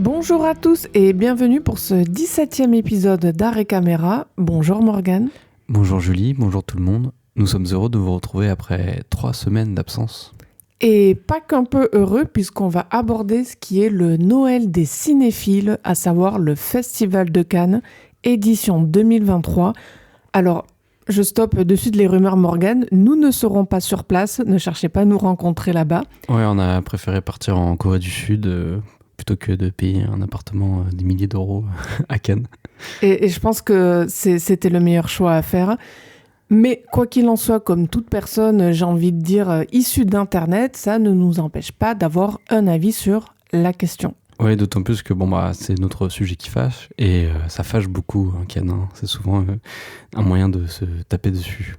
Bonjour à tous et bienvenue pour ce 17e épisode d'Art et Caméra. Bonjour Morgane. Bonjour Julie, bonjour tout le monde. Nous sommes heureux de vous retrouver après 3 semaines d'absence. Et pas qu'un peu heureux puisqu'on va aborder ce qui est le Noël des cinéphiles, à savoir le Festival de Cannes, édition 2023. Alors, je stoppe de suite les rumeurs Morgane, nous ne serons pas sur place, ne cherchez pas à nous rencontrer là-bas. Ouais, on a préféré partir en Corée du Sud plutôt que de payer un appartement des milliers d'euros à Cannes. Et je pense que c'était le meilleur choix à faire. Mais quoi qu'il en soit, comme toute personne, j'ai envie de dire, issue d'Internet, ça ne nous empêche pas d'avoir un avis sur la question. Ouais, d'autant plus que c'est notre sujet qui fâche, et ça fâche beaucoup, Cannes. C'est souvent un moyen de se taper dessus.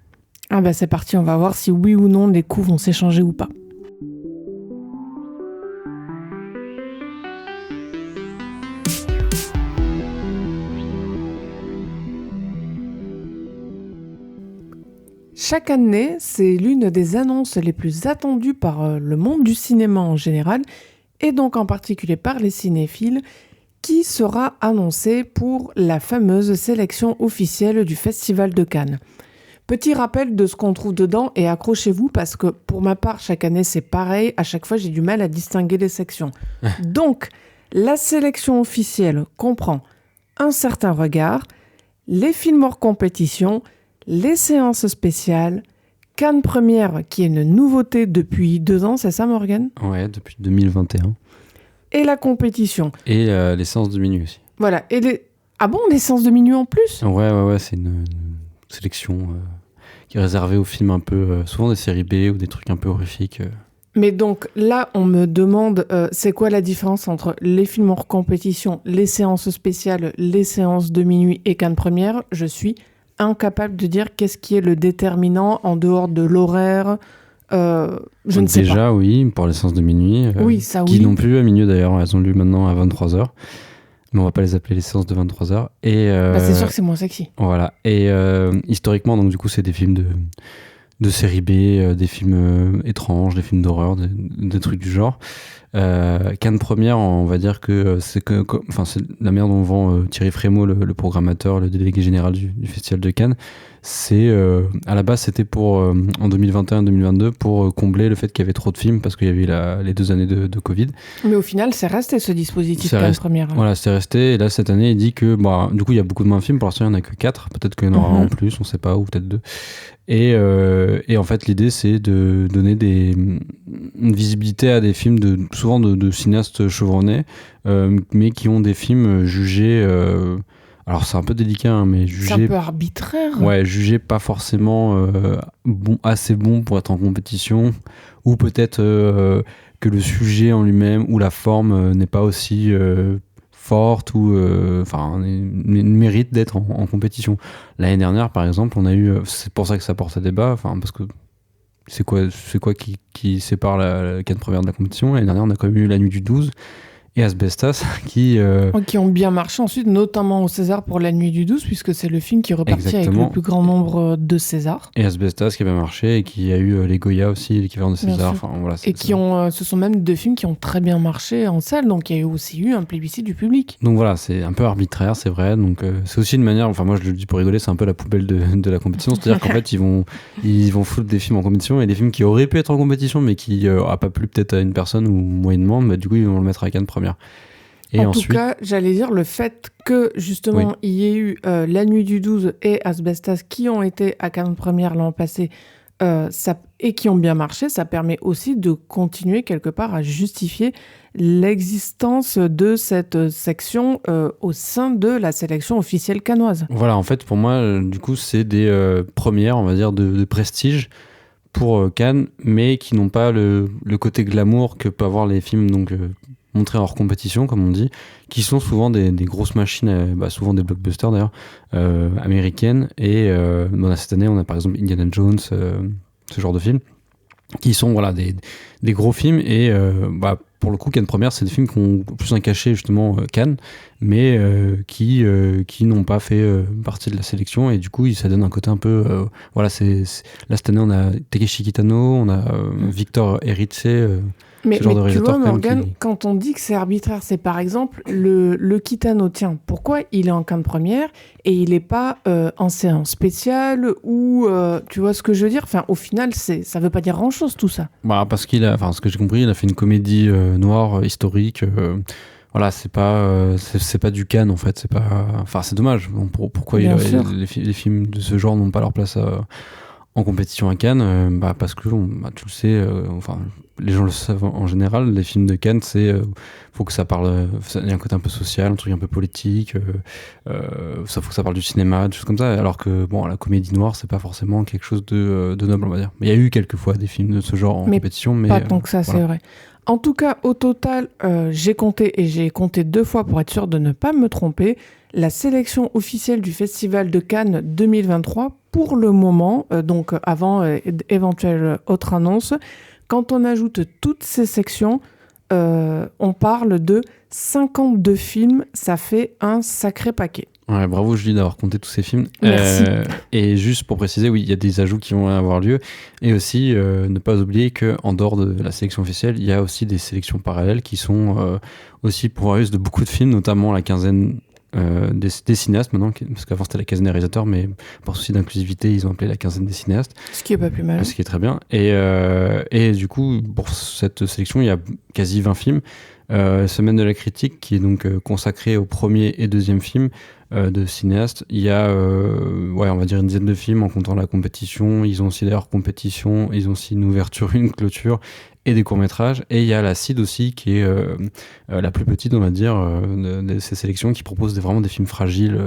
Ah bah c'est parti, on va voir si oui ou non les coups vont s'échanger ou pas. Chaque année, c'est l'une des annonces les plus attendues par le monde du cinéma en général, et donc en particulier par les cinéphiles, qui sera annoncée pour la fameuse sélection officielle du Festival de Cannes. Petit rappel de ce qu'on trouve dedans, et accrochez-vous parce que pour ma part, chaque année c'est pareil, à chaque fois j'ai du mal à distinguer les sections. Donc, la sélection officielle comprend un certain regard, les films hors compétition, les séances spéciales, Cannes Première, qui est une nouveauté depuis 2 ans, c'est ça Morgane ? Ouais, depuis 2021. Et la compétition. Et les séances de minuit aussi. Voilà. Et Ah bon, les séances de minuit en plus ? Ouais, c'est une sélection qui est réservée aux films un peu, souvent des séries B ou des trucs un peu horrifiques. Mais donc là, on me demande, c'est quoi la différence entre les films hors compétition, les séances spéciales, les séances de minuit et Cannes Première ? Je suis incapable de dire qu'est-ce qui est le déterminant en dehors de l'horaire. Je ne sais pas. Déjà, oui, pour les séances de minuit. Oui, ça qui oui. n'ont plus à minuit d'ailleurs, elles ont lieu maintenant à 23h. Mais on va pas les appeler les séances de 23h. Et, c'est sûr que c'est moins sexy. Voilà. Et historiquement, donc du coup, c'est des films de série B, des films étranges, des films d'horreur, des trucs du genre. Cannes Première, on va dire que c'est la manière dont vend Thierry Frémaux, le programmateur, le délégué général du Festival de Cannes. C'est à la base c'était pour en 2021-2022 pour combler le fait qu'il y avait trop de films parce qu'il y avait les 2 années de Covid. Mais au final, c'est resté ce dispositif Cannes Première. Voilà, c'est resté. Et là cette année, il dit que du coup il y a beaucoup de moins de films. Pour l'instant, il n'y en a que 4. Peut-être qu'il y en aura en plus, on ne sait pas, ou peut-être 2. Et en fait, l'idée c'est de donner une visibilité à des films souvent de cinéastes chevronnés, mais qui ont des films jugés. Alors c'est un peu délicat, mais jugé. C'est un peu arbitraire. Ouais, jugé pas forcément assez bon pour être en compétition, ou peut-être que le sujet en lui-même ou la forme n'est pas aussi forte ou mérite d'être en compétition. L'année dernière, par exemple, on a eu, c'est pour ça que ça porte à débat, parce que c'est quoi qui sépare la Cannes Première de la compétition. L'année dernière, on a quand même eu La Nuit du 12. Et Asbestas qui ont bien marché ensuite, notamment au César pour La Nuit du 12, puisque c'est le film qui est reparti Exactement. avec le plus grand nombre de Césars. Et Asbestas qui a bien marché et qui a eu les Goya aussi, l'équivalent de César. Voilà, et ce sont même 2 films qui ont très bien marché en salle, donc il y a aussi eu un plébiscite du public. Donc voilà, c'est un peu arbitraire, c'est vrai. Donc c'est aussi une manière, moi je le dis pour rigoler, c'est un peu la poubelle de la compétition. C'est-à-dire qu'en fait, ils vont foutre des films en compétition et des films qui auraient pu être en compétition, mais qui n'auraient pas plu peut-être à une personne ou moyennement, du coup ils vont le mettre à Cannes Première. Et ensuite, tout cas, j'allais dire le fait que justement il y ait eu La Nuit du 12 et Asbestas qui ont été à Cannes Première l'an passé et qui ont bien marché, ça permet aussi de continuer quelque part à justifier l'existence de cette section au sein de la sélection officielle cannoise. Voilà, en fait pour moi du coup c'est des premières, on va dire, de prestige pour Cannes, mais qui n'ont pas le côté glamour que peuvent avoir les films donc montrés hors compétition, comme on dit, qui sont souvent des grosses machines, souvent des blockbusters d'ailleurs, américaines. Et cette année, on a par exemple Indiana Jones, ce genre de films, qui sont voilà, des gros films. Et pour le coup, Cannes Première, c'est des films qui ont plus un cachet, justement, Cannes, mais qui n'ont pas fait partie de la sélection. Et du coup, ça donne un côté un peu... là, cette année, on a Takeshi Kitano, on a Victor Erice, Mais ce genre de tu vois, réalisateur Morgane, quand on dit que c'est arbitraire, c'est par exemple le Kitano, tiens, pourquoi il est en Cannes Première et il n'est pas en séance spéciale ou, tu vois ce que je veux dire? Enfin, au final, ça veut pas dire grand-chose, tout ça. parce ce que j'ai compris, il a fait une comédie noire historique. Voilà, c'est pas du Cannes en fait. C'est pas. Enfin, c'est dommage. Bon, pourquoi Bien sûr. les films de ce genre n'ont pas leur place en compétition à Cannes? Parce que tu le sais. Les gens le savent en général. Les films de Cannes, faut que ça parle. Il y a un côté un peu social, un truc un peu politique. Faut que ça parle du cinéma, des choses comme ça. Alors que la comédie noire, c'est pas forcément quelque chose de noble, on va dire. Mais il y a eu quelques fois des films de ce genre en compétition, mais pas tant que ça, voilà. c'est vrai. En tout cas, au total, j'ai compté 2 fois pour être sûr de ne pas me tromper. La sélection officielle du Festival de Cannes 2023, pour le moment, donc avant éventuelle autre annonce, quand on ajoute toutes ces sections, on parle de 52 films, ça fait un sacré paquet. Ouais, bravo Julie d'avoir compté tous ces films. Merci. Et juste pour préciser, oui, il y a des ajouts qui vont avoir lieu. Et aussi, ne pas oublier qu'en dehors de la sélection officielle, il y a aussi des sélections parallèles qui sont aussi pourvoyeuses de beaucoup de films, notamment la quinzaine des cinéastes maintenant, parce qu'avant c'était la quinzaine des réalisateurs, mais par souci d'inclusivité, ils ont appelé la quinzaine des cinéastes. Ce qui est pas plus mal. Ce qui est très bien. Et du coup, pour cette sélection, il y a quasi 20 films. Semaine de la critique, qui est donc consacrée au premier et deuxième film de cinéastes. Il y a, on va dire une dizaine de films en comptant la compétition. Ils ont aussi d'ailleurs compétition, ils ont aussi une ouverture, une clôture et des courts-métrages. Et il y a la CID aussi, qui est la plus petite, on va dire, de ces sélections, qui propose vraiment des films fragiles.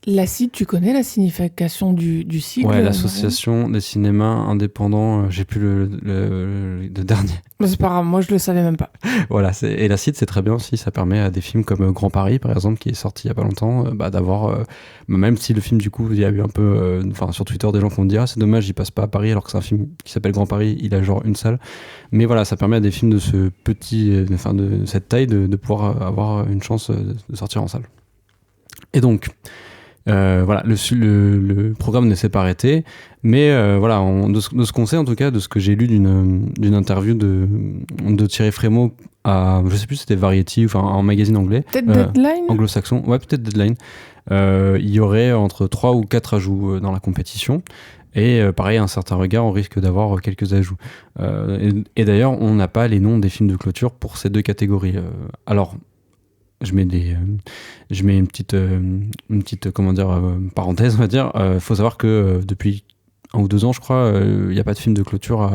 La CID, tu connais la signification du CID? Ouais, l'Association des cinémas indépendants, j'ai plus le dernier. Mais c'est pas grave, moi je le savais même pas. Voilà, et la CID, c'est très bien aussi, ça permet à des films comme Grand Paris, par exemple, qui est sorti il y a pas longtemps, d'avoir, même si le film, du coup, il y a eu un peu, sur Twitter, des gens qui ont dit, ah, c'est dommage, il passe pas à Paris, alors que c'est un film qui s'appelle Grand Paris, il a genre une salle. Mais voilà, ça permet à des films de ce de cette taille, de pouvoir avoir une chance de sortir en salle. Et donc, le programme ne s'est pas arrêté, mais de ce qu'on sait, en tout cas, de ce que j'ai lu d'une interview de Thierry Frémaux à, je sais plus si c'était Variety, un magazine anglais. Peut-être Deadline anglo-saxon, ouais, peut-être Deadline. Il y aurait entre 3 ou 4 ajouts dans la compétition. Et pareil, un certain regard, on risque d'avoir quelques ajouts. Et d'ailleurs, on n'a pas les noms des films de clôture pour ces deux catégories. Alors, je mets une petite parenthèse, on va dire. Faut savoir que depuis 1 ou 2 ans, je crois, il n'y a pas de film de clôture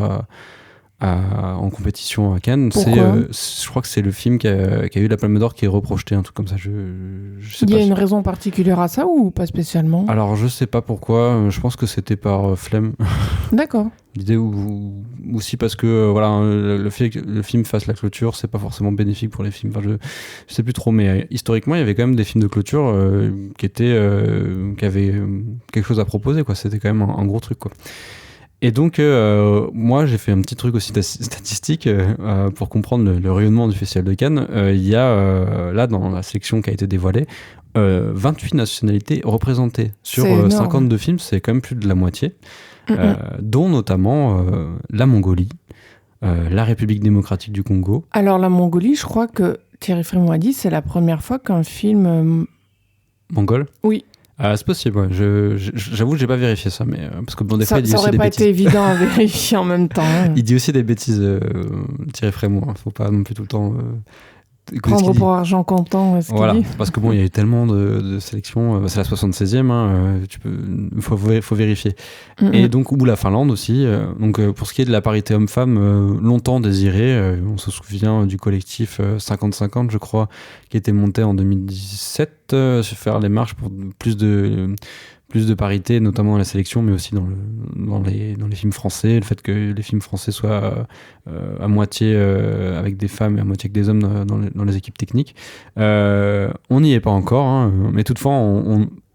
en compétition à Cannes. Pourquoi Je crois que c'est le film qui a eu la Palme d'Or qui est reprojeté, un truc comme ça. Je sais Il pas. y a une raison particulière à ça ou pas spécialement? Alors, je sais pas pourquoi. Je pense que c'était par flemme. D'accord. L'idée ou aussi parce que le fait que le film fasse la clôture, c'est pas forcément bénéfique pour les films. Je sais plus trop, mais historiquement, il y avait quand même des films de clôture qui avaient quelque chose à proposer, quoi. C'était quand même un gros truc, quoi. Et donc, moi, j'ai fait un petit truc aussi statistique pour comprendre le rayonnement du Festival de Cannes. Il y a, là, dans la sélection qui a été dévoilée, 28 nationalités représentées sur 52 films. C'est quand même plus de la moitié, dont notamment la Mongolie, la République démocratique du Congo. Alors, la Mongolie, je crois que Thierry Frémaux a dit, c'est la première fois qu'un film... Mongol ? Oui. C'est possible, ouais. J'avoue que j'ai pas vérifié ça, mais parce que des fois il dit ça aussi des aurait bêtises. pas été évident à vérifier en même temps. Il dit aussi des bêtises, Thierry Frémaux. Faut pas non plus tout le temps prendre pour argent comptant. Voilà, parce que il y a eu tellement de sélections. C'est la 76e, faut vérifier. Et donc, ou la Finlande aussi. Pour ce qui est de la parité homme-femme, longtemps désirée, on se souvient du collectif 50-50, je crois, qui était monté en 2017, faire les marches pour plus plus de parité, notamment dans la sélection, mais aussi dans les films français, le fait que les films français soient à moitié avec des femmes et à moitié avec des hommes dans les équipes techniques. On n'y est pas encore, hein, mais toutefois,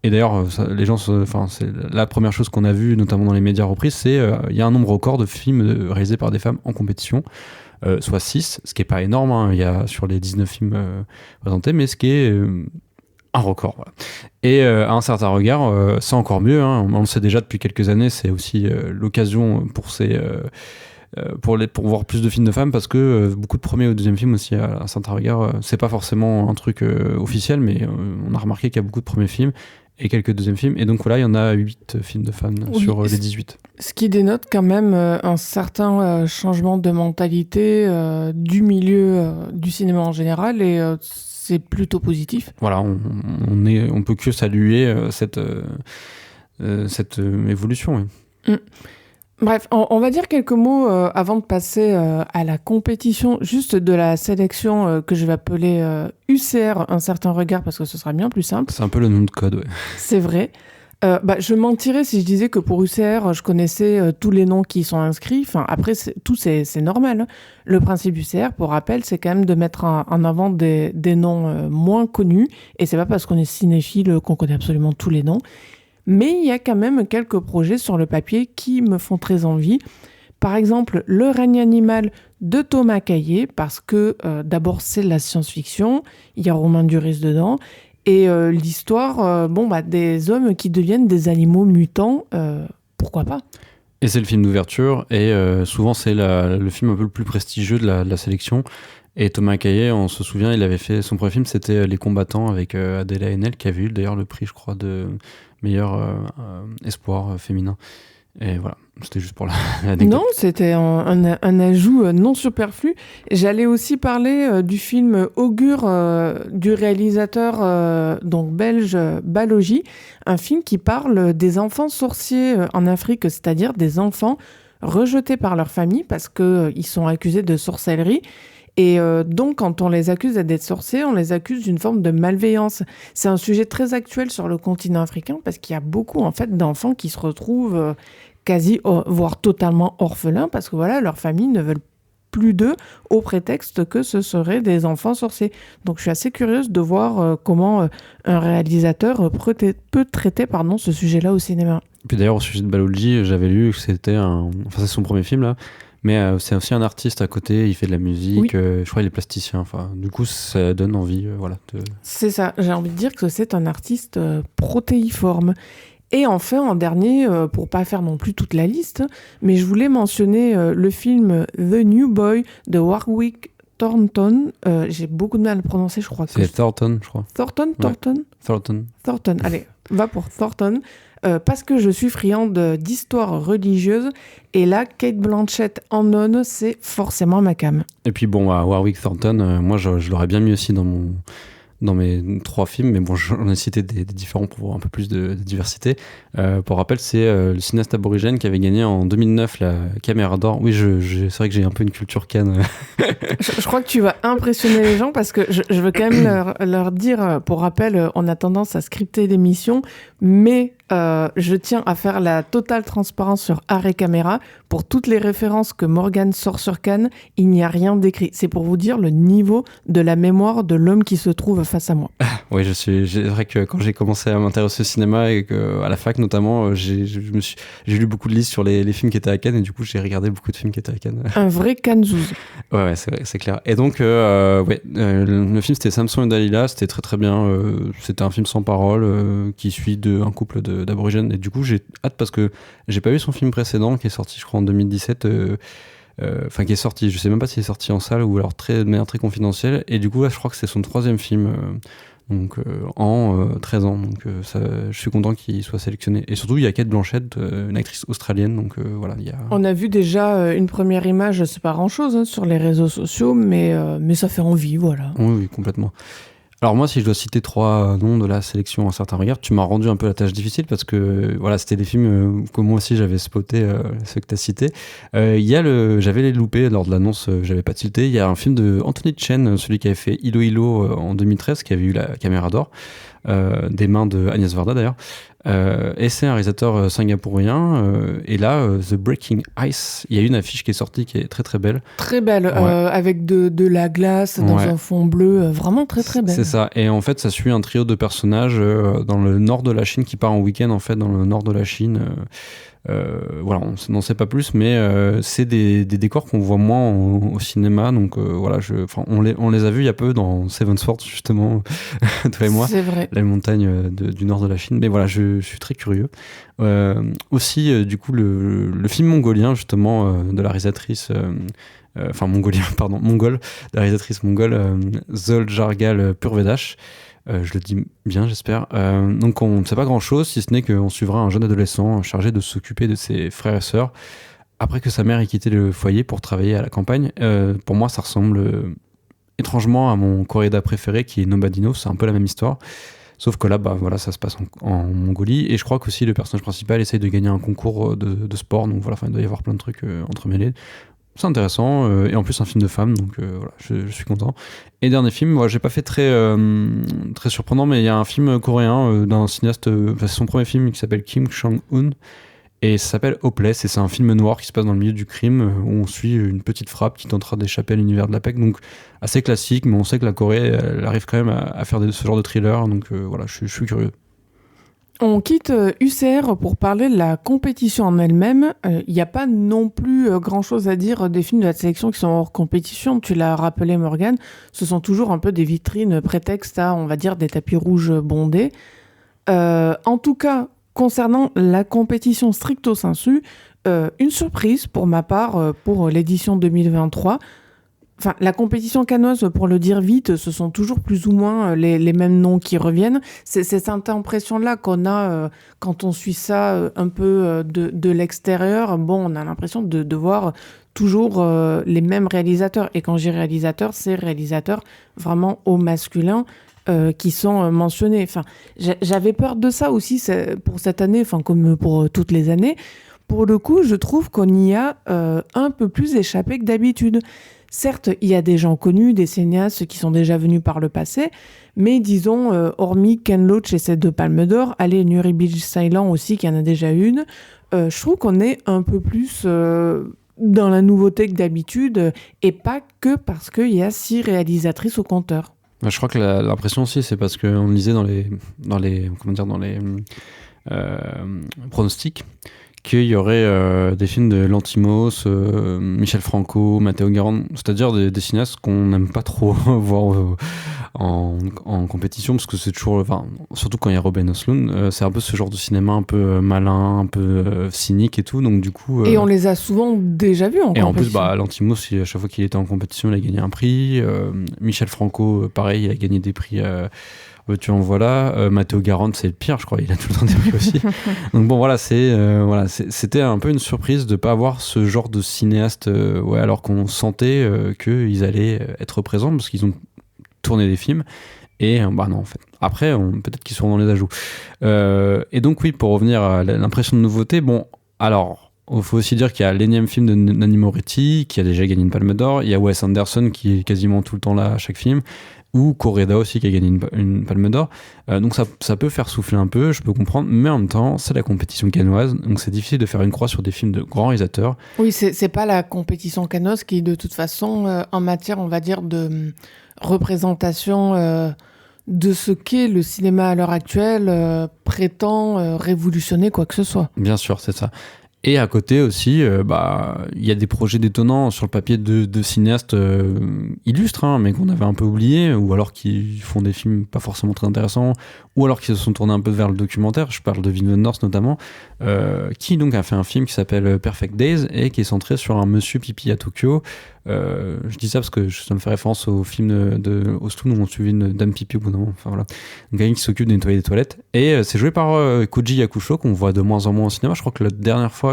et d'ailleurs, les gens, c'est la première chose qu'on a vue, notamment dans les médias reprises, c'est il y a un nombre record de films réalisés par des femmes en compétition, soit 6, ce qui n'est pas énorme, hein, il y a sur les 19 films présentés, mais ce qui est un record. Voilà. Et à un certain regard, c'est encore mieux, hein, on le sait déjà depuis quelques années, c'est aussi l'occasion pour voir plus de films de femmes, parce que beaucoup de premiers ou deuxième films aussi à un certain regard, c'est pas forcément un truc officiel, mais on a remarqué qu'il y a beaucoup de premiers films et quelques deuxièmes films, et donc voilà, il y en a 8 films de femmes sur les 18. Ce qui dénote quand même un certain changement de mentalité du milieu du cinéma en général, et c'est plutôt positif. Voilà, on peut que saluer cette évolution. Oui. Bref, on va dire quelques mots avant de passer à la compétition, juste de la sélection que je vais appeler UCR, un certain regard, parce que ce sera bien plus simple. C'est un peu le nom de code, ouais. C'est vrai. Je mentirais si je disais que pour UCR, je connaissais tous les noms qui y sont inscrits. Enfin, après, c'est normal. Hein. Le principe UCR, pour rappel, c'est quand même de mettre en avant des noms moins connus. Et c'est pas parce qu'on est cinéphile qu'on connaît absolument tous les noms. Mais il y a quand même quelques projets sur le papier qui me font très envie. Par exemple, Le règne animal de Thomas Caillet, parce que d'abord, c'est de la science-fiction. Il y a Romain Duris dedans. Et l'histoire des hommes qui deviennent des animaux mutants, pourquoi pas ? Et c'est le film d'ouverture, et souvent c'est le film un peu le plus prestigieux de la sélection. Et Thomas Caillet, on se souvient, il avait fait son premier film, c'était Les Combattants avec Adèle Haenel, qui avait eu d'ailleurs le prix, je crois, de meilleur espoir féminin. Et voilà, c'était juste pour l'anecdote. Non, c'était un ajout non superflu. J'allais aussi parler du film Augure du réalisateur donc belge Balogi, un film qui parle des enfants sorciers en Afrique, c'est-à-dire des enfants rejetés par leur famille parce qu'ils sont accusés de sorcellerie. Et donc, quand on les accuse d'être sorciers, on les accuse d'une forme de malveillance. C'est un sujet très actuel sur le continent africain parce qu'il y a beaucoup en fait d'enfants qui se retrouvent quasi, voire totalement orphelins parce que voilà, leurs familles ne veulent plus d'eux au prétexte que ce seraient des enfants sorciers. Donc, je suis assez curieuse de voir comment un réalisateur peut traiter ce sujet-là au cinéma. Et puis d'ailleurs, au sujet de Balogi, j'avais lu que c'est son premier film là. Mais c'est aussi un artiste à côté, il fait de la musique, oui. Je crois qu'il est plasticien. Enfin, du coup, ça donne envie. C'est ça, j'ai envie de dire que c'est un artiste protéiforme. Et enfin, en dernier, pour pas faire non plus toute la liste, mais je voulais mentionner le film The New Boy de Warwick Thornton. J'ai beaucoup de mal à le prononcer, je crois. C'est Thornton, je crois. Thornton. Thornton. Allez, va pour Thornton. Parce que je suis friande d'histoire religieuse, et là, Cate Blanchett en nonne, c'est forcément ma came. Et puis bon, Warwick Thornton, moi je l'aurais bien mis aussi dans mes 3 films, mais bon, j'en ai cité des différents pour voir un peu plus de diversité. Pour rappel, c'est le cinéaste aborigène qui avait gagné en 2009 la Caméra d'Or. Oui, c'est vrai que j'ai un peu une culture canne. Je crois que tu vas impressionner les gens parce que je veux quand même leur dire, pour rappel, on a tendance à scripter l'émission, mais je tiens à faire la totale transparence sur Arrêt Caméra. Pour toutes les références que Morgane sort sur Cannes, il n'y a rien d'écrit. C'est pour vous dire le niveau de la mémoire de l'homme qui se trouve face à moi. Oui, c'est vrai que quand j'ai commencé à m'intéresser au cinéma et à la fac notamment, j'ai lu beaucoup de listes sur les films qui étaient à Cannes, et du coup j'ai regardé beaucoup de films qui étaient à Cannes. Un vrai Cannes-zouz. Ouais, c'est clair. Et donc, le film c'était Samson et Dalila, c'était très très bien. C'était un film sans parole qui suit un couple d'aborigènes. Et du coup, j'ai hâte parce que j'ai pas vu son film précédent qui est sorti, je crois, en 2017. Qui est sorti, je sais même pas s'il est sorti en salle ou alors de manière très confidentielle. Et du coup, là, je crois que c'est son 3e film. En 13 ans, donc je suis content qu'il soit sélectionné. Et surtout, il y a Cate Blanchett, une actrice australienne, donc voilà. On a vu déjà une première image, c'est pas grand-chose sur les réseaux sociaux, mais ça fait envie, voilà. Oui, complètement. Alors moi, si je dois citer 3 noms de la sélection à un certain regard, tu m'as rendu un peu la tâche difficile parce que voilà, c'était des films que moi aussi j'avais spoté, ceux que tu as cités. J'avais les loupés lors de l'annonce, j'avais pas tilté. Il y a un film de Anthony Chen, celui qui avait fait Ilo Ilo en 2013, qui avait eu la Caméra d'Or. des mains de Agnès Varda d'ailleurs. Et c'est un réalisateur singapourien. Et là, The Breaking Ice, il y a une affiche qui est sortie qui est très très belle. Très belle, avec de la glace dans un fond bleu, vraiment très très belle. C'est ça. Et en fait, ça suit un trio de personnages dans le nord de la Chine qui part en week-end en fait dans le nord de la Chine. Voilà, on n'en sait pas plus, mais c'est des décors qu'on voit moins au cinéma. Donc voilà, on les a vus il y a peu dans Seven Swords, justement, toi et moi. C'est vrai. La montagne du nord de la Chine. Mais voilà, je suis très curieux. Aussi, du coup, le film mongolien, justement, de la réalisatrice. Mongole, de la réalisatrice mongole Zoljargal Purvedash. Je le dis bien, j'espère. Donc on ne sait pas grand-chose, si ce n'est qu'on suivra un jeune adolescent chargé de s'occuper de ses frères et sœurs après que sa mère ait quitté le foyer pour travailler à la campagne. Pour moi, ça ressemble étrangement à mon Koreeda préféré, qui est Nobody Knows. C'est un peu la même histoire. Sauf que là, ça se passe en Mongolie. Et je crois qu'aussi le personnage principal essaye de gagner un concours de sport. Donc voilà, il doit y avoir plein de trucs entremêlés. C'est intéressant, et en plus un film de femme, donc voilà, je suis content. Et dernier film, moi j'ai pas fait très surprenant, mais il y a un film coréen d'un cinéaste, c'est son premier film qui s'appelle Kim Chang-un, et ça s'appelle Hopeless, et c'est un film noir qui se passe dans le milieu du crime, où on suit une petite frappe qui tentera d'échapper à l'univers de la PEC, donc assez classique, mais on sait que la Corée, elle arrive quand même à faire ce genre de thriller, donc voilà, je suis curieux. On quitte UCR pour parler de la compétition en elle-même. Il n'y a pas non plus grand-chose à dire des films de la sélection qui sont hors compétition. Tu l'as rappelé, Morgane. Ce sont toujours un peu des vitrines prétextes à, on va dire, des tapis rouges bondés. En tout cas, concernant la compétition stricto sensu, une surprise pour ma part pour l'édition 2023. Enfin, la compétition cannoise, pour le dire vite, ce sont toujours plus ou moins les mêmes noms qui reviennent. C'est cette impression-là qu'on a quand on suit ça un peu de l'extérieur. Bon, on a l'impression de voir toujours les mêmes réalisateurs. Et quand je dis réalisateurs, c'est réalisateurs vraiment au masculin qui sont mentionnés. Enfin, j'avais peur de ça aussi pour cette année, enfin, comme pour toutes les années. Pour le coup, je trouve qu'on y a un peu plus échappé que d'habitude. Certes, il y a des gens connus, des cinéastes qui sont déjà venus par le passé, mais disons, hormis Ken Loach et ses 2 palmes d'or, allez, Nuri Bilge Ceylan aussi, qui en a déjà une, je trouve qu'on est un peu plus dans la nouveauté que d'habitude, et pas que parce qu'il y a 6 réalisatrices au compteur. Je crois que l'impression aussi, c'est parce qu'on lisait dans les pronostics qu'il y aurait des films de Lanthimos, Michel Franco, Matteo Garonne, c'est-à-dire des cinéastes qu'on n'aime pas trop voir en compétition, parce que c'est toujours, surtout quand il y a Robin Östlund, c'est un peu ce genre de cinéma un peu malin, un peu cynique et tout, donc du coup... Et on les a souvent déjà vus en compétition. Et en plus, Lanthimos, à chaque fois qu'il était en compétition, il a gagné un prix. Michel Franco, pareil, il a gagné des prix... tu en vois Matteo Garonne, c'est le pire, je crois, il a tout le temps des prix aussi. Donc bon, voilà, c'était un peu une surprise de pas avoir ce genre de cinéaste, alors qu'on sentait qu'ils allaient être présents parce qu'ils ont tourné des films. Et non, en fait. Après, peut-être qu'ils seront dans les ajouts. Et donc oui, pour revenir à l'impression de nouveauté, bon, alors... Il faut aussi dire qu'il y a l'énième film de Nanni Moretti qui a déjà gagné une Palme d'Or. Il y a Wes Anderson qui est quasiment tout le temps là à chaque film. Ou Koreeda aussi qui a gagné une Palme d'Or. Donc ça peut faire souffler un peu, je peux comprendre. Mais en même temps, c'est la compétition cannoise. Donc c'est difficile de faire une croix sur des films de grands réalisateurs. Oui, c'est pas la compétition cannoise qui, de toute façon, en matière, on va dire, de représentation... de ce qu'est le cinéma à l'heure actuelle, prétend révolutionner quoi que ce soit. Bien sûr, c'est ça. Et à côté aussi, il y a des projets détonnants sur le papier de cinéastes illustres, mais qu'on avait un peu oubliés, ou alors qui font des films pas forcément très intéressants, ou alors qui se sont tournés un peu vers le documentaire. Je parle de Wim Wenders notamment, qui donc a fait un film qui s'appelle Perfect Days et qui est centré sur un monsieur pipi à Tokyo. Je dis ça parce que ça me fait référence au film de Östlund où on suivait une dame pipi au bout d'un moment. Enfin voilà, un gars qui s'occupe de nettoyer des toilettes. Et c'est joué par Koji Yakusho qu'on voit de moins en moins au cinéma. Je crois que la dernière fois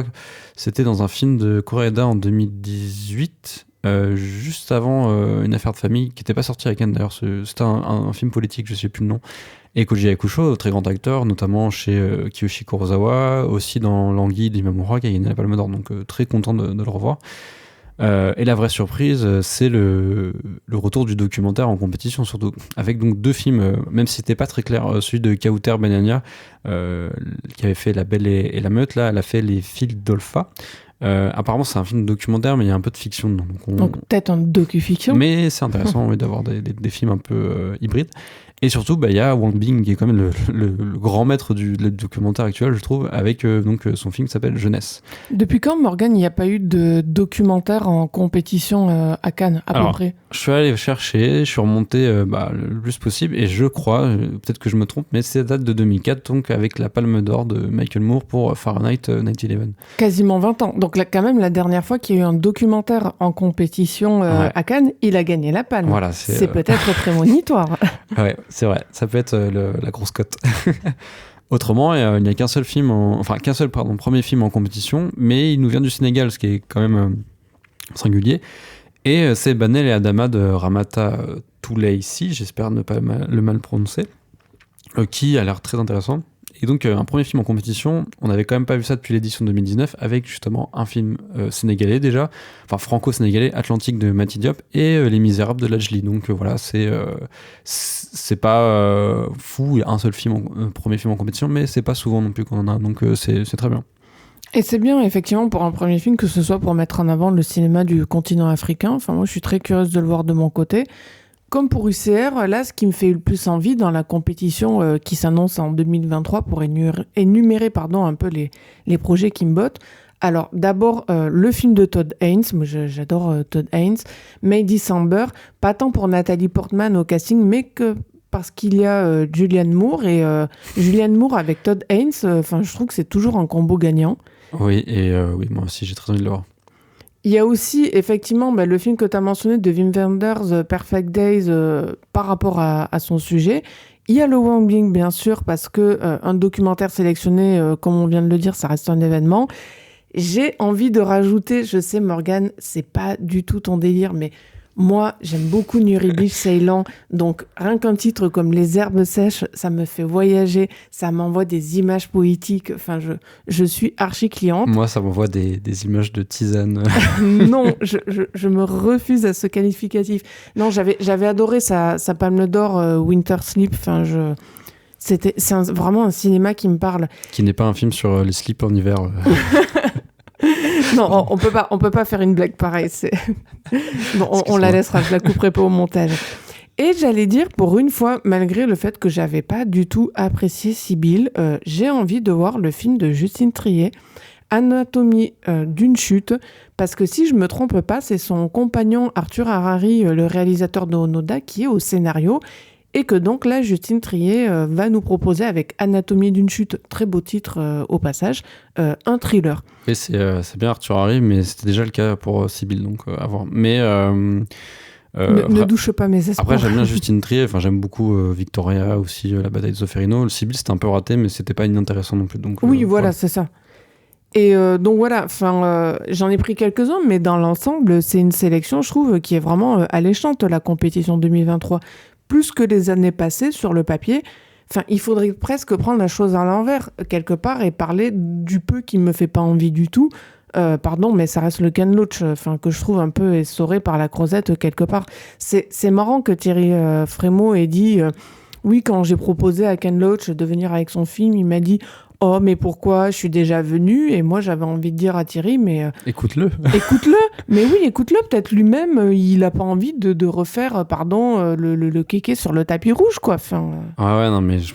c'était dans un film de Koreeda en 2018, juste avant une affaire de famille qui n'était pas sortie à Cannes d'ailleurs. C'était un film politique, je ne sais plus le nom. Et Koji Yakusho, très grand acteur, notamment chez Kiyoshi Kurosawa, aussi dans L'Anguille d'Imamura qui a gagné la Palme d'Or. Donc très content de le revoir. Et la vraie surprise, c'est le retour du documentaire en compétition, surtout avec donc 2 films, même si c'était pas très clair. Celui de Kauter Benania, qui avait fait La Belle et la Meute, là, elle a fait Les Fils d'Olpha. Apparemment, c'est un film documentaire, mais il y a un peu de fiction dedans. Donc peut-être un docu-fiction. Mais c'est intéressant oui, d'avoir des films un peu hybrides. Et surtout, il y a Wang Bing, qui est quand même le grand maître du documentaire actuel, je trouve, avec son film qui s'appelle Jeunesse. Depuis quand, Morgane, il n'y a pas eu de documentaire en compétition à Cannes, à peu près? Je suis allé chercher, je suis remonté le plus possible, et je crois, peut-être que je me trompe, mais c'est date de 2004, donc avec la Palme d'Or de Michael Moore pour Fahrenheit 9/11. Quasiment 20 ans. Donc là, quand même, la dernière fois qu'il y a eu un documentaire en compétition à Cannes, il a gagné la Palme. Voilà, c'est peut-être prémonitoire. Ouais, c'est vrai, ça peut être la grosse cote. Autrement, il n'y a qu'un seul premier film en compétition, mais il nous vient du Sénégal, ce qui est quand même singulier. Et c'est Banel et Adama de Ramata Touleissi, j'espère ne pas le mal prononcer, qui a l'air très intéressant. Et donc, un premier film en compétition, on n'avait quand même pas vu ça depuis l'édition 2019, avec justement un film sénégalais déjà, enfin franco-sénégalais, Atlantique de Mati Diop, et Les Misérables de Lajli. Donc voilà, c'est pas fou, il y a un seul premier film en compétition, mais c'est pas souvent non plus qu'on en a, donc c'est très bien. Et c'est bien, effectivement, pour un premier film, que ce soit pour mettre en avant le cinéma du continent africain. Enfin, moi, je suis très curieuse de le voir de mon côté. Comme pour UCR, là, ce qui me fait le plus envie dans la compétition qui s'annonce en 2023 pour énumérer un peu les projets qui me bottent. Alors, d'abord, le film de Todd Haynes. Moi, j'adore Todd Haynes. May December. Pas tant pour Nathalie Portman au casting, mais que parce qu'il y a Julianne Moore. Et Julianne Moore avec Todd Haynes, je trouve que c'est toujours un combo gagnant. Oui, et oui, moi aussi, j'ai très envie de le voir. Il y a aussi, effectivement, le film que tu as mentionné de Wim Wenders, Perfect Days, par rapport à son sujet. Il y a le Wang Bing, bien sûr, parce que un documentaire sélectionné, comme on vient de le dire, ça reste un événement. J'ai envie de rajouter, je sais, Morgane, c'est pas du tout ton délire, mais moi, j'aime beaucoup Nuri Bilge Ceylan, donc rien qu'un titre comme Les Herbes Sèches, ça me fait voyager, ça m'envoie des images poétiques, je suis archi cliente. Moi, ça m'envoie des images de tisane. Non, je me refuse à ce qualificatif. Non, j'avais adoré sa Palme d'Or, Winter Sleep, c'est vraiment un cinéma qui me parle. Qui n'est pas un film sur les slips en hiver. Non, on peut pas faire une blague pareille. Bon, on la laissera, je la couperai pas au montage. Et j'allais dire, pour une fois, malgré le fait que j'avais pas du tout apprécié Sibylle, j'ai envie de voir le film de Justine Triet, Anatomie d'une chute, parce que si je me trompe pas, c'est son compagnon Arthur Harari, le réalisateur de Onoda, qui est au scénario. Et que donc là, Justine Triet va nous proposer avec Anatomie d'une chute, très beau titre au passage, un thriller. Oui, c'est bien Arthur Harry, mais c'était déjà le cas pour Sibylle, donc à voir. Mais ne douche pas mes espoirs. Après, j'aime bien Justine Triet, j'aime beaucoup Victoria aussi, La bataille de Zofferino. Le Sibylle, c'était un peu raté, mais c'était pas inintéressant non plus. Donc, oui, voilà, c'est ça. Et donc voilà, j'en ai pris quelques-uns, mais dans l'ensemble, c'est une sélection, je trouve, qui est vraiment alléchante, la compétition 2023. Plus que les années passées sur le papier. Il faudrait presque prendre la chose à l'envers, quelque part, et parler du peu qui me fait pas envie du tout. Pardon, mais ça reste le Ken Loach, que je trouve un peu essoré par la Crozette, quelque part. C'est marrant que Thierry Frémaux ait dit oui, quand j'ai proposé à Ken Loach de venir avec son film, il m'a dit « Oh, mais pourquoi? Je suis déjà venu. » Et moi, j'avais envie de dire à Thierry, mais... Écoute-le. Écoute-le. Mais oui, écoute-le. Peut-être lui-même, il n'a pas envie de refaire, le kéké sur le tapis rouge, quoi. Ah ouais, non, mais j'ai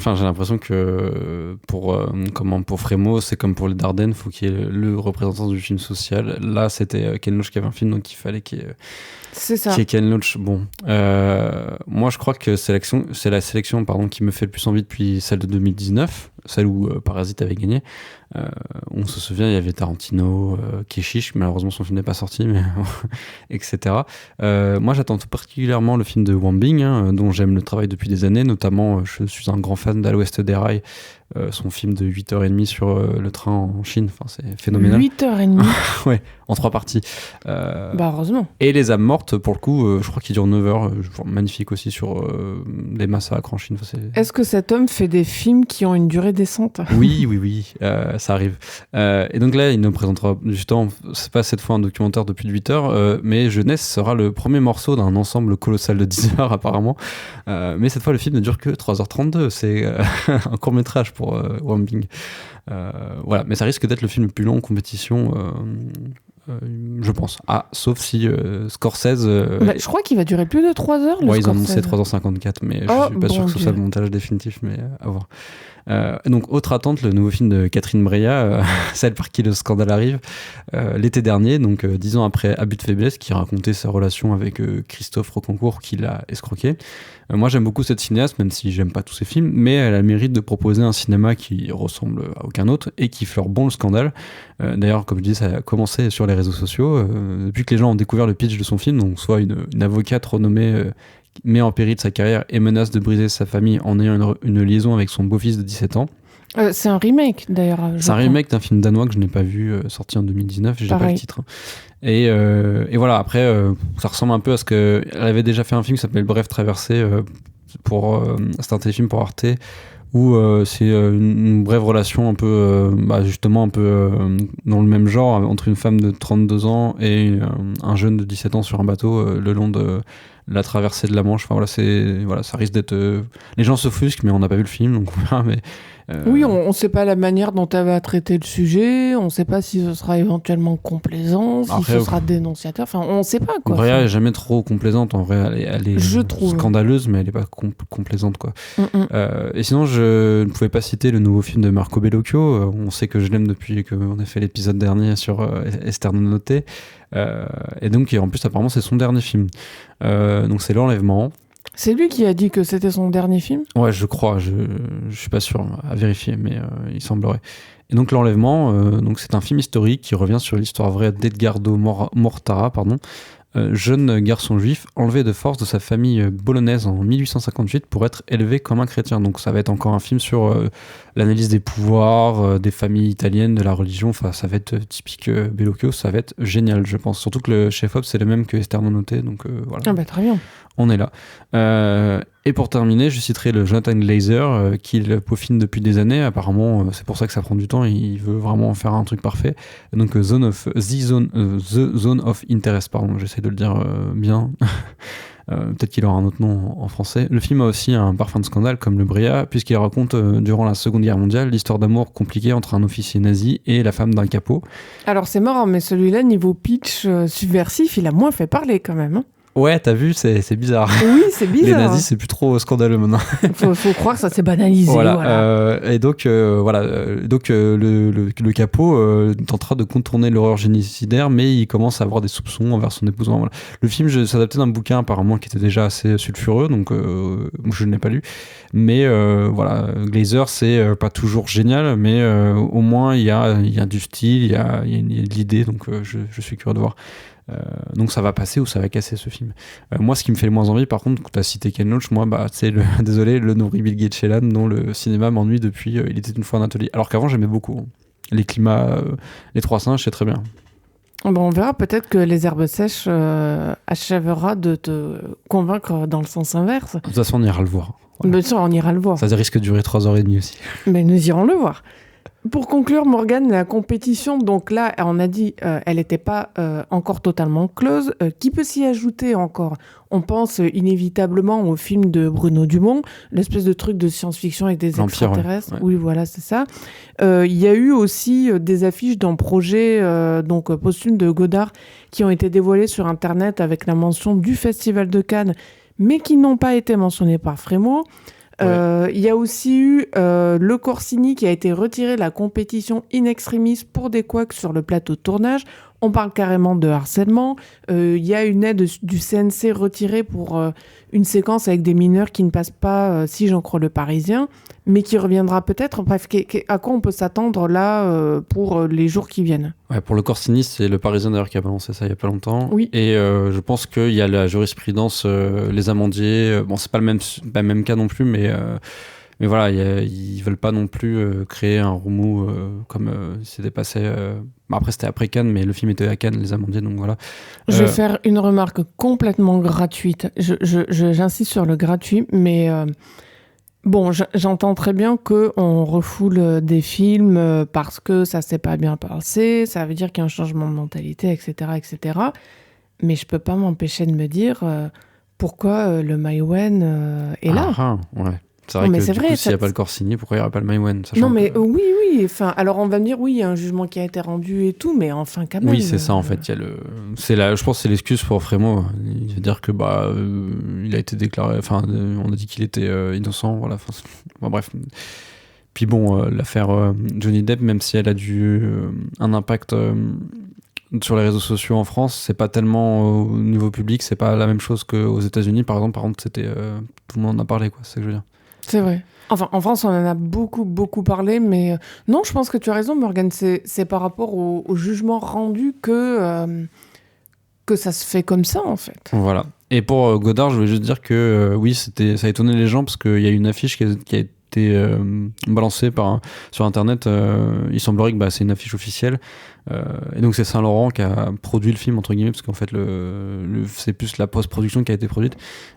l'impression que pour Frémaux, c'est comme pour les Dardennes, faut qu'il y ait le représentant du film social. Là, c'était Ken Loach qui avait un film, donc il fallait qu'il y ait... C'est ça. Qui est Ken Loach. Bon, moi je crois que c'est la sélection qui me fait le plus envie depuis celle de 2019, celle où Parasite avait gagné. On se souvient, il y avait Tarantino, Keshish, malheureusement son film n'est pas sorti, mais etc. Moi j'attends tout particulièrement le film de Wang Bing, dont j'aime le travail depuis des années, notamment je suis un grand fan d'À l'Ouest des Rails, son film de 8h30 sur le train en Chine. Enfin, c'est phénoménal. 8h30. Ouais, en 3 parties. Bah heureusement. Et Les âmes mortes, pour le coup, je crois qu'il dure 9 heures. Magnifique aussi sur des massacres en Chine. Enfin, Est-ce que cet homme fait des films qui ont une durée décente? Oui, ça arrive. Et donc là, il nous présentera justement, c'est pas cette fois un documentaire de plus de 8 heures, mais Jeunesse sera le premier morceau d'un ensemble colossal de 10 heures apparemment. Mais cette fois, le film ne dure que 3h32. C'est un court-métrage pour Wang Bing. Voilà, mais ça risque d'être le film le plus long en compétition, je pense. Ah, sauf si Scorsese. Je crois qu'il va durer plus de 3 heures. Ouais, ils ont annoncé 3h54, mais je suis pas sûr que ce soit le montage définitif, mais à voir. Donc, autre attente, le nouveau film de Catherine Breillat, celle par qui le scandale arrive, l'été dernier, donc 10 ans après Abus de faiblesse, qui racontait sa relation avec Christophe Rocancourt, qui l'a escroqué. Moi, j'aime beaucoup cette cinéaste, même si j'aime pas tous ses films, mais elle a le mérite de proposer un cinéma qui ressemble à aucun autre et qui fleure bon le scandale. D'ailleurs, comme je dis, ça a commencé sur les réseaux sociaux. Depuis que les gens ont découvert le pitch de son film, donc soit une avocate renommée met en péril sa carrière et menace de briser sa famille en ayant une liaison avec son beau-fils de 17 ans. C'est un remake d'ailleurs. C'est un remake d'un film danois que je n'ai pas vu, sorti en 2019, j'ai pas le titre. Et voilà, après, ça ressemble un peu à ce que. Elle avait déjà fait un film qui s'appelle Bref Traversée, c'était un téléfilm pour Arte, où c'est une brève relation un peu, justement, un peu dans le même genre, entre une femme de 32 ans et un jeune de 17 ans sur un bateau le long de la traversée de la Manche. Enfin voilà, ça risque d'être. Les gens s'offusquent, mais on n'a pas vu le film, donc on verra, mais. Oui, on ne sait pas la manière dont elle va traiter le sujet, on ne sait pas si ce sera éventuellement complaisant, si ce sera dénonciateur, enfin on ne sait pas quoi. Breillat n'est jamais trop complaisante, en vrai, elle est scandaleuse, mais elle n'est pas complaisante quoi. Et sinon, je ne pouvais pas citer le nouveau film de Marco Bellocchio, on sait que je l'aime depuis qu'on a fait l'épisode dernier sur Esther Noté, et donc en plus apparemment c'est son dernier film. Donc c'est L'Enlèvement. C'est lui qui a dit que c'était son dernier film ? Ouais, je crois, je suis pas sûr à vérifier, mais il semblerait. Et donc L'Enlèvement, donc c'est un film historique qui revient sur l'histoire vraie d'Edgardo Mortara, jeune garçon juif enlevé de force de sa famille bolognaise en 1858 pour être élevé comme un chrétien. Donc ça va être encore un film sur l'analyse des pouvoirs, des familles italiennes, de la religion. Enfin, ça va être typique Bellocchio, ça va être génial, je pense. Surtout que le chef-op, c'est le même que Esther Noté, donc voilà. Ah bah très bien. On est là. Et pour terminer, je citerai le Jonathan Glazer, qu'il peaufine depuis des années. Apparemment, c'est pour ça que ça prend du temps. Il veut vraiment faire un truc parfait. Donc, The Zone of Interest, pardon, j'essaie de le dire bien. Peut-être qu'il aura un autre nom en français. Le film a aussi un parfum de scandale, comme le Breillat, puisqu'il raconte, durant la Seconde Guerre mondiale, l'histoire d'amour compliquée entre un officier nazi et la femme d'un capot. Alors, c'est marrant, mais celui-là, niveau pitch subversif, il a moins fait parler quand même, hein. Ouais, t'as vu, c'est bizarre. Oui, c'est bizarre. Les nazis, c'est plus trop scandaleux maintenant. faut croire que ça s'est banalisé. Voilà. Et donc, le capot tentera de contourner l'horreur génicidaire, mais il commence à avoir des soupçons envers son épouse. Voilà. Le film s'adaptait d'un bouquin apparemment qui était déjà assez sulfureux, donc je ne l'ai pas lu. Mais voilà, Glazer, c'est pas toujours génial, mais au moins il y a du style, il y a de l'idée, donc je suis curieux de voir. Donc ça va passer ou ça va casser ce film. Moi, ce qui me fait le moins envie, par contre, quand tu as cité Ken Loach, moi, c'est désolé, le Bill Gates Shelan, dont le cinéma m'ennuie depuis Il était une fois un atelier. Alors qu'avant, j'aimais beaucoup. Les climats, les trois singes, c'est très bien. Bon, on verra, peut-être que Les Herbes Sèches achèvera de te convaincre dans le sens inverse. De toute façon, on ira le voir. Voilà. Bien sûr, on ira le voir. Ça risque de durer 3h30 aussi. Mais nous irons le voir. Pour conclure, Morgane, la compétition, donc là, on a dit, elle n'était pas encore totalement close. Qui peut s'y ajouter encore ? On pense inévitablement au film de Bruno Dumont, l'espèce de truc de science-fiction avec des extraterrestres. Ouais. Oui, voilà, c'est ça. Il y a eu aussi des affiches d'un projet posthume de Godard qui ont été dévoilées sur Internet avec la mention du Festival de Cannes, mais qui n'ont pas été mentionnées par Frémaux. Il y a aussi eu le Corsini qui a été retiré de la compétition in extremis pour des couacs sur le plateau de tournage. On parle carrément de harcèlement. Il y a une aide du CNC retirée pour une séquence avec des mineurs qui ne passent pas, si j'en crois, le Parisien, mais qui reviendra peut-être. Bref, à quoi on peut s'attendre là pour les jours qui viennent ? Ouais, pour le Corsini, c'est le Parisien d'ailleurs qui a balancé ça il n'y a pas longtemps. Oui. Et je pense qu'il y a la jurisprudence, les amandiers. Bon, c'est pas le même cas non plus, mais Mais voilà, ils veulent pas non plus créer un remous comme c'était passé. Après, c'était après Cannes, mais le film était à Cannes, Les Amandiers, donc voilà. Je vais faire une remarque complètement gratuite. J'insiste sur le gratuit, mais bon, j'entends très bien qu'on refoule des films parce que ça s'est pas bien passé, ça veut dire qu'il y a un changement de mentalité, etc., etc. Mais je peux pas m'empêcher de me dire pourquoi le Maïwenn est là. Ouais. C'est vrai Non, mais que c'est du vrai, coup, s'il n'y a pas le corps signé, pourquoi il n'y aurait pas le Maïwenn, Non, mais oui. Enfin, alors on va me dire, oui, il y a un jugement qui a été rendu et tout, mais enfin, quand même. Oui, c'est ça en fait. Je pense que c'est l'excuse pour Frémaux. Il veut dire que il a été déclaré. Enfin, on a dit qu'il était innocent. Voilà. Bref. Puis bon, l'affaire Johnny Depp, même si elle a un impact sur les réseaux sociaux en France, c'est pas tellement au niveau public, c'est pas la même chose qu'aux États-Unis par exemple. Par contre, c'était tout le monde en a parlé, quoi. C'est ce que je veux dire. C'est vrai. Enfin, en France, on en a beaucoup, beaucoup parlé, mais non, je pense que tu as raison, Morgane. C'est par rapport au jugement rendu que ça se fait comme ça, en fait. Voilà. Et pour Godard, je voulais juste dire que oui, ça a étonné les gens parce qu'il y a une affiche qui a été balancée sur Internet. Il semblerait que c'est une affiche officielle. Et donc c'est Saint-Laurent qui a produit le film, entre guillemets, parce qu'en fait c'est plus la post-production qui a été produite.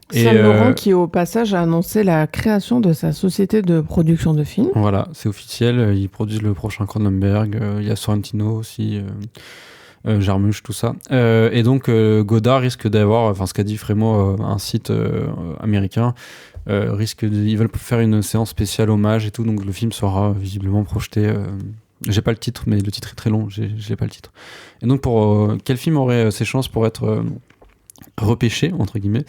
Saint-Laurent qui, au passage, a annoncé la création de sa société de production de films. Voilà, c'est officiel. Ils produisent le prochain Cronenberg. Il y a Sorrentino aussi. Jarmusch, tout ça. Et donc Godard risque d'avoir, enfin ce qu'a dit Frémaux, un site américain, ils veulent faire une séance spéciale hommage et tout, donc le film sera visiblement projeté. J'ai pas le titre, mais le titre est très long, j'ai pas le titre. Et donc quel film aurait ses chances pour être repêché, entre guillemets.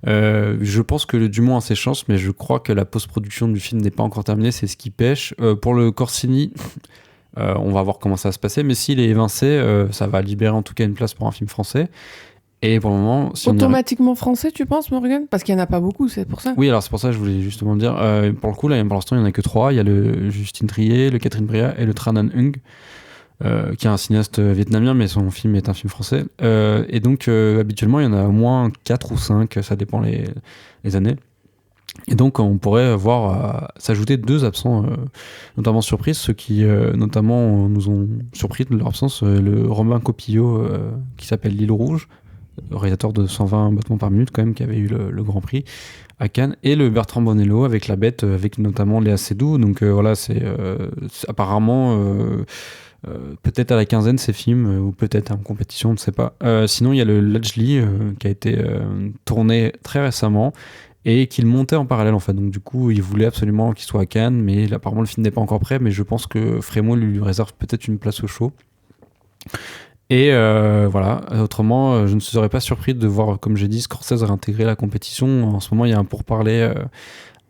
Je pense que Dumont a ses chances, mais je crois que la post-production du film n'est pas encore terminée, c'est ce qui pêche. Pour le Corsini, on va voir comment ça va se passer, mais s'il est évincé, ça va libérer en tout cas une place pour un film français. Et pour le moment, automatiquement français, tu penses, Morgan? Parce qu'il n'y en a pas beaucoup, c'est pour ça. Oui, alors c'est pour ça que je voulais justement le dire. Pour le coup, là, pour l'instant, il n'y en a que 3. Il y a le Justine Triet, le Catherine Bria et le Tran Anh Hung, qui est un cinéaste vietnamien, mais son film est un film français. Et donc, habituellement, il y en a au moins 4 ou 5, ça dépend les années. Et donc, on pourrait voir s'ajouter 2 absents, notamment surprises, ceux qui, notamment, nous ont surpris de leur absence, le Romain Copillo, qui s'appelle L'Île Rouge, réalisateur de 120 battements par minute, quand même, qui avait eu le Grand Prix à Cannes, et le Bertrand Bonello avec La Bête, avec notamment Léa Seydoux. Donc voilà, c'est apparemment peut-être à la quinzaine ces films, ou peut-être en compétition, on ne sait pas. Sinon, il y a le Lajli qui a été tourné très récemment et qu'il montait en parallèle en fait. Donc du coup, il voulait absolument qu'il soit à Cannes, mais apparemment le film n'est pas encore prêt, mais je pense que Frémaux lui réserve peut-être une place au show. Et voilà, autrement, je ne serais pas surpris de voir, comme j'ai dit, Scorsese réintégrer la compétition. En ce moment, il y a un pourparler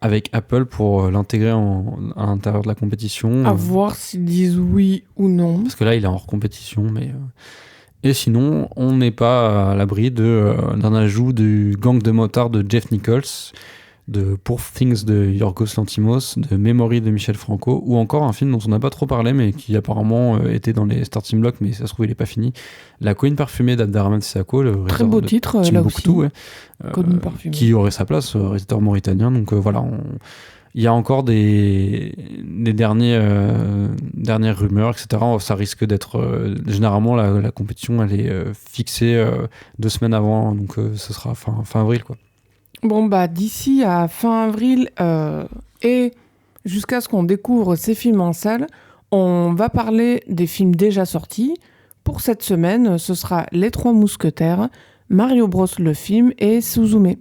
avec Apple pour l'intégrer à l'intérieur de la compétition. À voir s'ils disent oui ou non. Parce que là, il est hors compétition, mais... Et sinon, on n'est pas à l'abri d'un ajout du Gang de motards de Jeff Nichols, de Poor Things de Yorgos Lanthimos, de Memory de Michel Franco, ou encore un film dont on n'a pas trop parlé, mais qui apparemment était dans les starting blocks, mais ça se trouve il n'est pas fini. La Colline parfumée d'Abderrahmane Sissako, le très beau titre, là aussi. Ouais, qui aurait sa place, réalisateur mauritanien. Donc voilà, il y a encore des dernières rumeurs, etc. Ça risque d'être... généralement, la compétition, elle est fixée 2 semaines avant, donc ce sera fin avril, quoi. Bon, d'ici à fin avril et jusqu'à ce qu'on découvre ces films en salle, on va parler des films déjà sortis. Pour cette semaine, ce sera Les Trois Mousquetaires, Mario Bros le film et Suzume.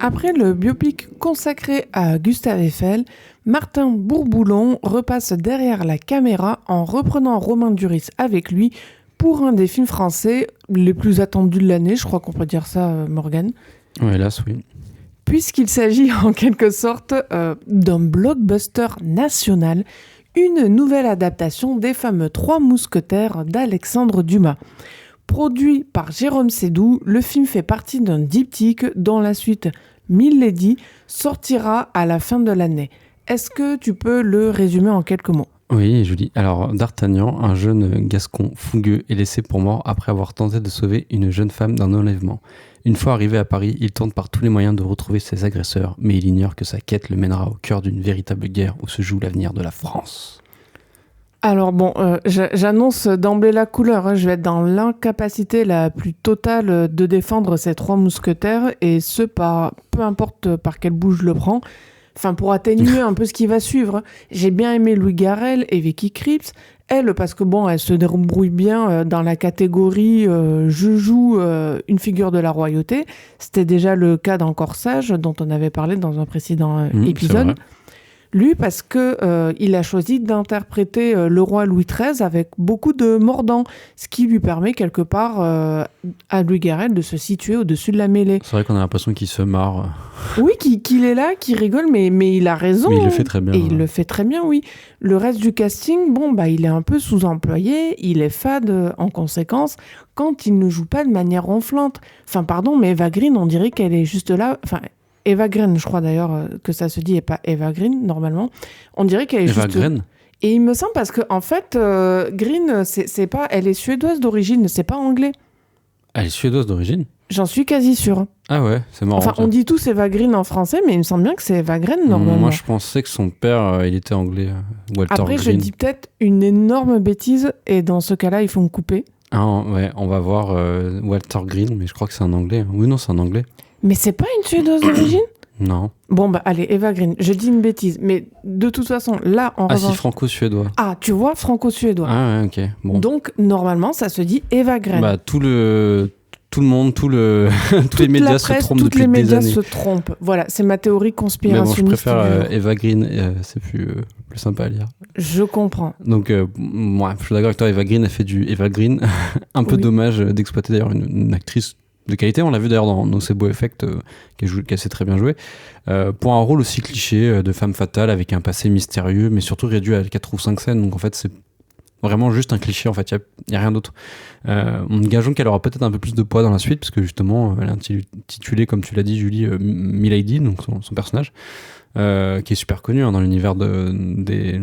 Après le biopic consacré à Gustave Eiffel, Martin Bourboulon repasse derrière la caméra en reprenant Romain Duris avec lui pour un des films français les plus attendus de l'année, je crois qu'on peut dire ça, Morgane. Ouais, hélas, oui. Puisqu'il s'agit en quelque sorte d'un blockbuster national, une nouvelle adaptation des fameux Trois Mousquetaires d'Alexandre Dumas. Produit par Jérôme Seydoux, le film fait partie d'un diptyque dont la suite Milady sortira à la fin de l'année. Est-ce que tu peux le résumer en quelques mots ? Oui, Julie. Alors, D'Artagnan, un jeune gascon fougueux, est laissé pour mort après avoir tenté de sauver une jeune femme d'un enlèvement. Une fois arrivé à Paris, il tente par tous les moyens de retrouver ses agresseurs, mais il ignore que sa quête le mènera au cœur d'une véritable guerre où se joue l'avenir de la France. Alors bon, j'annonce d'emblée la couleur, hein. Je vais être dans l'incapacité la plus totale de défendre ces trois mousquetaires, et ce, peu importe par quel bout je le prends. Enfin, pour atténuer un peu ce qui va suivre, hein. J'ai bien aimé Louis Garrel et Vicky Krieps. Elle, parce que bon, elle se débrouille bien dans la catégorie je joue une figure de la royauté. C'était déjà le cas dans Corsage, dont on avait parlé dans un précédent C'est épisode. vrai. Lui, parce que il a choisi d'interpréter le roi Louis XIII avec beaucoup de mordants, ce qui lui permet quelque part à Louis Garrel de se situer au-dessus de la mêlée. C'est vrai qu'on a l'impression qu'il se marre. Oui, qu'il est là, qu'il rigole, mais il a raison. Mais il le fait très bien. Et il le fait très bien, oui. Le reste du casting, bon, bah, il est un peu sous-employé, il est fade en conséquence, quand il ne joue pas de manière ronflante. Enfin, pardon, mais Eva Green, on dirait qu'elle est juste là... Enfin, Eva Green, je crois d'ailleurs que ça se dit, et pas Eva Green, normalement. On dirait qu'elle est Eva juste... Green. Et il me semble parce que en fait, Green, c'est pas... Elle est suédoise d'origine, c'est pas anglais. Elle est suédoise d'origine. J'en suis quasi sûre. Ah ouais, c'est marrant. Enfin, ça. on dit tous Eva Green en français, mais il me semble bien que c'est Eva Green normalement. Moi, je pensais que son père, il était anglais. Walter Après, Green. je dis peut-être une énorme bêtise, et dans ce cas-là, il faut me couper. Ah, ouais, on va voir Walter Green, mais je crois que c'est un anglais. Oui, non, c'est un anglais. Mais c'est pas une suédoise d'origine? Non. Bon, bah allez, Eva Green, je dis une bêtise, mais de toute façon, là, en Ah si, revanche... franco-suédois. Ah, tu vois, franco-suédois. Ah ouais, ok. Bon. Donc, normalement, ça se dit Eva Green. Bah, tout le monde, tous les Toute médias la presse, se trompent toutes depuis les des médias années. se trompent. Voilà, c'est ma théorie Mais bon, conspirationniste. je préfère du jour. Eva Green, c'est plus sympa à lire. Je comprends. Donc, moi, je suis d'accord avec toi, Eva Green a fait du Eva Green. Un peu Oui. dommage d'exploiter d'ailleurs une actrice de qualité. On l'a vu d'ailleurs dans Nocebo Effect, qui a assez très bien joué. Pour un rôle aussi cliché de femme fatale avec un passé mystérieux, mais surtout réduit à 4 ou 5 scènes. Donc en fait, c'est vraiment juste un cliché, en fait, il n'y a rien d'autre. Gageons qu'elle aura peut-être un peu plus de poids dans la suite, parce que justement, elle est intitulée, comme tu l'as dit, Julie, Milady, donc son personnage, qui est super connu dans l'univers des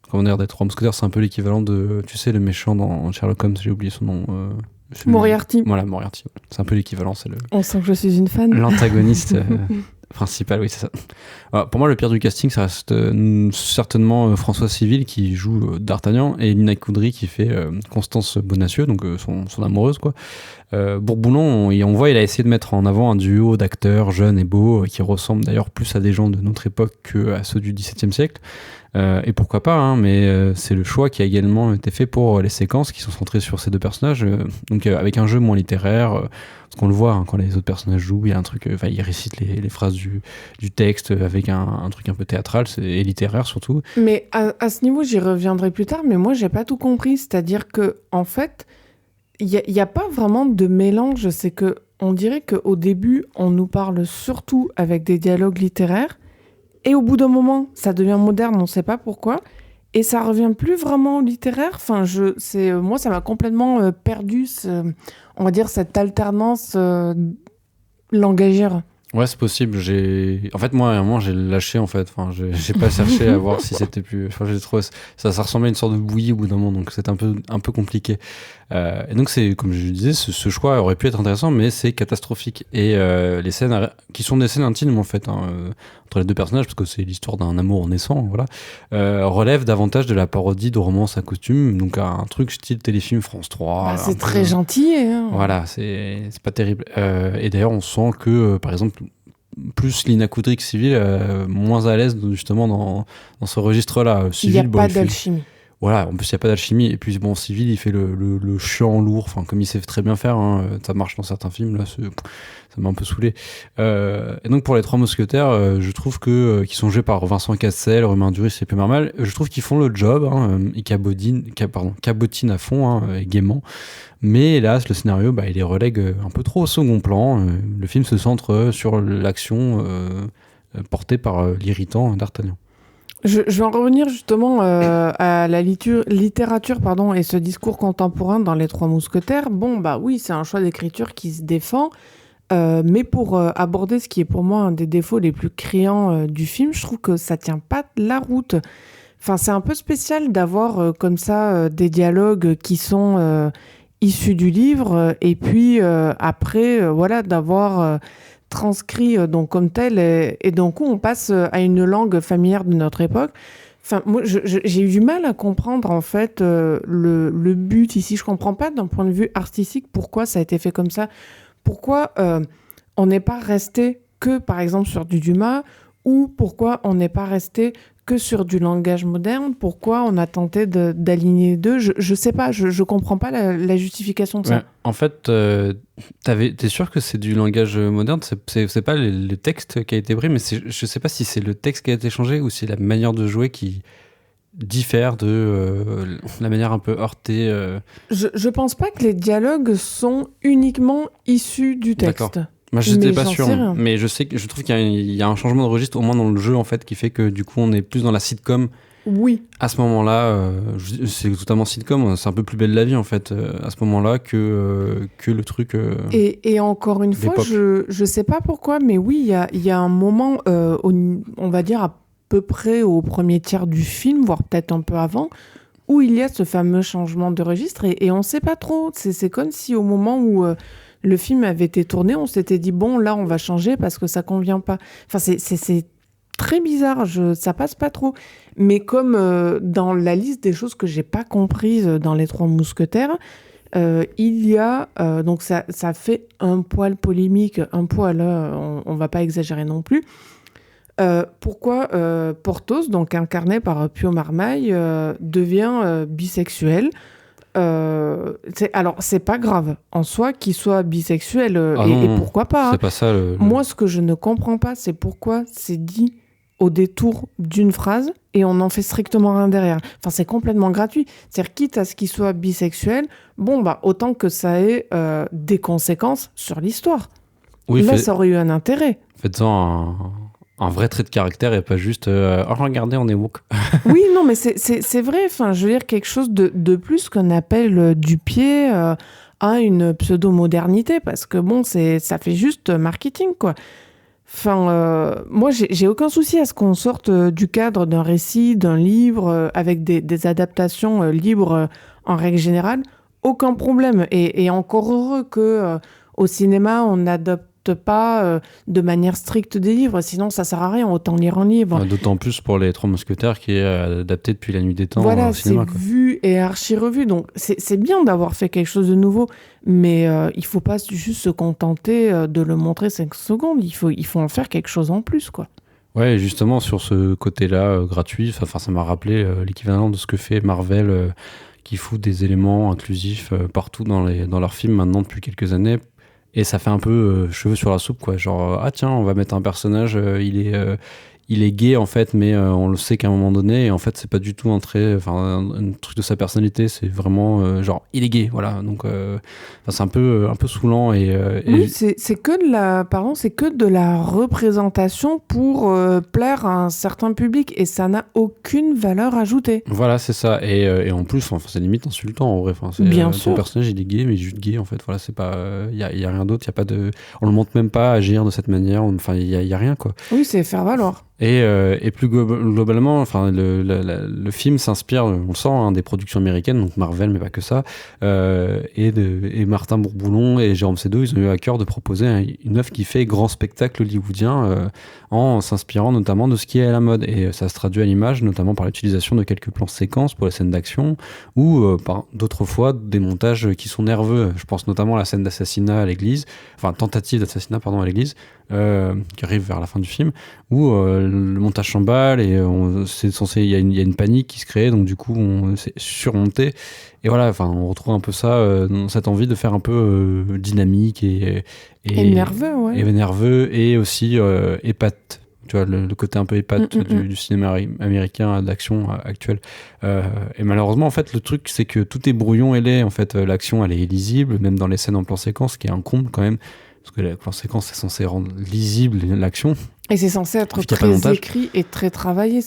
Trois Mousquetaires. C'est un peu l'équivalent de, tu sais, le méchant dans Sherlock Holmes, j'ai oublié son nom. Moriarty. Voilà, Moriarty. C'est un peu l'équivalent, c'est On sent que je suis une fan. l'antagoniste principal, oui, c'est ça. Pour moi, le pire du casting, ça reste certainement François Civil qui joue D'Artagnan et Nina Coudry qui fait Constance Bonacieux, donc son amoureuse, quoi. Bourboulon, on voit, il a essayé de mettre en avant un duo d'acteurs jeunes et beaux qui ressemblent d'ailleurs plus à des gens de notre époque qu'à ceux du XVIIe siècle. Et pourquoi pas, hein, mais c'est le choix qui a également été fait pour les séquences qui sont centrées sur ces deux personnages, donc avec un jeu moins littéraire, parce qu'on le voit hein, quand les autres personnages jouent, il y a un truc, ils récitent les phrases du texte avec un truc un peu théâtral et littéraire surtout. Mais à ce niveau, j'y reviendrai plus tard, mais moi, j'ai pas tout compris. C'est-à-dire que, en fait, il y a pas vraiment de mélange. C'est que on dirait qu'au début, on nous parle surtout avec des dialogues littéraires, et au bout d'un moment, ça devient moderne, on sait pas pourquoi, et ça revient plus vraiment au littéraire. Enfin, moi, ça m'a complètement perdu, on va dire, cette alternance langagière. Ouais, c'est possible. En fait, moi, à un moment, j'ai lâché, en fait. Enfin, j'ai pas cherché à voir si c'était plus... Enfin, j'ai trouvé... Ça ressemblait à une sorte de bouillie au bout d'un moment, donc c'est un peu compliqué. Et donc, c'est, comme je disais, ce choix aurait pu être intéressant, mais c'est catastrophique. Et les scènes, qui sont des scènes intimes, en fait, entre les deux personnages, parce que c'est l'histoire d'un amour naissant, voilà, relèvent davantage de la parodie de romance à costume, donc un truc style téléfilm France 3. Bah, c'est très gentil. Hein. Voilà, c'est pas terrible. Et d'ailleurs, on sent que, par exemple, plus Lina Coudry que Civil, moins à l'aise justement dans ce registre-là. Il n'y a Civil, pas d'alchimie. Voilà, en plus il n'y a pas d'alchimie. Et puis bon, Civil, il fait le chiant lourd, enfin comme il sait très bien faire, hein, ça marche dans certains films, là, ça m'a un peu saoulé. Et donc pour les Trois Mousquetaires, je trouve qui sont joués par Vincent Cassel, Romain Duris et Pierre Marmal, je trouve qu'ils font le job, hein, ils cabotinent à fond, hein, et gaiement. Mais hélas, le scénario, il les relègue un peu trop au second plan. Le film se centre sur l'action portée par l'irritant D'Artagnan. Je vais en revenir justement à la littérature et ce discours contemporain dans Les Trois Mousquetaires. Bon, bah oui, c'est un choix d'écriture qui se défend, mais pour aborder ce qui est pour moi un des défauts les plus criants du film, je trouve que ça tient pas la route. Enfin, c'est un peu spécial d'avoir comme ça des dialogues qui sont issus du livre et puis après, voilà, d'avoir transcrit donc comme tel et d'un coup, on passe à une langue familière de notre époque. Enfin, moi, j'ai eu du mal à comprendre en fait le but ici. Je comprends pas d'un point de vue artistique pourquoi ça a été fait comme ça. Pourquoi on n'est pas resté que, par exemple, sur du Dumas ou pourquoi on n'est pas resté que sur du langage moderne? Pourquoi on a tenté d'aligner les deux? Je sais pas, je comprends pas la justification de ça. Ouais. En fait, t'es sûr que c'est du langage moderne? C'est pas le texte qui a été pris, mais je sais pas si c'est le texte qui a été changé ou si c'est la manière de jouer qui diffère de la manière un peu heurtée. Je pense pas que les dialogues sont uniquement issus du D'accord. texte. Moi, j'étais Mais pas j'en sûr, sais rien. mais je trouve qu'il y a un changement de registre au moins dans le jeu en fait qui fait que du coup on est plus dans la sitcom Oui. à ce moment-là. C'est totalement sitcom, c'est un peu plus belle la vie en fait à ce moment-là que le truc. Et encore une fois, d'époque. je sais pas pourquoi, mais oui, il y a un moment, on va dire à peu près au premier tiers du film, voire peut-être un peu avant, où il y a ce fameux changement de registre et on sait pas trop. C'est comme si au moment où le film avait été tourné, on s'était dit, bon, là, on va changer parce que ça convient pas. Enfin, c'est très bizarre, ça passe pas trop. Mais comme dans la liste des choses que j'ai pas comprises dans Les Trois Mousquetaires, il y a, donc ça fait un poil polémique, un poil, on va pas exagérer non plus. Pourquoi Porthos, donc incarné par Pio Marmaille, devient bisexuel? Alors, c'est pas grave en soi qu'il soit bisexuel, Ah et non, pourquoi pas, hein. c'est pas ça Moi, ce que je ne comprends pas, c'est pourquoi c'est dit au détour d'une phrase et on n'en fait strictement rien derrière. Enfin, c'est complètement gratuit. C'est-à-dire, quitte à ce qu'il soit bisexuel, bon, bah, autant que ça ait des conséquences sur l'histoire. Oui, Là, ça aurait eu un intérêt. faites-en un vrai trait de caractère et pas juste oh regardez on est woke. Oui, non, mais c'est vrai. Enfin, je veux dire, quelque chose de plus qu'on appelle du pied à une pseudo-modernité, parce que bon, ça fait juste marketing, quoi. Enfin, moi, j'ai aucun souci à ce qu'on sorte du cadre d'un récit, d'un livre, avec des adaptations libres en règle générale. Aucun problème. Et encore heureux que au cinéma, on n'adopte pas de manière stricte des livres, sinon ça sert à rien, autant lire un livre. D'autant plus pour les Trois Mousquetaires qui est adapté depuis La Nuit des Temps Voilà, au cinéma. c'est vu et archi-revu, donc c'est bien d'avoir fait quelque chose de nouveau, mais il faut pas juste se contenter de le montrer 5 secondes, il faut en faire quelque chose en plus, quoi. Ouais, et justement sur ce côté-là gratuit, enfin ça m'a rappelé l'équivalent de ce que fait Marvel qui fout des éléments inclusifs partout dans leurs films maintenant depuis quelques années. Et ça fait un peu cheveux sur la soupe, quoi. Genre, ah tiens, on va mettre un personnage, il est gay en fait, mais on le sait qu'à un moment donné, et en fait, c'est pas du tout un trait, enfin, un truc de sa personnalité, c'est vraiment genre, il est gay, voilà. Donc, c'est un peu saoulant. Oui, c'est que de la représentation pour plaire à un certain public, et ça n'a aucune valeur ajoutée. Voilà, c'est ça. Et en plus, enfin, c'est limite insultant en vrai. Enfin, Bien ton sûr. personnage, il est gay, mais juste gay en fait. Voilà, c'est pas, y a rien d'autre. Y a pas de, on le montre même pas agir de cette manière. Enfin, y a rien quoi. Oui, c'est faire valoir. Et plus globalement, enfin, le film s'inspire, on le sent, hein, des productions américaines, donc Marvel, mais pas que ça, et Martin Bourboulon et Jérôme Sédou, ils ont eu à cœur de proposer une œuvre qui fait grand spectacle hollywoodien, en s'inspirant notamment de ce qui est à la mode. Et ça se traduit à l'image, notamment par l'utilisation de quelques plans séquences pour les scènes d'action, ou par d'autres fois des montages qui sont nerveux. Je pense notamment à la scène d'assassinat à l'église, enfin tentative d'assassinat, pardon, à l'église, qui arrive vers la fin du film, où le montage s'emballe et c'est censé, il y a une panique qui se crée, donc du coup on s'est surmonté. Et voilà, enfin on retrouve un peu ça, dans cette envie de faire un peu dynamique et nerveux, ouais. et nerveux, et aussi épate. Tu vois, le côté un peu épate du cinéma américain d'action actuel. Et malheureusement, en fait, le truc, c'est que tout est brouillon et laid. En fait, l'action, elle est illisible, même dans les scènes en plan séquence, ce qui est un comble quand même. Parce que la plan séquence, c'est censé rendre lisible l'action. Et c'est censé être très écrit et très travaillé.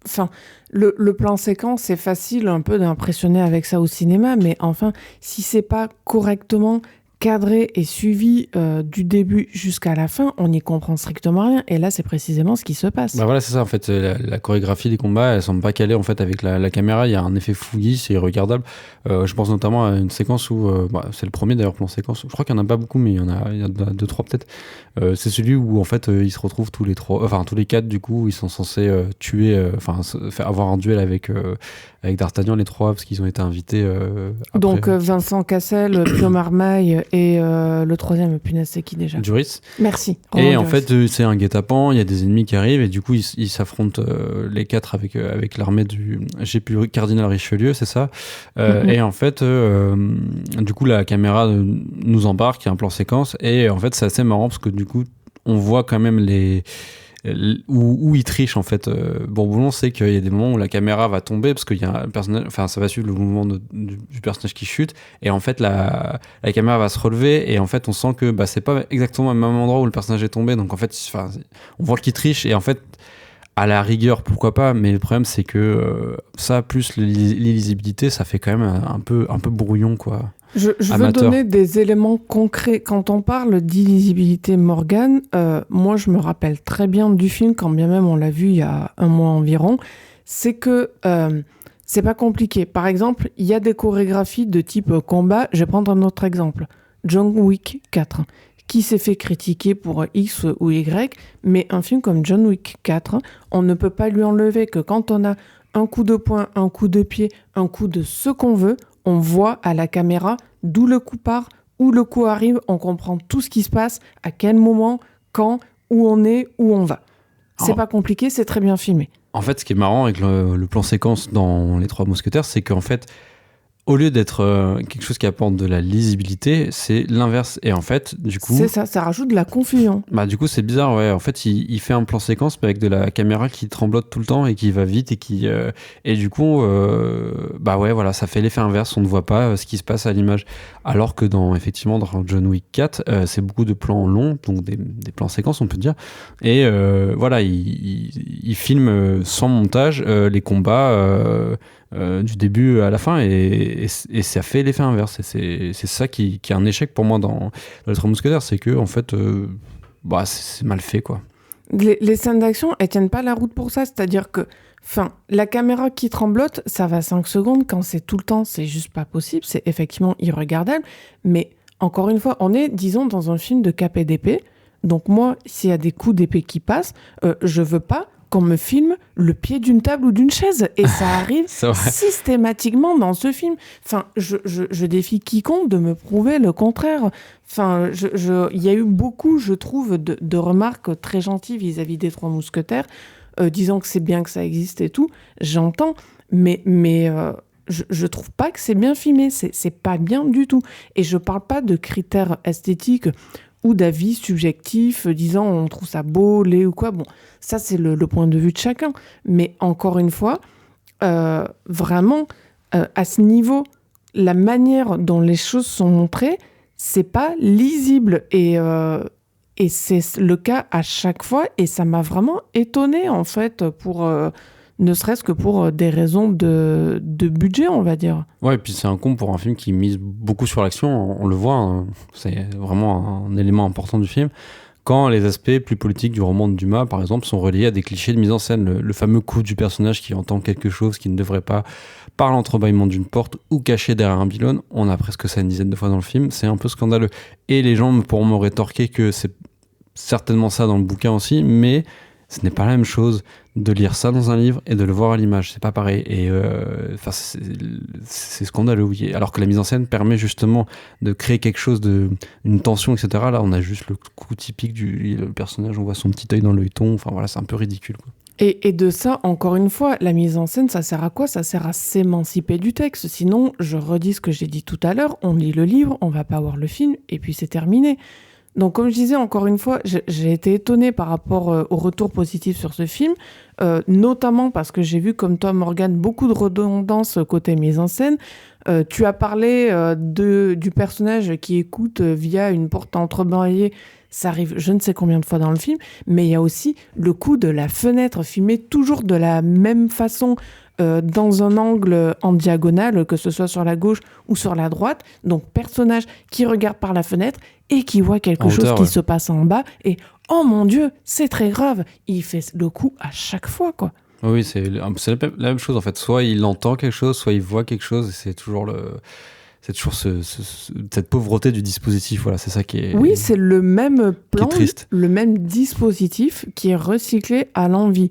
Enfin, le plan séquence, c'est facile un peu d'impressionner avec ça au cinéma, mais enfin, si c'est pas correctement cadré et suivi du début jusqu'à la fin, on n'y comprend strictement rien. Et là, c'est précisément ce qui se passe. Bah voilà, c'est ça en fait. La chorégraphie des combats, elle semble pas calée en fait avec la caméra. Il y a un effet fouillis, c'est regardable. Je pense notamment à une séquence où, c'est le premier d'ailleurs plan séquence. Je crois qu'il y en a pas beaucoup, mais il y a deux trois peut-être. C'est celui où en fait ils se retrouvent tous les trois, enfin tous les quatre du coup, ils sont censés tuer, avoir un duel avec D'Artagnan les trois parce qu'ils ont été invités. Après. Donc Vincent Cassel, Pio Marmaille et le troisième, punaise, c'est qui déjà ? Duris. Merci. Et en fait, c'est un guet-apens, il y a des ennemis qui arrivent et du coup, ils s'affrontent les quatre avec l'armée cardinal Richelieu, c'est ça. Et en fait, du coup, la caméra nous embarque, il y a un plan séquence et en fait, c'est assez marrant parce que du coup, on voit quand même où il triche en fait. Bourboulon sait qu'il y a des moments où la caméra va tomber parce qu'il y a un personnage, enfin ça va suivre le mouvement du personnage qui chute et en fait la caméra va se relever et en fait on sent que c'est pas exactement au même endroit où le personnage est tombé, donc en fait on voit qu'il triche et en fait à la rigueur pourquoi pas, mais le problème c'est que ça plus l'illisibilité ça fait quand même un peu brouillon quoi. Je veux donner des éléments concrets. Quand on parle d'illisibilité, Morgane, moi je me rappelle très bien du film, quand bien même on l'a vu il y a un mois environ, c'est que c'est pas compliqué. Par exemple, il y a des chorégraphies de type combat. Je vais prendre un autre exemple. John Wick 4, qui s'est fait critiquer pour X ou Y, mais un film comme John Wick 4, on ne peut pas lui enlever que quand on a un coup de poing, un coup de pied, un coup de ce qu'on veut, on voit à la caméra d'où le coup part, où le coup arrive, on comprend tout ce qui se passe, à quel moment, quand, où on est, où on va. C'est pas compliqué, c'est très bien filmé. En fait, ce qui est marrant avec le plan séquence dans Les Trois Mousquetaires, c'est qu'en fait, au lieu d'être quelque chose qui apporte de la lisibilité, c'est l'inverse. Et en fait, du coup... C'est ça, ça rajoute de la confusion. Du coup, c'est bizarre, ouais. En fait, il fait un plan séquence mais avec de la caméra qui tremblote tout le temps et qui va vite et qui... Et du coup, voilà, ça fait l'effet inverse. On ne voit pas ce qui se passe à l'image. Alors que effectivement, dans John Wick 4, c'est beaucoup de plans longs, donc des plans séquences, on peut dire. Et voilà, il filme sans montage les combats... du début à la fin et ça fait l'effet inverse et c'est ça qui est un échec pour moi dans Les Trois Mousquetaires, c'est que en fait c'est mal fait quoi. Les scènes d'action elles tiennent pas la route pour ça, c'est-à-dire que la caméra qui tremblote ça va 5 secondes, quand c'est tout le temps c'est juste pas possible, c'est effectivement irregardable, mais encore une fois on est disons dans un film de cap et d'épée, donc moi s'il y a des coups d'épée qui passent je veux pas qu'on me filme le pied d'une table ou d'une chaise. Et ça arrive systématiquement dans ce film. Je défie quiconque de me prouver le contraire. Il y a eu beaucoup, je trouve, de remarques très gentilles vis-à-vis des Trois Mousquetaires, disant que c'est bien que ça existe et tout. J'entends, mais je trouve pas que c'est bien filmé. C'est pas bien du tout. Et je parle pas de critères esthétiques ou d'avis subjectifs disant on trouve ça beau, laid ou quoi. Bon, ça c'est le point de vue de chacun. Mais encore une fois, vraiment, à ce niveau, la manière dont les choses sont montrées, c'est pas lisible. Et c'est le cas à chaque fois. Et ça m'a vraiment étonnée, en fait, ne serait-ce que pour des raisons de budget, on va dire. Ouais, et puis c'est un con pour un film qui mise beaucoup sur l'action, on le voit, hein, c'est vraiment un élément important du film. Quand les aspects plus politiques du roman de Dumas, par exemple, sont reliés à des clichés de mise en scène, le fameux coup du personnage qui entend quelque chose qui ne devrait pas, par l'entrebâillement d'une porte ou caché derrière un pylône, on a presque ça une dizaine de fois dans le film, c'est un peu scandaleux. Et les gens pourront me rétorquer que c'est certainement ça dans le bouquin aussi, mais ce n'est pas la même chose de lire ça dans un livre et de le voir à l'image, c'est pas pareil. Et c'est scandaleux, oui. Alors que la mise en scène permet justement de créer quelque chose, une tension, etc. Là, on a juste le coup typique le personnage, on voit son petit œil dans l'œilleton, enfin voilà, c'est un peu ridicule, quoi. Et de ça, encore une fois, la mise en scène, ça sert à quoi ? Ça sert à s'émanciper du texte. Sinon, je redis ce que j'ai dit tout à l'heure, on lit le livre, on va pas voir le film, et puis c'est terminé. Donc, comme je disais, encore une fois, j'ai été étonnée par rapport au retour positif sur ce film. notamment parce que j'ai vu, comme toi, Morgane, beaucoup de redondance côté mise en scène. Tu as parlé du personnage qui écoute via une porte entrebâillée. Ça arrive je ne sais combien de fois dans le film, mais il y a aussi le coup de la fenêtre filmée toujours de la même façon, dans un angle en diagonale, que ce soit sur la gauche ou sur la droite. Donc, personnage qui regarde par la fenêtre et qui voit quelque chose hauteur, qui ouais. se passe en bas. Et oh mon Dieu, c'est très grave. Il fait le coup à chaque fois, quoi. Oui, c'est la même chose en fait. Soit il entend quelque chose, soit il voit quelque chose, et c'est toujours cette pauvreté du dispositif. Voilà, c'est ça qui est. Oui, c'est le même plan, triste. le même dispositif qui est recyclé à l'envi.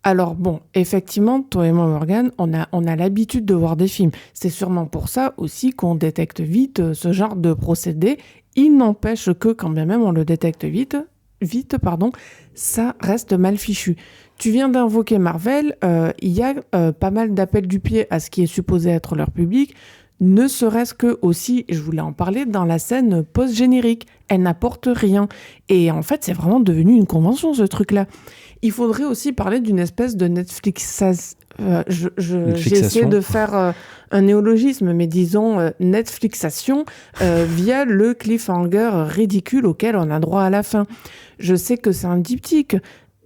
Alors bon, effectivement, toi et moi, Morgane, on a l'habitude de voir des films. C'est sûrement pour ça aussi qu'on détecte vite ce genre de procédé. Il n'empêche que, quand bien même on le détecte vite, ça reste mal fichu. Tu viens d'invoquer Marvel, il y a pas mal d'appels du pied à ce qui est supposé être leur public, ne serait-ce que aussi, je voulais en parler, dans la scène post-générique. Elle n'apporte rien. Et en fait, c'est vraiment devenu une convention, ce truc-là. Il faudrait aussi parler d'une espèce de Netflix. J'essaie de faire un néologisme, mais disons Netflixation via le cliffhanger ridicule auquel on a droit à la fin. Je sais que c'est un diptyque,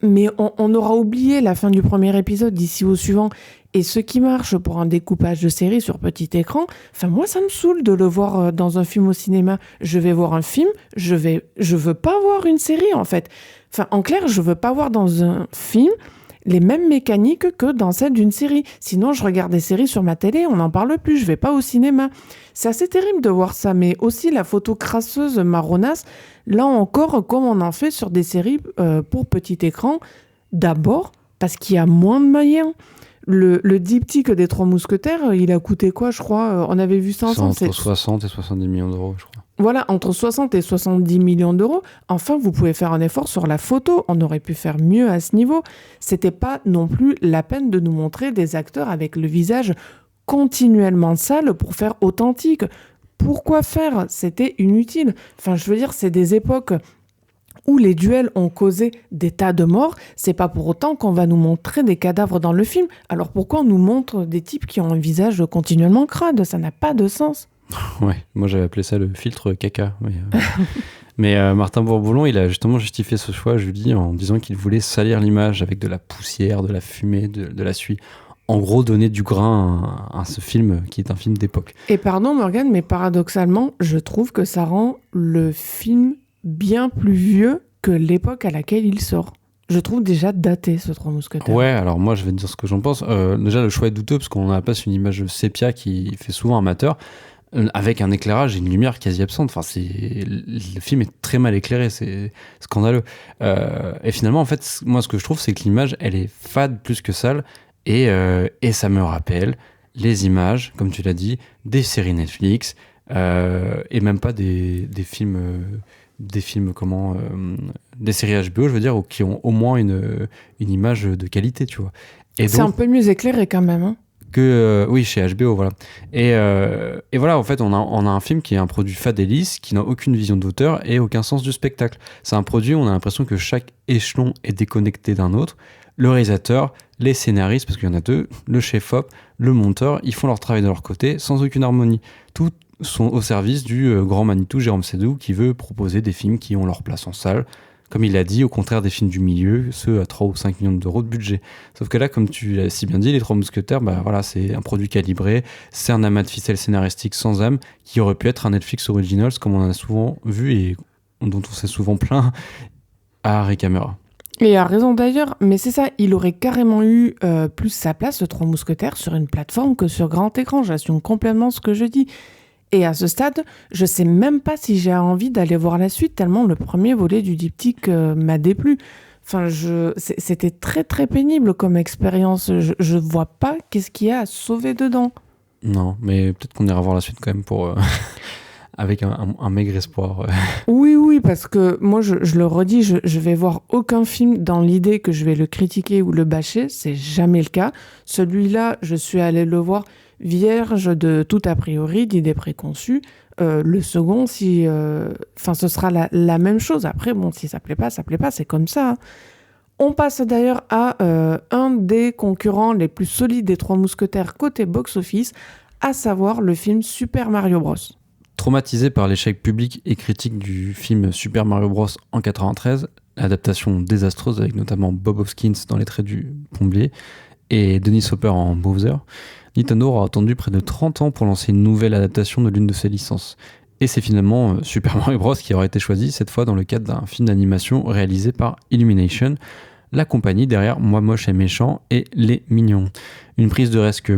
mais on aura oublié la fin du premier épisode d'ici au suivant. Et ce qui marche pour un découpage de série sur petit écran, enfin moi ça me saoule de le voir dans un film au cinéma. Je vais voir un film, je veux pas voir une série en fait. Enfin en clair, je veux pas voir dans un film les mêmes mécaniques que dans celle d'une série. Sinon je regarde des séries sur ma télé, on n'en parle plus, je vais pas au cinéma. C'est assez terrible de voir ça, mais aussi la photo crasseuse marronasse, là encore comme on en fait sur des séries pour petit écran, d'abord parce qu'il y a moins de moyens. Le diptyque des Trois Mousquetaires, il a coûté quoi, je crois on avait vu ça ensemble. C'est entre 60 et 70 millions d'euros, je crois. Voilà, entre 60 et 70 millions d'euros. Enfin, vous pouvez faire un effort sur la photo. On aurait pu faire mieux à ce niveau. C'était pas non plus la peine de nous montrer des acteurs avec le visage continuellement sale pour faire authentique. Pourquoi faire ? C'était inutile. Enfin, je veux dire, c'est des époques où les duels ont causé des tas de morts, c'est pas pour autant qu'on va nous montrer des cadavres dans le film. Alors pourquoi on nous montre des types qui ont un visage continuellement crade ? Ça n'a pas de sens. Ouais, moi j'avais appelé ça le filtre caca. Mais Martin Bourboulon, il a justement justifié ce choix, Julie, en disant qu'il voulait salir l'image avec de la poussière, de la fumée, de la suie. En gros, donner du grain à ce film qui est un film d'époque. Et pardon Morgane, mais paradoxalement, je trouve que ça rend le film bien plus vieux que l'époque à laquelle il sort. Je trouve déjà daté, ce Trois Mousquetaires. Ouais, alors moi, je vais te dire ce que j'en pense. Déjà, le choix est douteux, parce qu'on a passe une image sépia qui fait souvent amateur, avec un éclairage et une lumière quasi absente. Enfin, le film est très mal éclairé, c'est scandaleux. Et finalement, en fait, moi, ce que je trouve, c'est que l'image, elle est fade plus que sale, et ça me rappelle les images, comme tu l'as dit, des séries Netflix, et même pas des films... des séries HBO, je veux dire, qui ont au moins une image de qualité, tu vois. Et c'est donc, un peu mieux éclairé quand même, hein. oui, chez HBO, voilà. Et voilà, en fait, on a un film qui est un produit fade et lisse, qui n'a aucune vision d'auteur et aucun sens du spectacle. C'est un produit où on a l'impression que chaque échelon est déconnecté d'un autre. Le réalisateur, les scénaristes, parce qu'il y en a deux, le chef-op, le monteur, ils font leur travail de leur côté sans aucune harmonie. Tout sont au service du grand Manitou Jérôme Sédou, qui veut proposer des films qui ont leur place en salle, comme il l'a dit, au contraire des films du milieu, ceux à 3 ou 5 millions d'euros de budget. Sauf que là, comme tu l'as si bien dit, Les Trois Mousquetaires, bah voilà, c'est un produit calibré, c'est un amas de ficelles scénaristiques sans âme, qui aurait pu être un Netflix Originals, comme on en a souvent vu et dont on s'est souvent plaint à Harry Camera. Et a raison d'ailleurs, mais c'est ça, il aurait carrément eu plus sa place, ce Trois Mousquetaires, sur une plateforme que sur grand écran. J'assume complètement ce que je dis. Et à ce stade, je sais même pas si j'ai envie d'aller voir la suite, tellement le premier volet du diptyque m'a déplu. Enfin, c'était très très pénible comme expérience. Je vois pas qu'est-ce qu'il y a à sauver dedans. Non, mais peut-être qu'on ira voir la suite quand même pour... avec un maigre espoir. Oui, parce que moi, je le redis, je vais voir aucun film dans l'idée que je vais le critiquer ou le bâcher. C'est jamais le cas. Celui-là, je suis allée le voir vierge de tout a priori, d'idées préconçues. Le second, ce sera la même chose. Après, bon, si ça plaît pas, c'est comme ça, hein. On passe d'ailleurs à un des concurrents les plus solides des Trois Mousquetaires côté box-office, à savoir le film Super Mario Bros. Traumatisé par l'échec public et critique du film Super Mario Bros. En 93, l'adaptation désastreuse avec notamment Bob Hoskins dans Les Traits du Plombier et Dennis Hopper en Bowser, Nintendo aura attendu près de 30 ans pour lancer une nouvelle adaptation de l'une de ses licences. Et c'est finalement Super Mario Bros. Qui aura été choisi, cette fois dans le cadre d'un film d'animation réalisé par Illumination, la compagnie derrière Moi Moche et Méchant et Les Mignons. Une prise de risque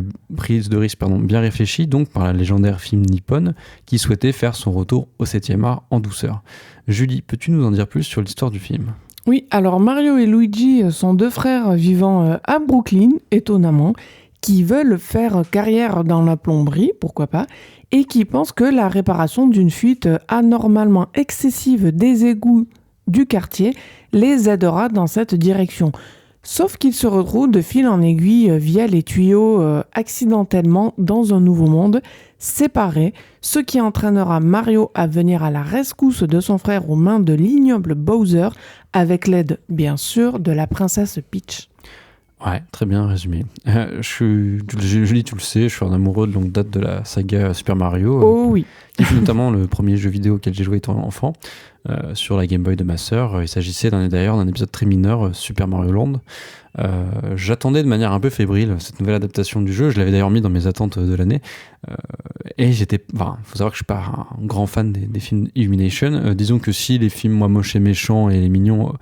bien réfléchie donc par la légendaire film Nippon qui souhaitait faire son retour au 7e art en douceur. Julie, peux-tu nous en dire plus sur l'histoire du film ? Oui, alors Mario et Luigi sont deux frères vivant à Brooklyn, étonnamment, qui veulent faire carrière dans la plomberie, pourquoi pas, et qui pensent que la réparation d'une fuite anormalement excessive des égouts du quartier les aidera dans cette direction. Sauf qu'ils se retrouvent de fil en aiguille via les tuyaux accidentellement dans un nouveau monde, séparés, ce qui entraînera Mario à venir à la rescousse de son frère aux mains de l'ignoble Bowser, avec l'aide, bien sûr, de la princesse Peach. Ouais, très bien résumé. Julie, tu le sais, je suis un amoureux de longue date de la saga Super Mario. Oh oui. Qui fut notamment le premier jeu vidéo auquel j'ai joué étant enfant, sur la Game Boy de ma sœur. Il s'agissait d'ailleurs d'un épisode très mineur, Super Mario Land. J'attendais de manière un peu fébrile cette nouvelle adaptation du jeu. Je l'avais d'ailleurs mis dans mes attentes de l'année. Et faut savoir que je suis pas un grand fan des films Illumination. Disons que si les films Moi Moche et Méchant et Les Mignons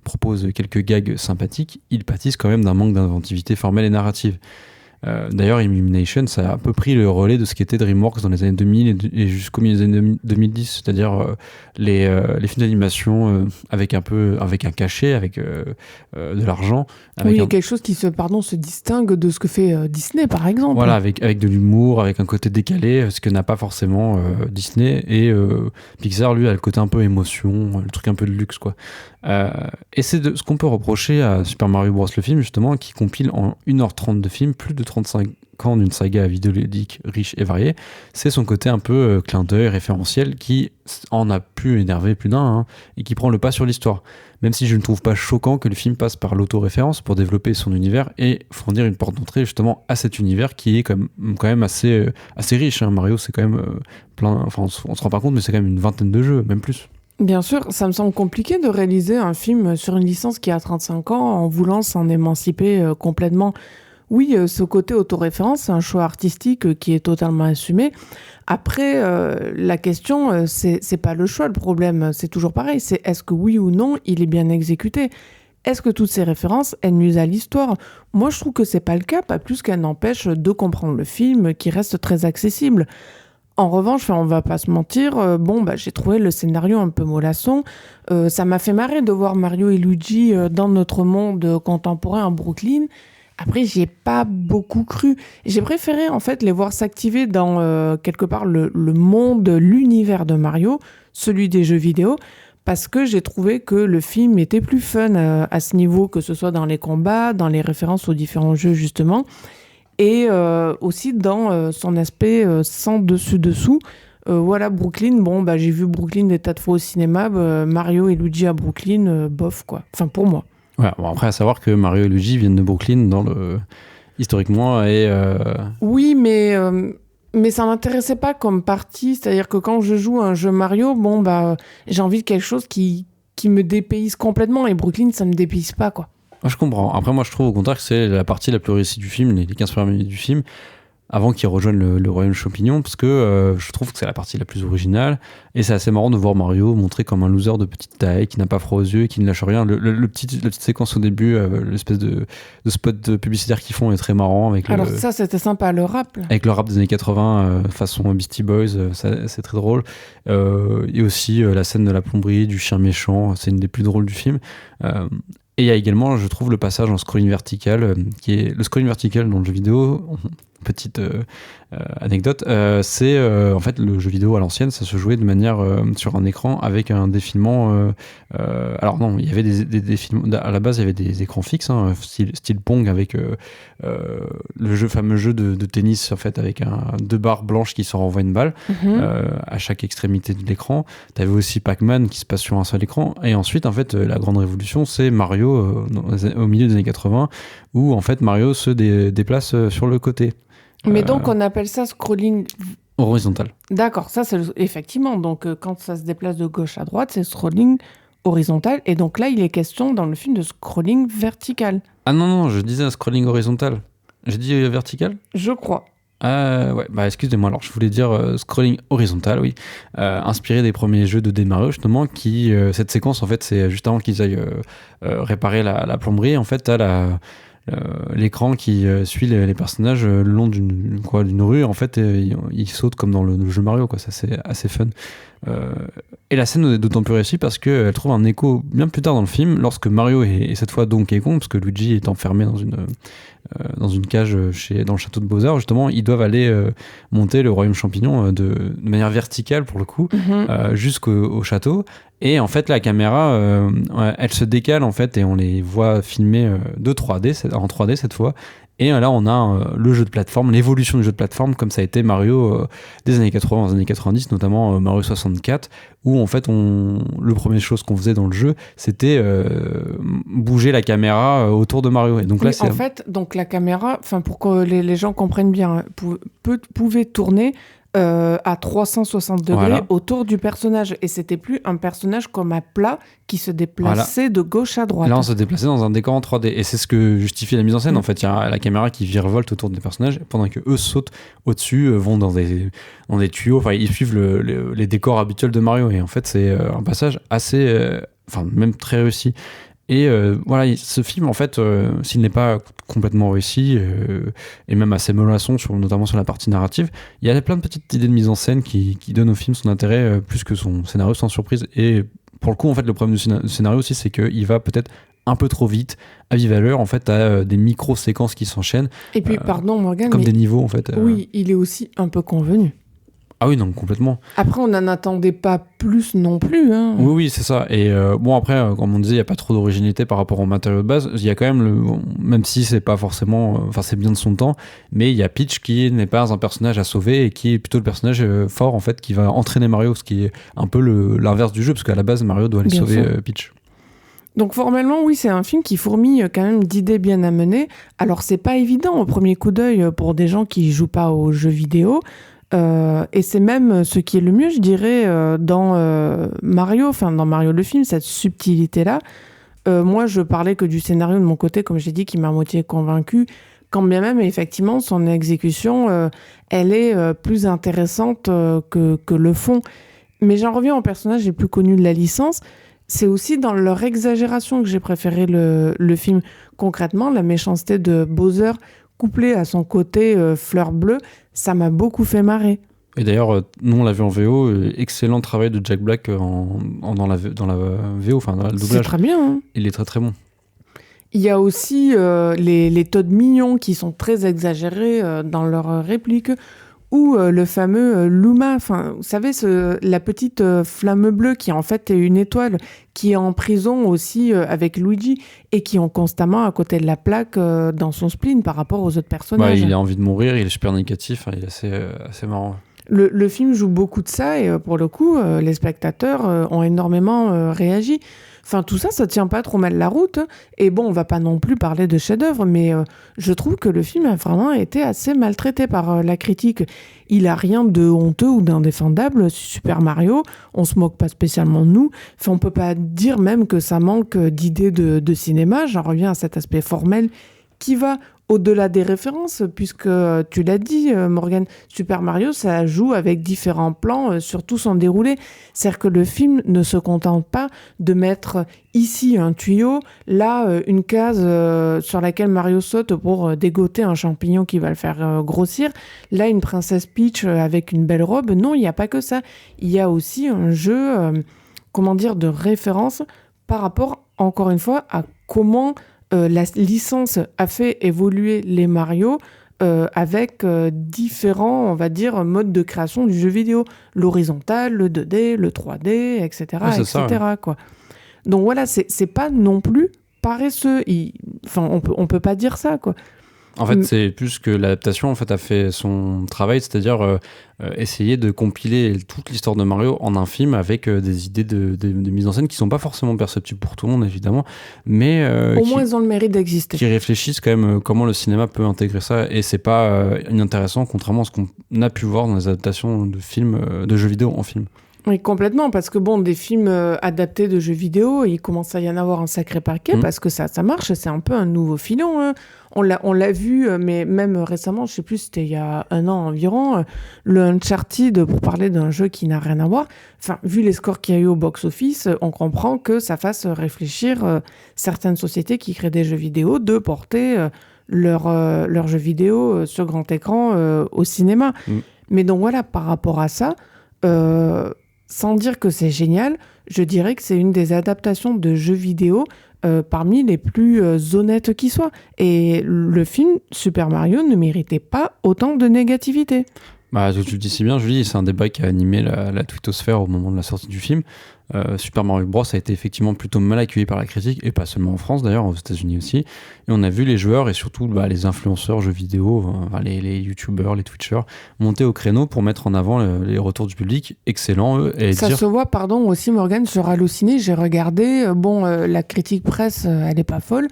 proposent quelques gags sympathiques, ils pâtissent quand même d'un manque d'inventivité formelle et narrative. D'ailleurs, Illumination, ça a un peu pris le relais de ce qu'était DreamWorks dans les années 2000 et jusqu'au milieu des années 2010, c'est-à-dire les films d'animation avec un cachet, avec de l'argent. Oui, quelque chose qui se distingue de ce que fait Disney, par exemple. Voilà, avec de l'humour, avec un côté décalé, ce que n'a pas forcément Disney. Et Pixar, lui, a le côté un peu émotion, le truc un peu de luxe, quoi. Et c'est ce qu'on peut reprocher à Super Mario Bros. Le film, justement, qui compile en 1h30 de film plus de 35 ans d'une saga vidéoludique riche et variée. C'est son côté un peu clin d'œil référentiel qui en a pu énerver plus d'un et qui prend le pas sur l'histoire. Même si je ne trouve pas choquant que le film passe par l'autoréférence pour développer son univers et fournir une porte d'entrée justement à cet univers qui est quand même assez riche. Mario, c'est quand même plein. Enfin, on se rend pas compte, mais c'est quand même une vingtaine de jeux, même plus. Bien sûr, ça me semble compliqué de réaliser un film sur une licence qui a 35 ans en voulant s'en émanciper complètement. Oui, ce côté autoréférence, c'est un choix artistique qui est totalement assumé. Après, la question, c'est pas le choix, le problème, c'est toujours pareil. C'est est-ce que oui ou non, il est bien exécuté ? Est-ce que toutes ces références, elles nuisent à l'histoire ? Moi, je trouve que c'est pas le cas, pas plus qu'elles n'empêchent de comprendre le film, qui reste très accessible. En revanche, on va pas se mentir, j'ai trouvé le scénario un peu mollasson. Ça m'a fait marrer de voir Mario et Luigi dans notre monde contemporain à Brooklyn. Après, j'y ai pas beaucoup cru. J'ai préféré en fait les voir s'activer dans quelque part le monde, l'univers de Mario, celui des jeux vidéo, parce que j'ai trouvé que le film était plus fun à ce niveau, que ce soit dans les combats, dans les références aux différents jeux justement. Et aussi dans son aspect sans dessus-dessous. Brooklyn, j'ai vu Brooklyn des tas de fois au cinéma, Mario et Luigi à Brooklyn, bof quoi. Enfin, pour moi. Ouais, bon, après, à savoir que Mario et Luigi viennent de Brooklyn historiquement et... Oui, mais ça m'intéressait pas comme partie, c'est-à-dire que quand je joue à un jeu Mario, j'ai envie de quelque chose qui me dépayse complètement, et Brooklyn, ça me dépayse pas, quoi. Je comprends. Après, moi, je trouve au contraire que c'est la partie la plus réussie du film, les 15 premières minutes du film, avant qu'ils rejoignent le royaume champignon, parce que je trouve que c'est la partie la plus originale, et c'est assez marrant de voir Mario montré comme un loser de petite taille, qui n'a pas froid aux yeux, qui ne lâche rien. La petite séquence au début, l'espèce de spot publicitaire qu'ils font est très marrant. Alors ça, c'était sympa, le rap. Là. Avec le rap des années 80, façon Beastie Boys, c'est très drôle. Et aussi la scène de la plomberie, du chien méchant, c'est une des plus drôles du film. Et il y a également, je trouve, le passage en scrolling vertical, qui est le scrolling vertical dans le jeu vidéo. petite anecdote, c'est en fait le jeu vidéo à l'ancienne, ça se jouait de manière sur un écran avec un défilement. Alors non, il y avait des défilements. À la base, il y avait des écrans fixes, hein, style Pong avec fameux jeu de tennis en fait avec deux barres blanches qui se renvoient une balle à chaque extrémité de l'écran. Tu avais aussi Pac-Man qui se passe sur un seul écran. Et ensuite, en fait, la grande révolution, c'est Mario au milieu des années 80, où en fait Mario se déplace sur le côté. Mais donc on appelle ça scrolling horizontal. D'accord, ça c'est effectivement. Donc quand ça se déplace de gauche à droite, c'est scrolling horizontal. Et donc là, il est question dans le film de scrolling vertical. Ah non, je disais un scrolling horizontal. J'ai dit vertical ? Je crois. Ouais, bah excusez-moi, alors je voulais dire scrolling horizontal, oui. Inspiré des premiers jeux de Mario, justement, cette séquence, en fait, c'est juste avant qu'ils aillent réparer la plomberie. En fait, t'as l'écran qui suit les personnages le long d'une rue. En fait, ils sautent comme dans le jeu Mario, quoi. Ça, c'est assez fun. Et la scène est d'autant plus réussie parce qu'elle trouve un écho bien plus tard dans le film, lorsque Mario et cette fois Donkey Kong, parce que Luigi est enfermé dans une cage dans le château de Bowser, justement, ils doivent aller monter le royaume champignon de manière verticale pour le coup, jusqu'au château. Et en fait, la caméra, elle se décale en fait, et on les voit filmer en 3D cette fois. Et là, on a le jeu de plateforme, l'évolution du jeu de plateforme, comme ça a été Mario des années 80 aux années 90, notamment Mario 64, où en fait, le première chose qu'on faisait dans le jeu, c'était bouger la caméra autour de Mario. Et donc là, en fait, donc la caméra, pour que les gens comprennent bien, pouvait tourner à 360 degrés autour du personnage. Et c'était plus un personnage comme à plat qui se déplaçait de gauche à droite. Là, on se déplaçait dans un décor en 3D. Et c'est ce que justifie la mise en scène. En fait, il y a la caméra qui virevolte autour des personnages pendant que eux sautent au-dessus, vont dans des tuyaux. Enfin, ils suivent les décors habituels de Mario. Et en fait, c'est un passage assez... même très réussi. Et voilà, ce film, en fait, s'il n'est pas complètement réussi, et même assez mollasson, notamment sur la partie narrative, il y a plein de petites idées de mise en scène qui donnent au film son intérêt, plus que son scénario, sans surprise. Et pour le coup, en fait, le problème du scénario aussi, c'est qu'il va peut-être un peu trop vite, à vive allure. En fait, t'as des micro-séquences qui s'enchaînent. Et puis, pardon, Morgane, comme des niveaux, en fait. Oui, il est aussi un peu convenu. Ah oui, non, complètement. Après, on n'en attendait pas plus non plus. Hein. Oui, c'est ça. Et bon, après, comme on disait, il n'y a pas trop d'originalité par rapport au matériau de base. Il y a quand même, même si c'est pas forcément, c'est bien de son temps, mais il y a Peach qui n'est pas un personnage à sauver et qui est plutôt le personnage fort, en fait, qui va entraîner Mario, ce qui est un peu l'inverse du jeu, parce qu'à la base, Mario doit aller sauver Peach. Donc formellement, oui, c'est un film qui fourmille quand même d'idées bien amenées. Alors, c'est pas évident au premier coup d'œil pour des gens qui jouent pas aux jeux vidéo. Et c'est même ce qui est le mieux, je dirais, dans Mario le film, cette subtilité-là. Moi, je parlais que du scénario de mon côté, comme j'ai dit, qui m'a moitié convaincu, quand bien même, effectivement, son exécution, elle est plus intéressante que le fond. Mais j'en reviens aux personnages les plus connus de la licence. C'est aussi dans leur exagération que j'ai préféré le film. Concrètement, la méchanceté de Bowser, couplé à son côté fleur bleue, ça m'a beaucoup fait marrer. Et d'ailleurs, nous on l'a vu en VO, excellent travail de Jack Black dans la VO, enfin dans le doublage. C'est très bien. Hein. Il est très très bon. Il y a aussi les Todd mignons qui sont très exagérés dans leurs répliques, ou le fameux Luma, vous savez, la petite flamme bleue qui en fait est une étoile, qui est en prison aussi avec Luigi et qui est constamment à côté de la plaque dans son spleen par rapport aux autres personnages. Il a envie de mourir, il est super négatif, il est assez marrant. Le film joue beaucoup de ça et pour le coup, les spectateurs ont énormément réagi. Enfin, tout ça, ça tient pas trop mal la route. Et bon, on va pas non plus parler de chef-d'œuvre, mais je trouve que le film a vraiment été assez maltraité par la critique. Il a rien de honteux ou d'indéfendable. Super Mario, on se moque pas spécialement de nous. Enfin, on peut pas dire même que ça manque d'idées de cinéma. J'en reviens à cet aspect formel qui va au-delà des références, puisque tu l'as dit, Morgane, Super Mario, ça joue avec différents plans sur tout son déroulé. C'est-à-dire que le film ne se contente pas de mettre ici un tuyau, là une case sur laquelle Mario saute pour dégoter un champignon qui va le faire grossir, là une princesse Peach avec une belle robe. Non, il n'y a pas que ça. Il y a aussi un jeu, de référence par rapport, encore une fois, à comment la licence a fait évoluer les Mario avec différents, on va dire, modes de création du jeu vidéo. L'horizontal, le 2D, le 3D, etc. Ouais, c'est etc. ça, quoi. Donc voilà, c'est pas non plus paresseux. Enfin, on peut pas dire ça, quoi. En fait, c'est plus que l'adaptation en fait, a fait son travail, c'est-à-dire essayer de compiler toute l'histoire de Mario en un film avec des idées de mise en scène qui sont pas forcément perceptibles pour tout le monde, évidemment, mais Au moins, ils ont le mérite d'exister. qui réfléchissent quand même comment le cinéma peut intégrer ça. Et c'est pas inintéressant, contrairement à ce qu'on a pu voir dans les adaptations de films, de jeux vidéo en film. Oui, complètement, parce que bon, des films adaptés de jeux vidéo, il commence à y en avoir un sacré paquet, parce que ça marche, c'est un peu un nouveau filon. Hein. On l'a vu, mais même récemment, je sais plus, c'était il y a 1 an environ, le Uncharted, pour parler d'un jeu qui n'a rien à voir. Enfin, vu les scores qu'il y a eu au box-office, on comprend que ça fasse réfléchir certaines sociétés qui créent des jeux vidéo de porter leurs jeux vidéo sur grand écran au cinéma. Mais donc voilà, par rapport à ça... sans dire que c'est génial, je dirais que c'est une des adaptations de jeux vidéo parmi les plus honnêtes qui soient. Et le film Super Mario ne méritait pas autant de négativité. Bah, tu le dis si bien, Julie, c'est un débat qui a animé la twittosphère au moment de la sortie du film. Super Mario Bros a été effectivement plutôt mal accueilli par la critique, et pas seulement en France d'ailleurs, aux États-Unis aussi. Et on a vu les joueurs et surtout les influenceurs jeux vidéo, les youtubeurs, les twitchers, monter au créneau pour mettre en avant les retours du public, excellents eux. Et ça se voit, pardon, aussi Morgane, sur Allociné, j'ai regardé, la critique presse, elle est pas folle.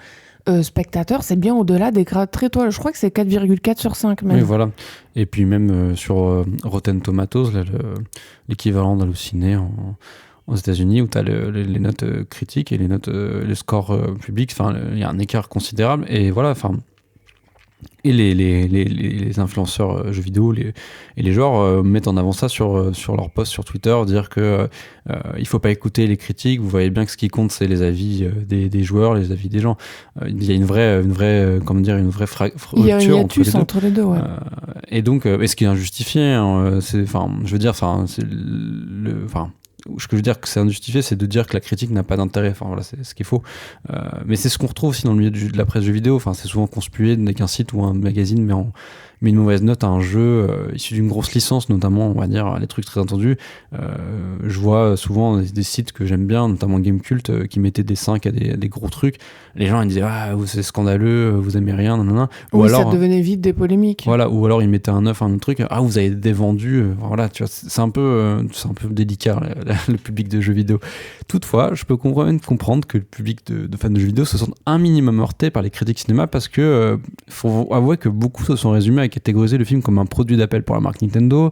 Spectateurs, c'est bien au-delà des grades très étoiles. Je crois que c'est 4,4 sur 5 même. Oui, voilà. Et puis même sur Rotten Tomatoes, là, l'équivalent d'Allociné aux États-Unis, où tu as les notes critiques et les notes, les scores publics. Enfin, il y a un écart considérable. Et voilà, enfin. Et les influenceurs jeux vidéo et les joueurs mettent en avant ça sur leurs posts sur Twitter, dire que il faut pas écouter les critiques, vous voyez bien que ce qui compte c'est les avis des joueurs, les avis des gens. Il y a une vraie rupture il y a un hiatus entre les deux, ouais. Et donc et ce qui est injustifié, hein, ce que je veux dire que c'est injustifié, c'est de dire que la critique n'a pas d'intérêt. Enfin voilà, c'est ce qu'il faut. Mais c'est ce qu'on retrouve aussi dans le milieu de la presse jeux vidéo. Enfin, c'est souvent conspué dès qu'un site ou un magazine met une mauvaise note à un jeu issu d'une grosse licence, notamment, on va dire, les trucs très attendus. Je vois souvent des sites que j'aime bien, notamment Gamecult, qui mettaient des 5 à des gros trucs. Les gens ils disaient c'est scandaleux, vous aimez rien, nanana. Ou alors, ça devenait vite des polémiques. Voilà, ou alors ils mettaient un 9 à un truc, vous avez dévendu, voilà, tu vois, c'est un peu délicat le public de jeux vidéo. Toutefois, je peux comprendre que le public de fans de jeux vidéo se sente un minimum heurté par les critiques cinéma, parce que faut avouer que beaucoup se sont résumés à catégoriser le film comme un produit d'appel pour la marque Nintendo.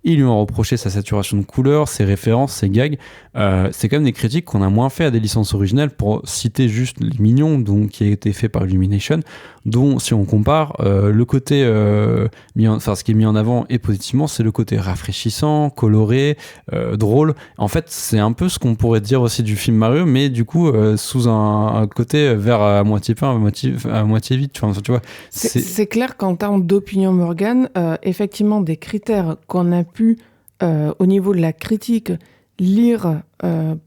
Ils lui ont reproché sa saturation de couleurs, ses références, ses gags. C'est quand même des critiques qu'on a moins fait à des licences originales, pour citer juste Les Mignons, donc, qui a été fait par Illumination, dont, si on compare, le côté ce qui est mis en avant et positivement, c'est le côté rafraîchissant, coloré, drôle. En fait, c'est un peu ce qu'on pourrait dire aussi du film Mario, mais du coup sous un côté vert à moitié plein, à moitié vide. Tu vois, c'est clair qu'en termes d'opinion, Morgane, effectivement, des critères qu'on a pu, au niveau de la critique, lire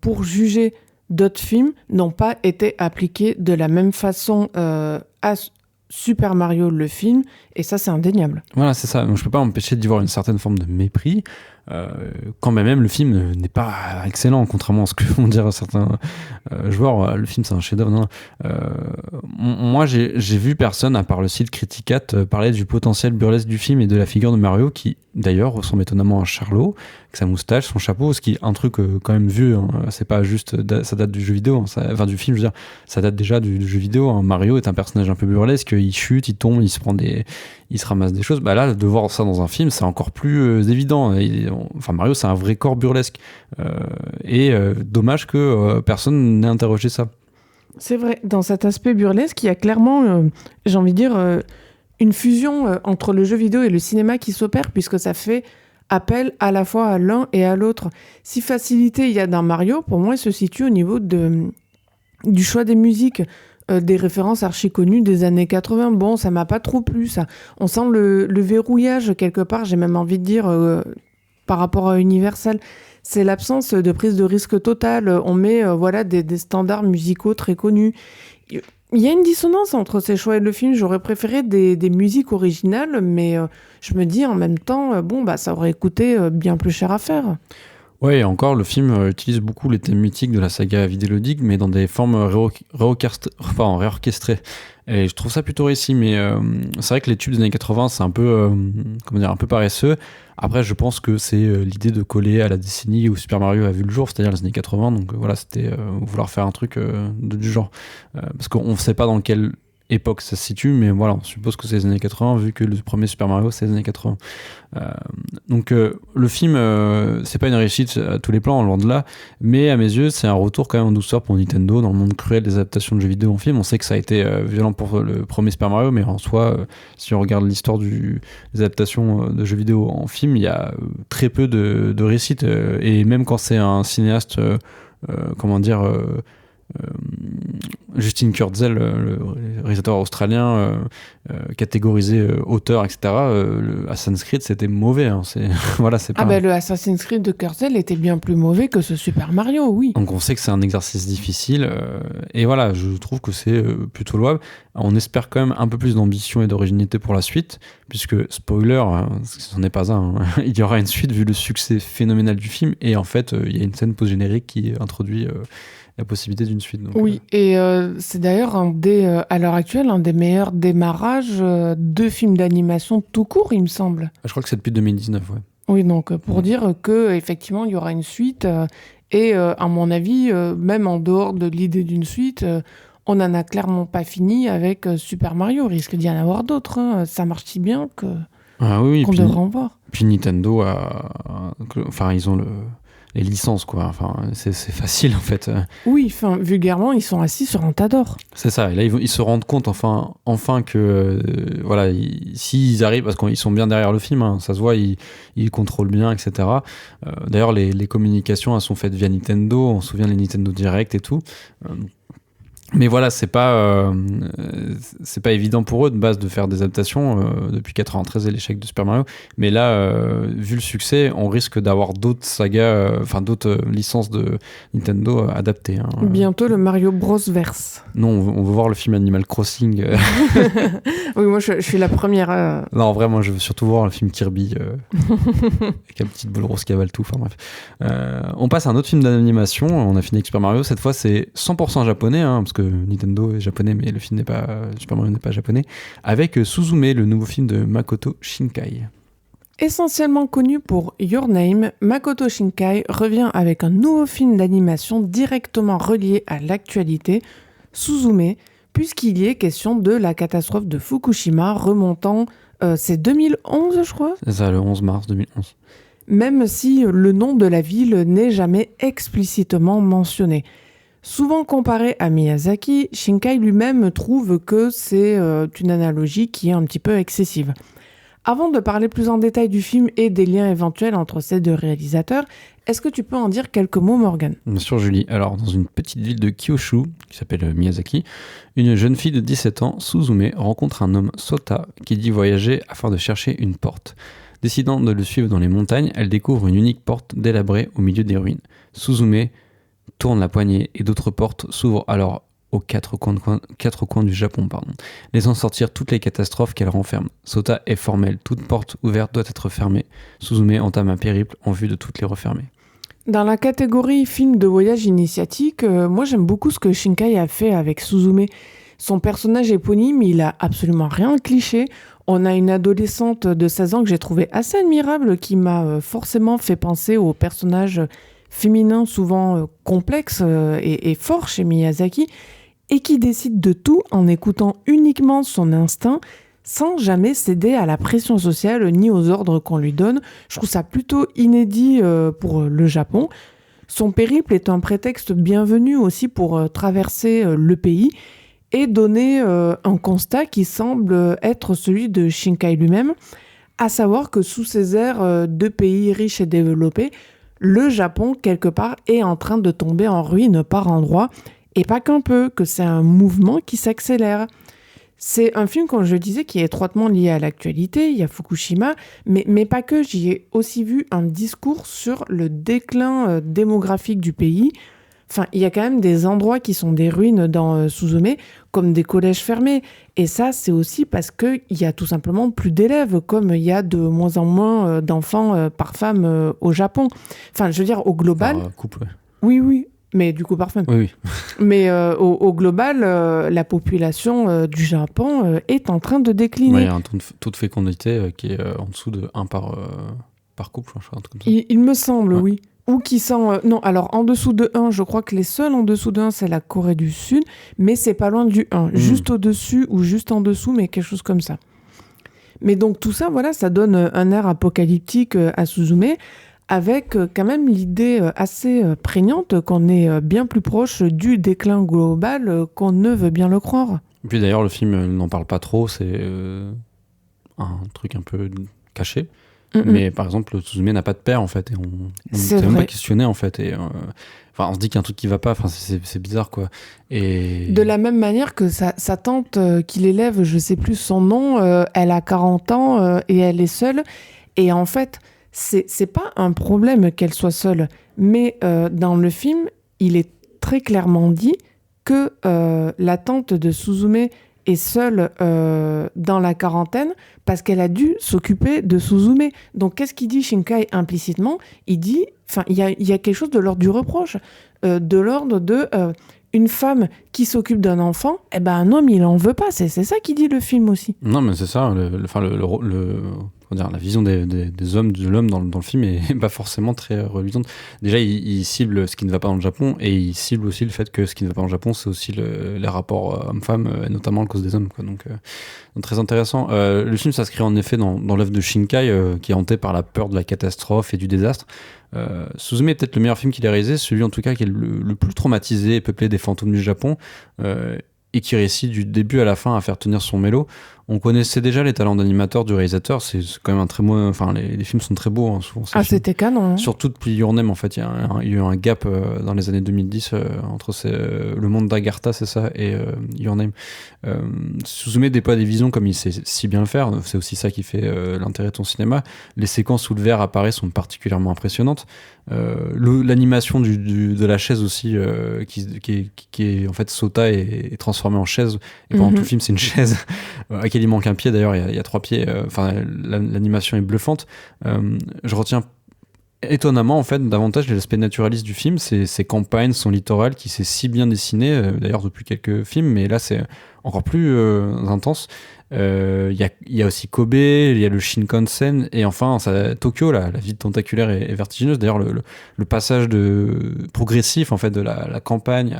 pour juger d'autres films n'ont pas été appliqués de la même façon à Super Mario le film, et ça c'est indéniable. Voilà, c'est ça. Donc je peux pas m'empêcher d'y voir une certaine forme de mépris, quand même le film n'est pas excellent, contrairement à ce que vont dire certains joueurs. Le film c'est un chef-d'œuvre. Moi j'ai vu personne, à part le site Criticat, parler du potentiel burlesque du film et de la figure de Mario, qui d'ailleurs ressemble étonnamment à Charlot, avec sa moustache, son chapeau, ce qui est un truc quand même vieux, hein. C'est pas juste, ça date du jeu vidéo, hein. Enfin du film, je veux dire, ça date déjà du jeu vidéo, hein. Mario est un personnage un peu burlesque, il chute, il tombe, il se ramasse des choses. Là, de voir ça dans un film, c'est encore plus évident. Mario, c'est un vrai corps burlesque. Dommage que personne n'ait interrogé ça. C'est vrai, dans cet aspect burlesque, il y a clairement, j'ai envie de dire, une fusion entre le jeu vidéo et le cinéma qui s'opère, puisque ça fait appel à la fois à l'un et à l'autre. Si facilité il y a dans Mario, pour moi, il se situe au niveau du choix des musiques. Des références archi connues des années 80. Bon, ça m'a pas trop plu, ça. On sent le verrouillage, quelque part, j'ai même envie de dire, par rapport à Universal. C'est l'absence de prise de risque totale. On met des standards musicaux très connus. Il Il y a une dissonance entre ces choix et le film. J'aurais préféré des musiques originales, mais je me dis en même temps, ça aurait coûté bien plus cher à faire. Ouais, et encore, le film utilise beaucoup les thèmes mythiques de la saga vidéoludique, mais dans des formes réorchestrées. Et je trouve ça plutôt réussi, mais c'est vrai que les tubes des années 80, c'est un peu, un peu paresseux. Après, je pense que c'est l'idée de coller à la décennie où Super Mario a vu le jour, c'est-à-dire les années 80. Donc voilà, c'était vouloir faire un truc du genre. Parce qu'on ne sait pas dans quelle époque ça se situe, mais voilà, on suppose que c'est les années 80, vu que le premier Super Mario, c'est les années 80. Donc le film, c'est pas une réussite à tous les plans, loin de là, mais à mes yeux, c'est un retour quand même en douceur pour Nintendo dans le monde cruel des adaptations de jeux vidéo en film. On sait que ça a été violent pour le premier Super Mario, mais en soi, si on regarde l'histoire des adaptations de jeux vidéo en film, il y a très peu de réussites, et même quand c'est un cinéaste, Justin Kurzel, le réalisateur australien, catégorisé auteur, etc. Le Assassin's Creed, c'était mauvais. Hein. Voilà, c'est pas... Le Assassin's Creed de Kurzel était bien plus mauvais que ce Super Mario, oui. Donc on sait que c'est un exercice difficile. Et voilà, je trouve que c'est plutôt louable. On espère quand même un peu plus d'ambition et d'originalité pour la suite, puisque, spoiler, ce n'en est pas un, hein, il y aura une suite vu le succès phénoménal du film. Et en fait, il y a une scène post-générique qui introduit... la possibilité d'une suite. Donc, oui, et c'est d'ailleurs à l'heure actuelle un des meilleurs démarrages de films d'animation tout court, il me semble. je crois que c'est depuis 2019, ouais. Oui, donc pour dire que effectivement il y aura une suite et à mon avis, même en dehors de l'idée d'une suite, on n'en a clairement pas fini avec Super Mario. Il risque d'y en avoir d'autres. Hein. Ça marche si bien qu'on devrait en voir. Puis Nintendo ils ont les licences, quoi. Enfin, c'est facile, en fait. Oui, vulgairement, ils sont assis sur un tas d'or. C'est ça. Et là, ils se rendent compte, enfin que, s'ils arrivent, parce qu'ils sont bien derrière le film, hein, ça se voit, ils contrôlent bien, etc. D'ailleurs, les communications, elles sont faites via Nintendo. On se souvient les Nintendo Direct et tout. Mais voilà, c'est pas évident pour eux de base de faire des adaptations depuis 93 et l'échec de Super Mario. Mais là, vu le succès, on risque d'avoir d'autres sagas, d'autres licences de Nintendo adaptées. Hein. Bientôt le Mario Bros verse. Non, on veut voir le film Animal Crossing. Oui, moi je suis la première. Non, vraiment, je veux surtout voir le film Kirby avec la petite boule rose qui avale tout. Enfin bref. On passe à un autre film d'animation. On a fini avec Super Mario. Cette fois, c'est 100% japonais, hein, parce que Nintendo est japonais, mais le film Super Mario n'est pas japonais. Avec Suzume, le nouveau film de Makoto Shinkai. Essentiellement connu pour Your Name, Makoto Shinkai revient avec un nouveau film d'animation directement relié à l'actualité, Suzume, puisqu'il y est question de la catastrophe de Fukushima remontant, c'est 2011 je crois ? C'est ça, le 11 mars 2011. Même si le nom de la ville n'est jamais explicitement mentionné. Souvent comparé à Miyazaki, Shinkai lui-même trouve que c'est une analogie qui est un petit peu excessive. Avant de parler plus en détail du film et des liens éventuels entre ces deux réalisateurs, est-ce que tu peux en dire quelques mots, Morgan ? Bien sûr, Julie. Alors, dans une petite ville de Kyushu, qui s'appelle Miyazaki, une jeune fille de 17 ans, Suzume, rencontre un homme, Sota, qui dit voyager afin de chercher une porte. Décidant de le suivre dans les montagnes, elle découvre une unique porte délabrée au milieu des ruines. Suzume tourne la poignée et d'autres portes s'ouvrent alors aux quatre coins du Japon, laissant sortir toutes les catastrophes qu'elle renferme. Sota est formelle, toute porte ouverte doit être fermée. Suzume entame un périple en vue de toutes les refermer. Dans la catégorie film de voyage initiatique, moi j'aime beaucoup ce que Shinkai a fait avec Suzume. Son personnage éponyme, il a absolument rien de cliché. On a une adolescente de 16 ans que j'ai trouvée assez admirable, qui m'a forcément fait penser au personnage féminin souvent complexe et fort chez Miyazaki, et qui décide de tout en écoutant uniquement son instinct, sans jamais céder à la pression sociale ni aux ordres qu'on lui donne. Je trouve ça plutôt inédit pour le Japon. Son périple est un prétexte bienvenu aussi pour traverser le pays et donner un constat qui semble être celui de Shinkai lui-même, à savoir que sous ces airs de pays riches et développés, le Japon, quelque part, est en train de tomber en ruine par endroits, et pas qu'un peu, que c'est un mouvement qui s'accélère. C'est un film, comme je le disais, qui est étroitement lié à l'actualité. Il y a Fukushima, mais pas que. J'y ai aussi vu un discours sur le déclin démographique du pays, Enfin, il y a quand même des endroits qui sont des ruines dans Suzume, comme des collèges fermés. Et ça, c'est aussi parce qu'il y a tout simplement plus d'élèves, comme il y a de moins en moins d'enfants par femme au Japon. Enfin, je veux dire, au global... Par couple, ouais. Oui, oui, mais du coup par femme. Oui, oui. Mais au global, la population du Japon est en train de Ouais, il décliner. y a un taux de fécondité qui est en dessous de 1 par couple, je crois, un truc comme ça. Il me semble, Ouais. oui. Ou qui sont... non, alors en dessous de 1, je crois que les seuls en dessous de 1, c'est la Corée du Sud, mais c'est pas loin du 1. Juste au-dessus ou juste en dessous, mais quelque chose comme ça. Mais donc tout ça, voilà, ça donne un air apocalyptique à Suzume, avec quand même l'idée assez prégnante qu'on est bien plus proche du déclin global qu'on ne veut bien le croire. Et puis d'ailleurs, le film n'en parle pas trop, c'est un truc un peu caché. Mais par exemple, Suzume n'a pas de père en fait, et on C'est s'est même vrai. pas questionné en fait. Et enfin, on se dit qu'il y a un truc qui va pas. Enfin, c'est bizarre quoi. Et De la même manière que sa tante qui l'élève, je sais plus son nom, elle a 40 ans et elle est seule. Et en fait, c'est pas un problème qu'elle soit seule, mais dans le film, il est très clairement dit que la tante de Suzume est seule dans la quarantaine parce qu'elle a dû s'occuper de Suzume. Donc, qu'est-ce qu'il dit Shinkai implicitement? Il dit, enfin, il y a quelque chose de l'ordre du reproche, de l'ordre de une femme qui s'occupe d'un enfant, eh ben un homme, il en veut pas. C'est ça qu'il dit le film aussi. non, mais c'est ça. Comment dire, la vision des hommes, de l'homme dans le film est pas forcément très reluisante. Déjà, il cible ce qui ne va pas dans le Japon, et il cible aussi le fait que ce qui ne va pas dans le Japon, c'est aussi les rapports hommes-femmes, et notamment à cause des hommes, quoi. Donc, très intéressant. Le film s'inscrit en effet dans l'œuvre de Shinkai, qui est hanté par la peur de la catastrophe et du désastre. Suzume est peut-être le meilleur film qu'il ait réalisé, celui en tout cas qui est le plus traumatisé et peuplé des fantômes du Japon, et qui réussit du début à la fin à faire tenir son mélo. On connaissait déjà les talents d'animateur du réalisateur, c'est quand même un très beau... Enfin, les films sont très beaux, hein, souvent. Ah, c'était canon. Hein. Surtout depuis Your Name, en fait, il y a eu un gap dans les années 2010 entre Le Monde d'Agartha, c'est ça, et Your Name. Suzume déploie des visions comme il sait si bien le faire, c'est aussi ça qui fait l'intérêt de son cinéma. Les séquences où le verre apparaît sont particulièrement impressionnantes. L'animation de la chaise aussi, qui est en fait Sota est transformée en chaise, et pendant tout le film c'est une chaise à laquelle il manque un pied, d'ailleurs il y a 3 pieds. Enfin, l'animation est bluffante. Je retiens étonnamment en fait davantage l'aspect naturaliste du film, ses campagnes, son littoral qui s'est si bien dessiné, d'ailleurs depuis quelques films, mais là c'est encore plus intense. Il y a aussi Kobe, il y a le Shinkansen, et enfin Tokyo, la ville tentaculaire et vertigineuse. D'ailleurs, le passage progressif en fait de la campagne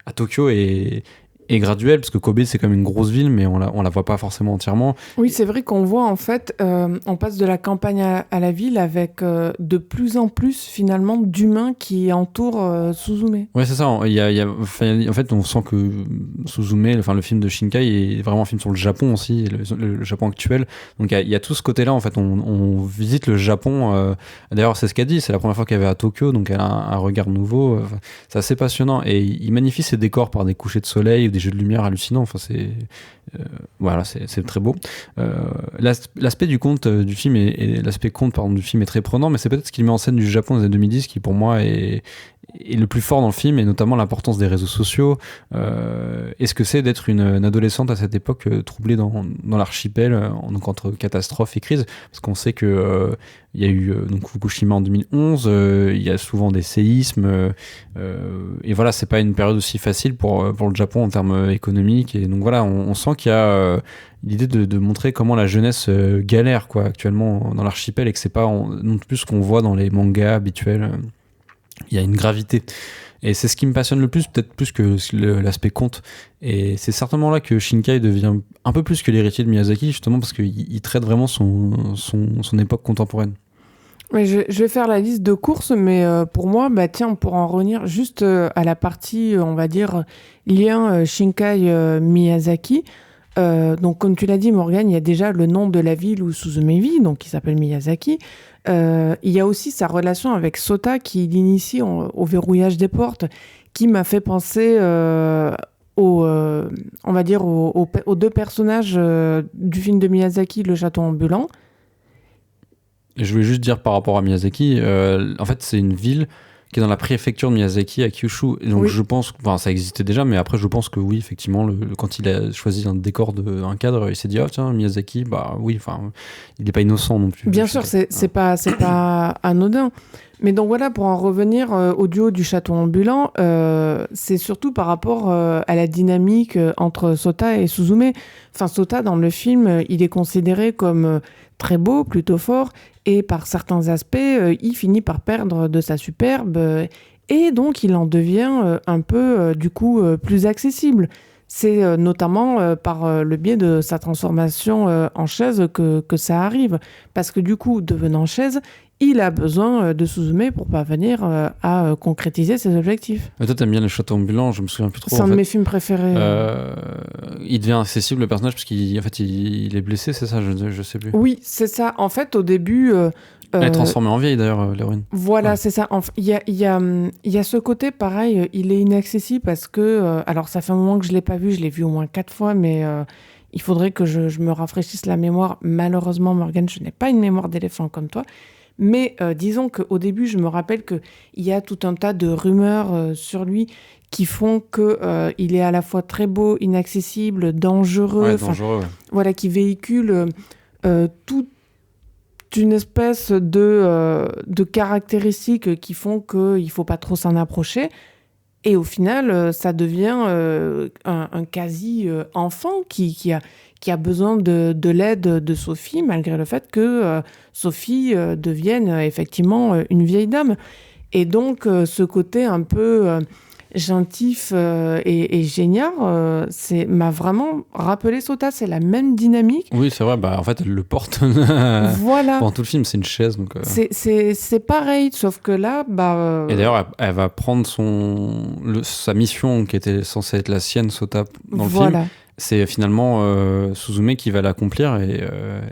à Tokyo est graduel, parce que Kobe c'est comme une grosse ville, mais on la voit pas forcément entièrement. Oui, c'est vrai qu'on voit en fait, on passe de la campagne à la ville avec de plus en plus finalement d'humains qui entourent Suzume. Ouais, c'est ça. En fait, on sent que Suzume, enfin le film de Shinkai, est vraiment un film sur le Japon aussi, le Japon actuel. Donc il y a tout ce côté-là. En fait, on visite le Japon. D'ailleurs, c'est ce qu'elle dit. C'est la première fois qu'elle va à Tokyo, donc elle a un regard nouveau. C'est assez passionnant, et il magnifie ses décors par des couchers de soleil ou des jeux de lumière hallucinants. Enfin, voilà, c'est très beau. L'aspect du conte du film et l'aspect conte du film est très prenant, mais c'est peut-être ce qu'il met en scène du Japon des années 2010 qui pour moi est le plus fort dans le film, et notamment l'importance des réseaux sociaux, et ce que c'est d'être une adolescente à cette époque, troublée dans l'archipel, donc entre catastrophe et crise, parce qu'on sait que il y a eu donc Fukushima en 2011, il y a souvent des séismes, et voilà, c'est pas une période aussi facile pour le Japon en termes économiques, et donc voilà, on sent qu'il y a l'idée de montrer comment la jeunesse galère quoi actuellement dans l'archipel, et que c'est pas non plus ce qu'on voit dans les mangas habituels. Il y a une gravité, et c'est ce qui me passionne le plus, peut-être plus que l'aspect conte, et c'est certainement là que Shinkai devient un peu plus que l'héritier de Miyazaki, justement parce qu'il traite vraiment son époque contemporaine. Ouais, je vais faire la liste de courses, mais pour moi, bah, tiens, pour en revenir juste à la partie, on va dire, lien Shinkai-Miyazaki. Donc, comme tu l'as dit, Morgane, il y a déjà le nom de la ville où Suzume vit, donc qui s'appelle Miyazaki. Il y a aussi sa relation avec Sota, qui l'initie au verrouillage des portes, qui m'a fait penser on va dire, aux deux personnages du film de Miyazaki, Le Château ambulant. Et je voulais juste dire par rapport à Miyazaki, en fait c'est une ville qui est dans la préfecture de Miyazaki à Kyushu. Et donc je pense, enfin ça existait déjà, mais après je pense que oui, effectivement, quand il a choisi un décor, un cadre, il s'est dit, ah tiens, Miyazaki, bah oui, enfin, il n'est pas innocent non plus. Bien sûr, c'est pas anodin. Mais donc voilà, pour en revenir au duo du château ambulant, c'est surtout par rapport à la dynamique entre Sota et Suzume. Enfin, Sota, dans le film, il est considéré comme très beau, plutôt fort, et par certains aspects, il finit par perdre de sa superbe, et donc il en devient un peu, du coup, plus accessible. C'est notamment par le biais de sa transformation en chaise que ça arrive. Parce que du coup, devenant chaise, il a besoin de Suzume pour parvenir à concrétiser ses objectifs. Mais toi, t'aimes bien les châteaux ambulants, je me souviens plus trop. C'est un de mes films préférés. Il devient accessible, le personnage, parce qu'il il est blessé, c'est ça, je sais plus. Oui, c'est ça. En fait, au début... elle est transformée en vieille, d'ailleurs, l'héroïne. Voilà, ouais. C'est ça. Il y a ce côté, pareil, il est inaccessible parce que... alors, ça fait un moment que je ne l'ai pas vu, je l'ai vu au moins 4 fois, mais il faudrait que je me rafraîchisse la mémoire. Malheureusement, Morgane, je n'ai pas une mémoire d'éléphant comme toi. Mais disons qu'au début, je me rappelle qu'il y a tout un tas de rumeurs sur lui qui font qu'il est à la fois très beau, inaccessible, dangereux. Ouais, dangereux, ouais. Voilà, qui véhicule toute une espèce de caractéristiques qui font qu'il ne faut pas trop s'en approcher. Et au final, ça devient un quasi-enfant qui a besoin de l'aide de Sophie, malgré le fait que Sophie devienne effectivement une vieille dame. Et donc, ce côté un peu gentif et génial, m'a vraiment rappelé Sota. C'est la même dynamique. Oui, c'est vrai. Bah, en fait, elle le porte voilà. pendant tout le film. C'est une chaise. Donc, c'est pareil, sauf que là... Et d'ailleurs, elle va prendre sa mission qui était censée être la sienne, Sota, dans le film. C'est finalement Suzume qui va l'accomplir et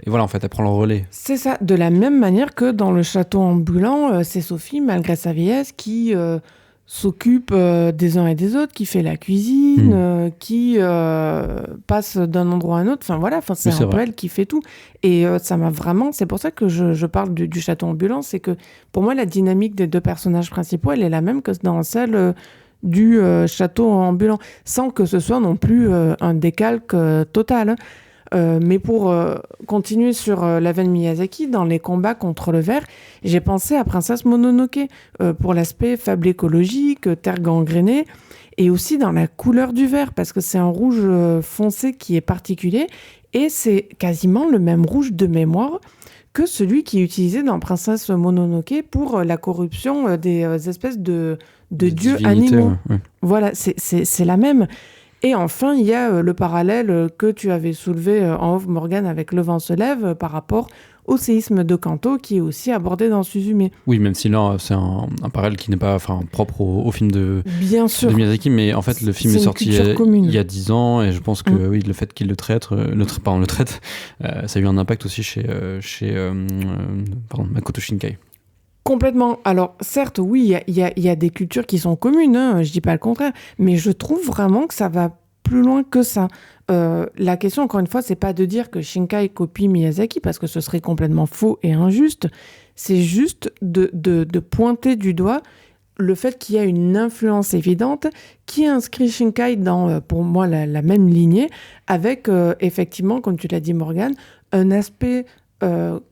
voilà, en fait, elle prend le relais. C'est ça. De la même manière que dans le château ambulant, c'est Sophie, malgré sa vieillesse, qui... s'occupe des uns et des autres, qui fait la cuisine, qui passe d'un endroit à un autre. Enfin voilà, c'est un peu elle qui fait tout. Et ça m'a vraiment... C'est pour ça que je parle du château ambulant. C'est que pour moi, la dynamique des deux personnages principaux, elle est la même que dans celle du château ambulant, sans que ce soit non plus un décalque total. Mais pour continuer sur la veine Miyazaki, dans les combats contre le ver, j'ai pensé à Princesse Mononoke pour l'aspect fable écologique, terre gangrénée, et aussi dans la couleur du ver, parce que c'est un rouge foncé qui est particulier, et c'est quasiment le même rouge de mémoire que celui qui est utilisé dans Princesse Mononoke pour la corruption des espèces de dieux animaux. Ouais. Voilà, c'est la même. Et enfin, il y a le parallèle que tu avais soulevé en off, Morgane, avec Le vent se lève par rapport au séisme de Kanto, qui est aussi abordé dans Suzume. Oui, même si là, c'est un parallèle qui n'est pas propre au film de Miyazaki, mais en fait, le film est sorti il y a 10 ans, et je pense que oui, le fait qu'il le traite, ça a eu un impact aussi chez Makoto Shinkai. Complètement. Alors, certes, oui, il y a des cultures qui sont communes, hein, je dis pas le contraire, mais je trouve vraiment que ça va plus loin que ça. La question, encore une fois, c'est pas de dire que Shinkai copie Miyazaki, parce que ce serait complètement faux et injuste. C'est juste de pointer du doigt le fait qu'il y a une influence évidente qui inscrit Shinkai dans, pour moi, la même lignée, avec, effectivement, comme tu l'as dit, Morgane, un aspect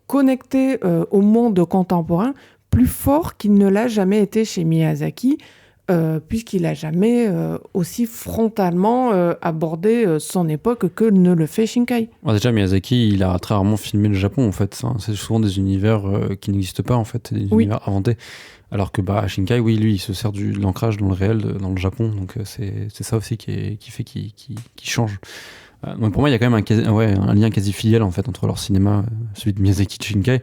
connecté au monde contemporain plus fort qu'il ne l'a jamais été chez Miyazaki, puisqu'il n'a jamais aussi frontalement abordé son époque que ne le fait Shinkai. Déjà, Miyazaki, il a très rarement filmé le Japon, en fait. C'est souvent des univers qui n'existent pas, en fait, des univers inventés. Alors que Shinkai, oui, lui, il se sert de l'ancrage dans le réel, dans le Japon. Donc c'est ça aussi qui fait qu'il change. Donc pour moi, il y a quand même un lien quasi filial en fait entre leur cinéma, celui de Miyazaki et Shinkai.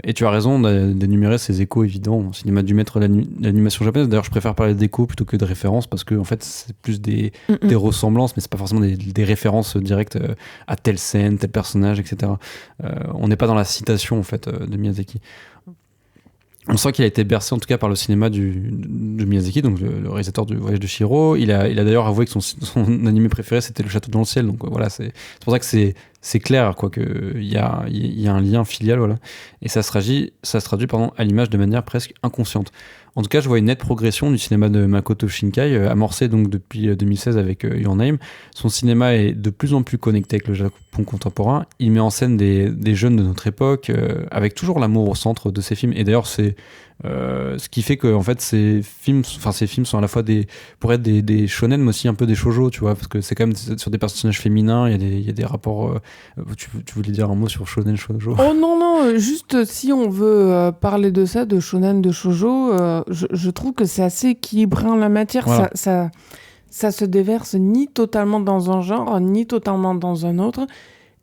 Et tu as raison d'énumérer ces échos évidents au cinéma du maître de l'animation japonaise. D'ailleurs, je préfère parler d'échos plutôt que de références parce que en fait, c'est plus des ressemblances, mais c'est pas forcément des références directes à telle scène, tel personnage, etc. On n'est pas dans la citation en fait de Miyazaki. On sent qu'il a été bercé en tout cas par le cinéma de Miyazaki, donc le réalisateur du Voyage de Chihiro. Il a d'ailleurs avoué que son animé préféré c'était Le Château dans le ciel. Donc voilà, c'est pour ça que c'est c'est clair, quoi, qu'il y a un lien filial, voilà. Et ça se traduit à l'image de manière presque inconsciente. En tout cas, je vois une nette progression du cinéma de Makoto Shinkai, amorcé donc depuis 2016 avec Your Name. Son cinéma est de plus en plus connecté avec le Japon contemporain. Il met en scène des jeunes de notre époque, avec toujours l'amour au centre de ses films. Et d'ailleurs, c'est ce qui fait que en fait, ces films sont à la fois pour être des shonen, mais aussi un peu des shoujo, tu vois, parce que c'est quand même sur des personnages féminins. Il y a des rapports. Tu voulais dire un mot sur shonen, shoujo? Oh non, non, juste si on veut parler de ça, de shonen, de shoujo, je trouve que c'est assez équilibré en la matière. Voilà. Ça se déverse ni totalement dans un genre, ni totalement dans un autre.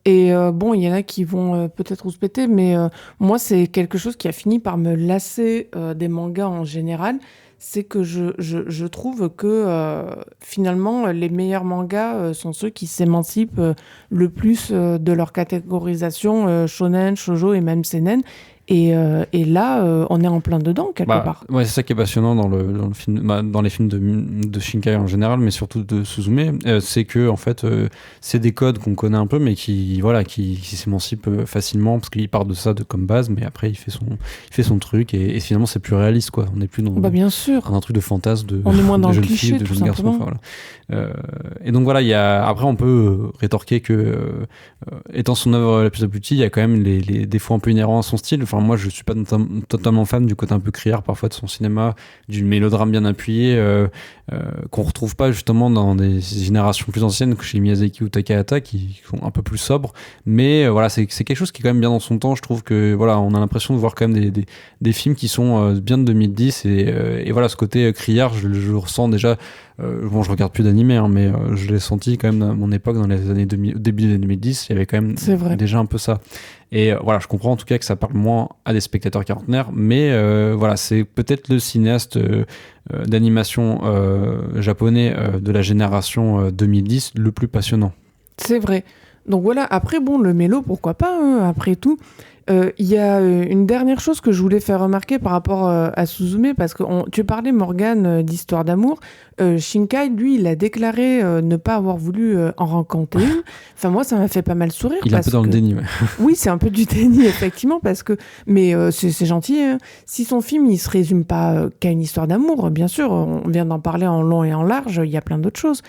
Et bon, il y en a qui vont peut-être rouspéter, mais moi, c'est quelque chose qui a fini par me lasser des mangas en général. C'est que je trouve que finalement, les meilleurs mangas sont ceux qui s'émancipent le plus de leur catégorisation shonen, shoujo et même seinen. Et là, on est en plein dedans, quelque part. Ouais, c'est ça qui est passionnant dans le film, dans les films de Shinkai en général, mais surtout de Suzume, c'est que en fait, c'est des codes qu'on connaît un peu, mais qui s'émancipent facilement parce qu'il part de ça comme base, mais après il fait son truc et finalement c'est plus réaliste, quoi. On n'est plus Bien sûr. dans un truc de fantasme on est moins dans de le jeunes cliché, filles, de tout jeunes garçons. simplement. Enfin, voilà. Et donc voilà, après on peut rétorquer que étant son œuvre la plus aboutie, il y a quand même les défauts un peu inhérents à son style. Enfin, moi, je suis pas totalement fan du côté un peu criard parfois de son cinéma, du mélodrame bien appuyé, qu'on retrouve pas justement dans des générations plus anciennes que chez Miyazaki ou Takahata, qui sont un peu plus sobres. Mais voilà, c'est quelque chose qui est quand même bien dans son temps. Je trouve que voilà, on a l'impression de voir quand même des films qui sont bien de 2010 et voilà, ce côté criard, je le ressens déjà. Bon, je regarde plus d'animé, hein, mais je l'ai senti quand même à mon époque, dans les années au début des années 2010, il y avait quand même déjà un peu ça. Et voilà, je comprends en tout cas que ça parle moins à des spectateurs quarantenaires, mais voilà, c'est peut-être le cinéaste d'animation japonais de la génération 2010 le plus passionnant. C'est vrai. Donc voilà, après, bon, le mélo, pourquoi pas, hein, après tout. Il y a une dernière chose que je voulais faire remarquer par rapport à Suzume, parce que tu parlais, Morgane, d'histoire d'amour. Shinkai, lui, il a déclaré ne pas avoir voulu en rencontrer une. Enfin, moi, ça m'a fait pas mal sourire. Il est un peu dans le déni, ouais. Oui, c'est un peu du déni, effectivement, mais c'est gentil. Hein. Si son film, il se résume pas qu'à une histoire d'amour, bien sûr, on vient d'en parler en long et en large, il y a plein d'autres choses.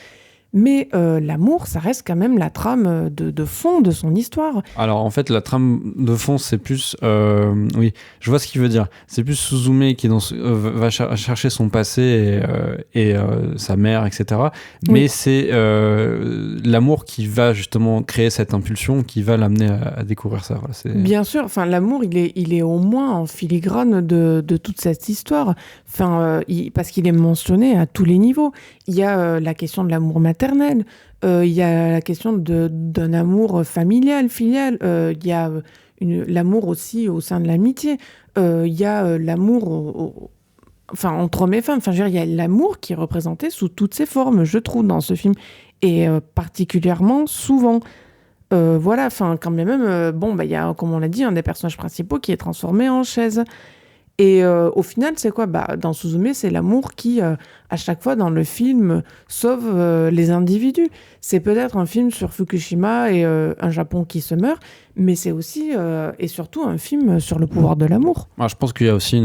Mais l'amour, ça reste quand même la trame de fond de son histoire. Alors en fait, la trame de fond, c'est plus... oui, je vois ce qu'il veut dire. C'est plus Suzume qui va chercher son passé et sa mère, etc. Mais Oui. c'est l'amour qui va justement créer cette impulsion, qui va l'amener à découvrir ça. Voilà, bien sûr, enfin, l'amour, il est au moins en filigrane de toute cette histoire. Enfin, parce qu'il est mentionné à tous les niveaux. Il y a la question de l'amour maternel, il y a la question d'un amour familial, filial, il y a l'amour aussi au sein de l'amitié, il y a l'amour enfin, entre hommes et femmes. Enfin, je veux dire, il y a l'amour qui est représenté sous toutes ses formes, je trouve, dans ce film, et particulièrement souvent. Voilà, enfin, quand même, bon, bah, il y a, comme on l'a dit, un des personnages principaux qui est transformé en chaise. Et au final, c'est quoi? Dans Suzume, c'est l'amour qui, à chaque fois dans le film, sauve les individus. C'est peut-être un film sur Fukushima et un Japon qui se meurt, mais c'est aussi et surtout un film sur le pouvoir de l'amour. Je pense qu'il y a aussi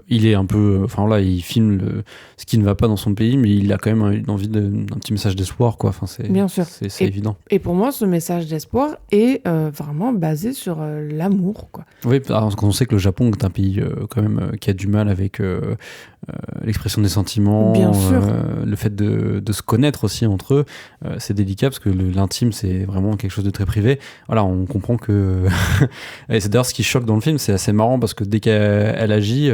il est un peu... Enfin là, il filme ce qui ne va pas dans son pays, mais il a quand même une envie d'un petit message d'espoir, quoi. Enfin, bien sûr. C'est évident. Et pour moi, ce message d'espoir est vraiment basé sur l'amour, quoi. Oui, parce qu'on sait que le Japon est un pays quand même qui a du mal avec l'expression des sentiments, bien sûr. Le fait de se connaître aussi entre eux, c'est délicat parce que l'intime c'est vraiment quelque chose de très privé. Voilà, on comprend que et c'est d'ailleurs ce qui choque dans le film, c'est assez marrant parce que dès qu'elle agit,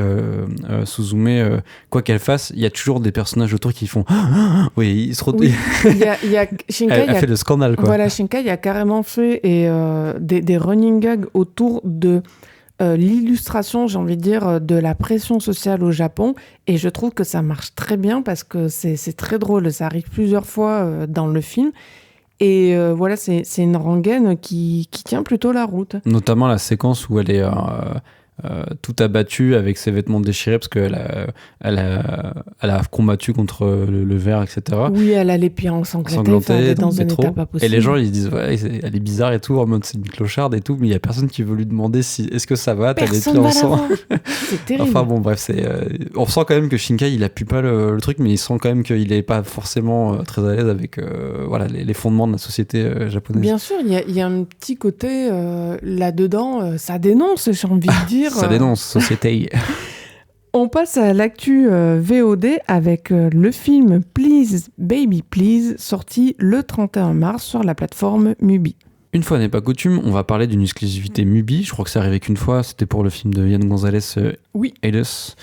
Suzume, quoi qu'elle fasse, il y a toujours des personnages autour qui font oui, ils se oui. Il y a Shinkai, elle fait le scandale, quoi. Voilà, Shinkai a carrément fait des running gags autour de l'illustration, j'ai envie de dire, de la pression sociale au Japon. Et je trouve que ça marche très bien parce que c'est très drôle. Ça arrive plusieurs fois dans le film. Et voilà, c'est une rengaine qui tient plutôt la route. Notamment la séquence où elle est tout abattue avec ses vêtements déchirés parce qu'elle a combattu contre le ver, etc. Oui, elle a les pieds ensanglantés, elle est dans un état pas possible. Et les gens ils disent ouais, elle est bizarre et tout, en mode c'est une clocharde et tout, mais il y a personne qui veut lui demander si est-ce que ça va, t'as les pieds en sang. C'est terrible. Enfin bon, bref, on ressent quand même que Shinkai il appuie pas le truc, mais il sent quand même qu'il est pas forcément très à l'aise avec voilà, les fondements de la société japonaise. Bien sûr, il y a un petit côté là-dedans, ça dénonce, j'ai envie de dire. Ça dénonce, société. On passe à l'actu VOD avec le film Please Baby Please, sorti le 31 mars sur la plateforme Mubi. Une fois n'est pas coutume, on va parler d'une exclusivité Mubi. Je crois que c'est arrivé qu'une fois, c'était pour le film de Yann Gonzalez, Oui. Alias.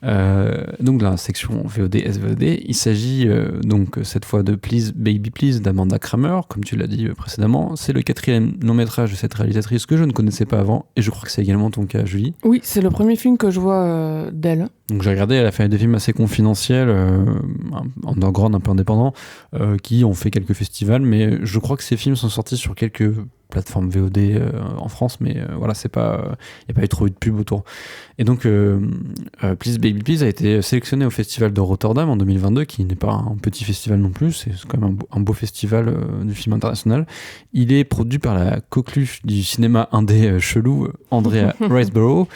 Donc dans la section VOD SVOD, il s'agit donc cette fois de Please Baby Please d'Amanda Kramer, comme tu l'as dit précédemment. C'est le 4e long métrage de cette réalisatrice que je ne connaissais pas avant, et je crois que c'est également ton cas, Julie. Oui, c'est le premier film que je vois d'elle. Donc j'ai regardé, elle a fait des films assez confidentiels, underground, un peu indépendants, qui ont fait quelques festivals, mais je crois que ces films sont sortis sur quelques plateformes VOD en France, mais voilà, il n'y a pas eu trop eu de pub autour. Et donc Please Baby Please a été sélectionné au festival de Rotterdam en 2022, qui n'est pas un petit festival non plus, c'est quand même un beau festival du film international. Il est produit par la coqueluche du cinéma indé chelou, Andrea Riseborough,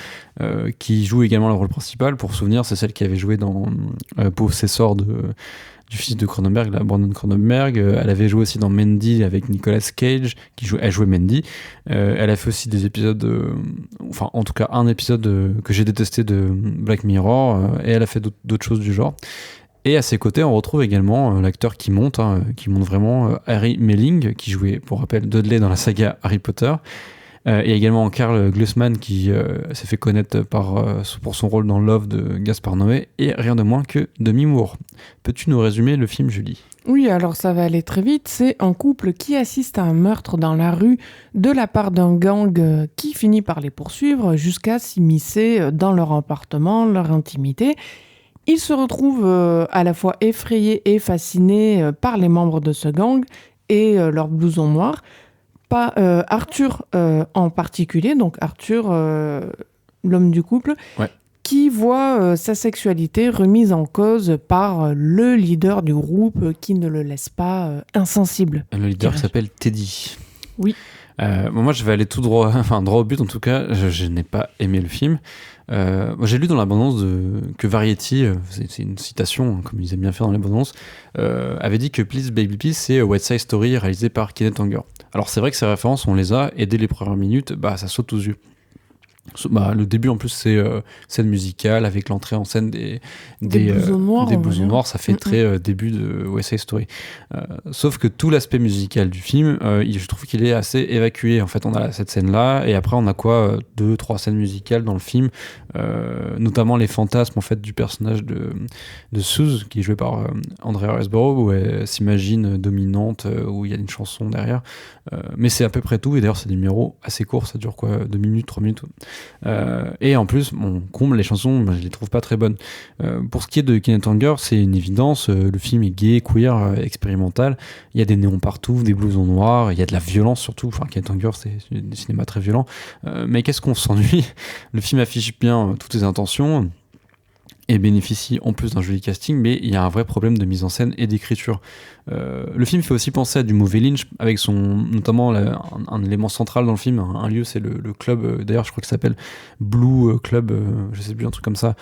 qui joue également le rôle principal. Pour souvenir, c'est celle qui avait joué dans Possessor du fils de Cronenberg, Brandon Cronenberg. Elle avait joué aussi dans Mandy avec Nicolas Cage, elle jouait Mandy. Elle a fait aussi des épisodes, enfin en tout cas un épisode que j'ai détesté de Black Mirror, et elle a fait d'autres choses du genre. Et à ses côtés, on retrouve également l'acteur qui monte vraiment, Harry Melling, qui jouait, pour rappel, Dudley dans la saga Harry Potter. Et également Karl Glusman qui s'est fait connaître pour son rôle dans Love de Gaspard Noé, et rien de moins que Demi Moore. Peux-tu nous résumer le film, Julie ? Oui, alors ça va aller très vite. C'est un couple qui assiste à un meurtre dans la rue de la part d'un gang qui finit par les poursuivre jusqu'à s'immiscer dans leur appartement, leur intimité. Ils se retrouvent à la fois effrayés et fascinés par les membres de ce gang et leurs blousons noirs. Pas Arthur en particulier, donc Arthur, l'homme du couple, ouais, qui voit sa sexualité remise en cause par le leader du groupe qui ne le laisse pas insensible. Le leader s'appelle Teddy. Oui. Moi, je vais aller tout droit, droit au but en tout cas. Je n'ai pas aimé le film. Moi, j'ai lu dans l'abondance que Variety, c'est une citation, comme ils aiment bien faire dans l'abondance, avait dit que Please Baby Please, c'est West Side Story réalisé par Kenneth Anger. Alors c'est vrai que ces références, on les a, et dès les premières minutes, ça saute aux yeux. Le début en plus c'est scène musicale avec l'entrée en scène des blousons noirs, ça fait très début de West Side Story, sauf que tout l'aspect musical du film, je trouve qu'il est assez évacué. En fait, on a cette scène là et après on a 2-3 scènes musicales dans le film, notamment les fantasmes en fait du personnage de Suze qui est joué par Andrea Riseborough, où elle s'imagine dominante, où il y a une chanson derrière, mais c'est à peu près tout. Et d'ailleurs c'est des numéros assez courts, ça dure 2 minutes, 3 minutes. Et en plus, comble, les chansons, je les trouve pas très bonnes. Pour ce qui est de Kenneth Anger, c'est une évidence, le film est gay, queer, expérimental, il y a des néons partout, des blousons noirs, il y a de la violence surtout. Enfin, Kenneth Anger, c'est des cinémas très violents, mais qu'est-ce qu'on s'ennuie. Le film affiche bien toutes ses intentions et bénéficie en plus d'un joli casting, mais il y a un vrai problème de mise en scène et d'écriture. Le film fait aussi penser à du mauvais Lynch, avec notamment un élément central dans le film, un lieu, c'est le club, d'ailleurs je crois que ça s'appelle Blue Club, je sais plus, un truc comme ça.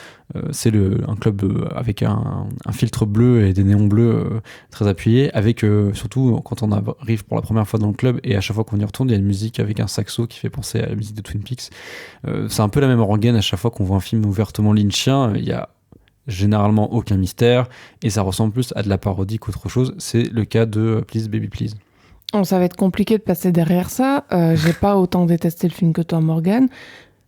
C'est un club avec un filtre bleu et des néons bleus très appuyés, avec surtout quand on arrive pour la première fois dans le club, et à chaque fois qu'on y retourne, il y a une musique avec un saxo qui fait penser à la musique de Twin Peaks. C'est un peu la même rengaine à chaque fois qu'on voit un film ouvertement lynchien. Il y a généralement aucun mystère, et ça ressemble plus à de la parodie qu'autre chose. C'est le cas de Please Baby Please. Ça va être compliqué de passer derrière ça. J'ai pas autant détesté le film que toi, Morgane.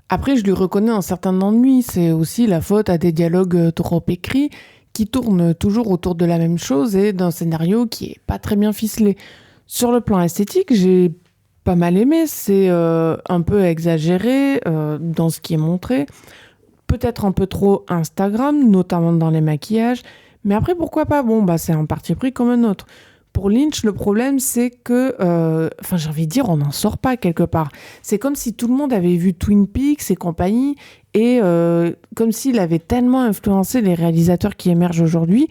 Après, je lui reconnais un certain ennui. C'est aussi la faute à des dialogues trop écrits qui tournent toujours autour de la même chose et d'un scénario qui est pas très bien ficelé. Sur le plan esthétique, j'ai pas mal aimé. C'est un peu exagéré dans ce qui est montré. Peut-être un peu trop Instagram, notamment dans les maquillages. Mais après, pourquoi pas ? C'est un parti pris comme un autre. Pour Lynch, le problème, c'est que, j'ai envie de dire, on n'en sort pas quelque part. C'est comme si tout le monde avait vu Twin Peaks et compagnie, et comme s'il avait tellement influencé les réalisateurs qui émergent aujourd'hui,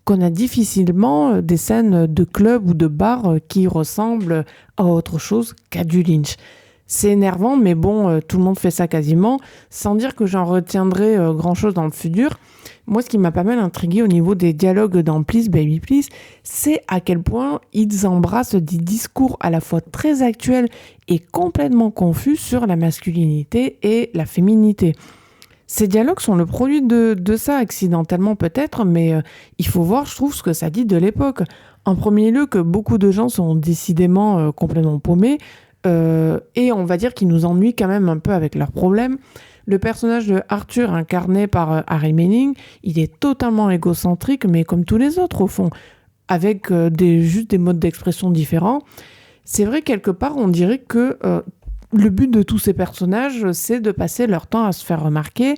qu'on a difficilement des scènes de club ou de bar qui ressemblent à autre chose qu'à du Lynch. C'est énervant, mais bon, tout le monde fait ça quasiment, sans dire que j'en retiendrai grand-chose dans le futur. Moi, ce qui m'a pas mal intrigué au niveau des dialogues dans Please Baby Please, c'est à quel point ils embrassent des discours à la fois très actuels et complètement confus sur la masculinité et la féminité. Ces dialogues sont le produit de ça, accidentellement peut-être, mais il faut voir, je trouve, ce que ça dit de l'époque. En premier lieu, que beaucoup de gens sont décidément complètement paumés, et on va dire qu'ils nous ennuient quand même un peu avec leurs problèmes. Le personnage de Arthur, incarné par Harry Melling, il est totalement égocentrique, mais comme tous les autres, au fond, avec juste des modes d'expression différents. C'est vrai, quelque part, on dirait que le but de tous ces personnages, c'est de passer leur temps à se faire remarquer,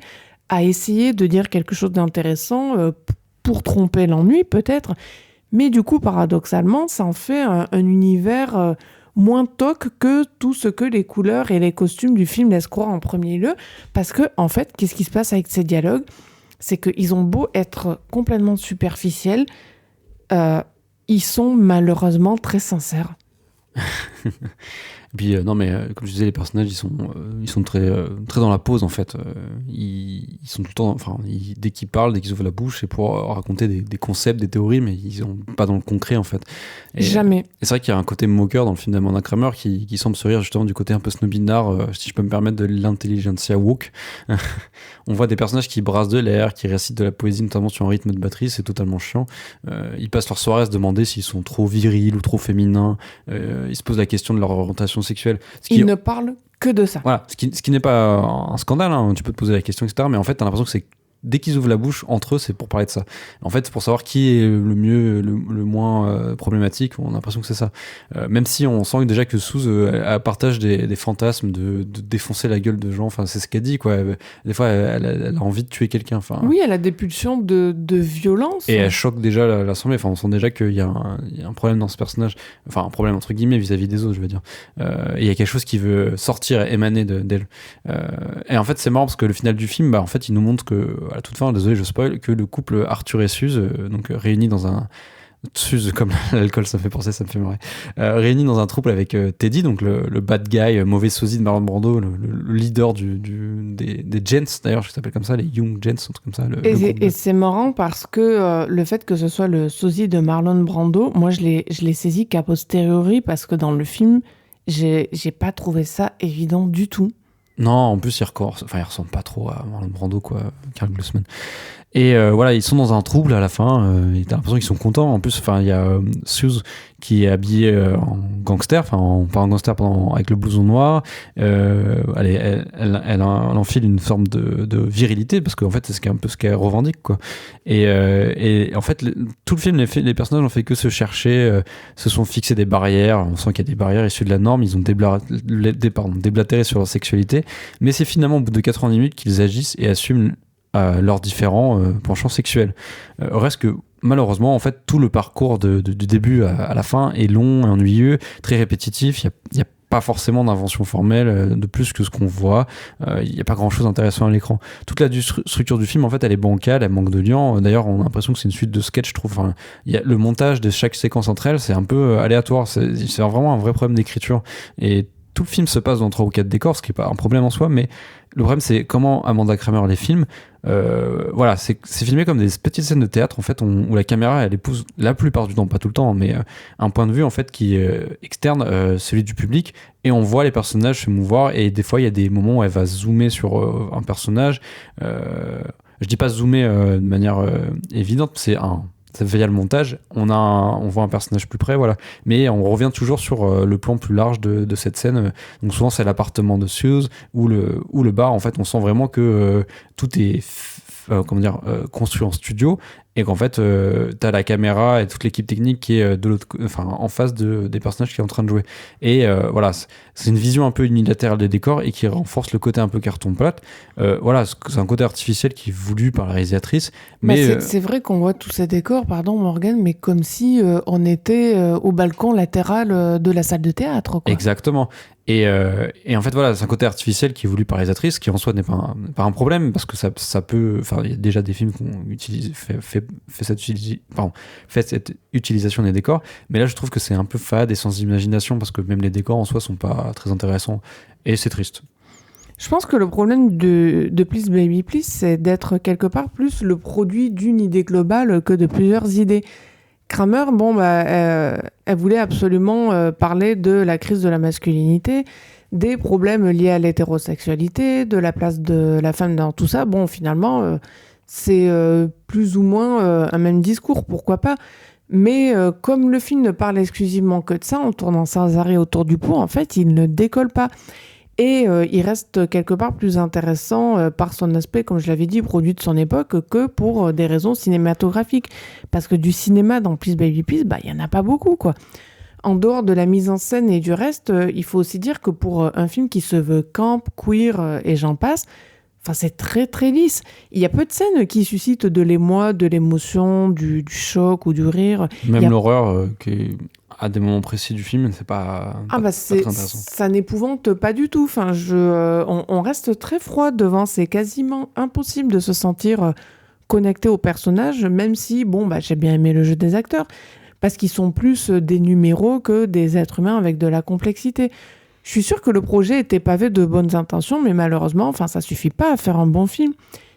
à essayer de dire quelque chose d'intéressant pour tromper l'ennui, peut-être. Mais du coup, paradoxalement, ça en fait un univers moins toc que tout ce que les couleurs et les costumes du film laissent croire en premier lieu. Parce que, en fait, qu'est-ce qui se passe avec ces dialogues ? C'est qu'ils ont beau être complètement superficiels, ils sont malheureusement très sincères. Et puis non mais comme je disais, les personnages ils sont très très dans la pose en fait. Ils sont tout le temps, dès qu'ils parlent, dès qu'ils ouvrent la bouche, c'est pour raconter des concepts, des théories, mais ils sont pas dans le concret en fait. Jamais. Et c'est vrai qu'il y a un côté moqueur dans le film d'Amanda Kramer qui semble se rire justement du côté un peu snobinard, si je peux me permettre, de l'intelligentsia woke. On voit des personnages qui brassent de l'air, qui récitent de la poésie notamment sur un rythme de batterie, c'est totalement chiant. Ils passent leur soirée à se demander s'ils sont trop virils ou trop féminins. Ils se posent la question de leur orientation sexuelle. Ils ne parlent que de ça. Voilà, ce qui n'est pas un scandale, hein, tu peux te poser la question, etc. Mais en fait, t'as l'impression que c'est dès qu'ils ouvrent la bouche, entre eux, c'est pour parler de ça. En fait, c'est pour savoir qui est le mieux, le moins problématique. On a l'impression que c'est ça. Même si on sent déjà que Suze elle partage des fantasmes de défoncer la gueule de gens. Enfin, c'est ce qu'elle dit, quoi. Des fois, elle a envie de tuer quelqu'un. Enfin, oui, elle a des pulsions de violence. et elle choque déjà l'assemblée. Enfin, on sent déjà qu'il y a un problème dans ce personnage. Enfin, un problème entre guillemets vis-à-vis des autres, je veux dire. Et il y a quelque chose qui veut sortir, émaner d'elle. Et en fait, c'est marrant parce que le final du film, en fait, il nous montre que à la toute fin, désolé, je spoil, que le couple Arthur et Suze, donc réunis dans un Suze, comme l'alcool, ça me fait penser, ça me fait marrer. Réunis dans un trouble avec Teddy, donc le bad guy, mauvais sosie de Marlon Brando, le leader des Gents, d'ailleurs, je s'appelle comme ça, les Young Gents, un truc comme ça. Et c'est marrant parce que le fait que ce soit le sosie de Marlon Brando, moi je l'ai saisi qu'a posteriori parce que dans le film, j'ai pas trouvé ça évident du tout. Non, en plus, il ressemble pas trop à Marlon Brando, quoi, Karl Glusman. Et voilà, ils sont dans un trouble à la fin, et t'as l'impression qu'ils sont contents. En plus, il y a Suze qui est habillée en gangster, pas en gangster, avec le blouson noir. Elle enfile une forme de virilité, parce qu'en fait, c'est un peu ce qu'elle revendique, quoi. Et en fait, tout le film, les personnages n'ont fait que se chercher, se sont fixés des barrières. On sent qu'il y a des barrières issues de la norme. Ils ont déblatéré sur leur sexualité. Mais c'est finalement au bout de 90 minutes qu'ils agissent et assument leurs différents penchants sexuels. Reste que malheureusement, en fait, tout le parcours du début à la fin est long et ennuyeux, très répétitif. Il y a pas forcément d'invention formelle de plus que ce qu'on voit. Il n'y a pas grand-chose d'intéressant à l'écran. Toute la structure du film, en fait, elle est bancale, elle manque de lien. D'ailleurs, on a l'impression que c'est une suite de sketchs, je trouve. Enfin, le montage de chaque séquence entre elles, c'est un peu aléatoire. C'est vraiment un vrai problème d'écriture. Et tout le film se passe dans 3 ou 4 décors, ce qui n'est pas un problème en soi, mais le problème, c'est comment Amanda Kramer les filme. Voilà, c'est filmé comme des petites scènes de théâtre en fait, où la caméra elle épouse la plupart du temps, pas tout le temps, mais un point de vue en fait qui est externe, celui du public, et on voit les personnages se mouvoir, et des fois il y a des moments où elle va zoomer sur un personnage. Je dis pas zoomer de manière évidente, ça fait via le montage, on voit un personnage plus près, voilà. Mais on revient toujours sur le plan plus large de cette scène. Donc souvent c'est l'appartement de Suze ou le bar. En fait, on sent vraiment que tout est construit en studio, et qu'en fait t'as la caméra et toute l'équipe technique qui est en face des personnages qui est en train de jouer. Et voilà, c'est une vision un peu unilatérale des décors et qui renforce le côté un peu carton plate. Voilà, c'est un côté artificiel qui est voulu par la réalisatrice, mais c'est vrai qu'on voit tous ces décors, pardon Morgane, mais comme si on était au balcon latéral de la salle de théâtre, quoi. exactement. Et en fait, voilà, c'est un côté artificiel qui est voulu par les actrices, qui en soi n'est pas un problème, parce que ça peut. Enfin, il y a déjà des films qui ont fait cette utilisation des décors, mais là, je trouve que c'est un peu fade et sans imagination, parce que même les décors en soi sont pas très intéressants, et c'est triste. Je pense que le problème de Please Baby Please, c'est d'être quelque part plus le produit d'une idée globale que de plusieurs idées. Kramer, elle voulait absolument parler de la crise de la masculinité, des problèmes liés à l'hétérosexualité, de la place de la femme dans tout ça. Bon, finalement, c'est plus ou moins un même discours, pourquoi pas. Mais comme le film ne parle exclusivement que de ça, en tournant sans arrêt autour du pot, en fait, il ne décolle pas. Et il reste quelque part plus intéressant par son aspect, comme je l'avais dit, produit de son époque, que pour des raisons cinématographiques. Parce que du cinéma dans Please Baby Please, il n'y en a pas beaucoup, quoi. En dehors de la mise en scène et du reste, il faut aussi dire que pour un film qui se veut camp, queer et j'en passe, c'est très très lisse. Il y a peu de scènes qui suscitent de l'émoi, de l'émotion, du choc ou du rire. Même l'horreur à des moments précis du film, c'est pas très intéressant. Ça n'épouvante pas du tout. On reste très froid devant. C'est quasiment impossible de se sentir connecté au personnage, même si, j'ai bien aimé le jeu des acteurs, parce qu'ils sont plus des numéros que des êtres humains avec de la complexité. Je suis sûre que le projet était pavé de bonnes intentions, mais malheureusement, ça suffit pas à faire un bon film.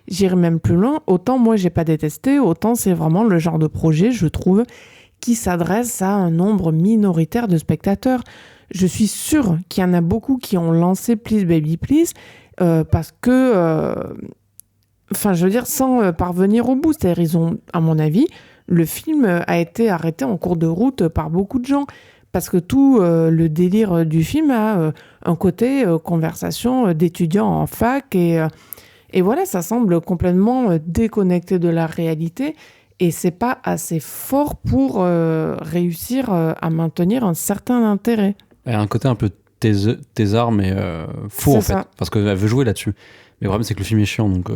J'irai même plus loin. Autant moi, j'ai pas détesté, autant c'est vraiment le genre de projet, je trouve, qui s'adresse à un nombre minoritaire de spectateurs. Je suis sûre qu'il y en a beaucoup qui ont lancé Please Baby Please parce que, sans parvenir au bout. C'est-à-dire, ils ont, à mon avis, le film a été arrêté en cours de route par beaucoup de gens. Parce que tout le délire du film a un côté conversation d'étudiants en fac. Et voilà, ça semble complètement déconnecté de la réalité. Et c'est pas assez fort pour réussir à maintenir un certain intérêt. Il y a un côté un peu thésard, mais faux c'est en fait. Ça. Parce qu'elle veut jouer là-dessus. Mais le problème, c'est que le film est chiant. Donc,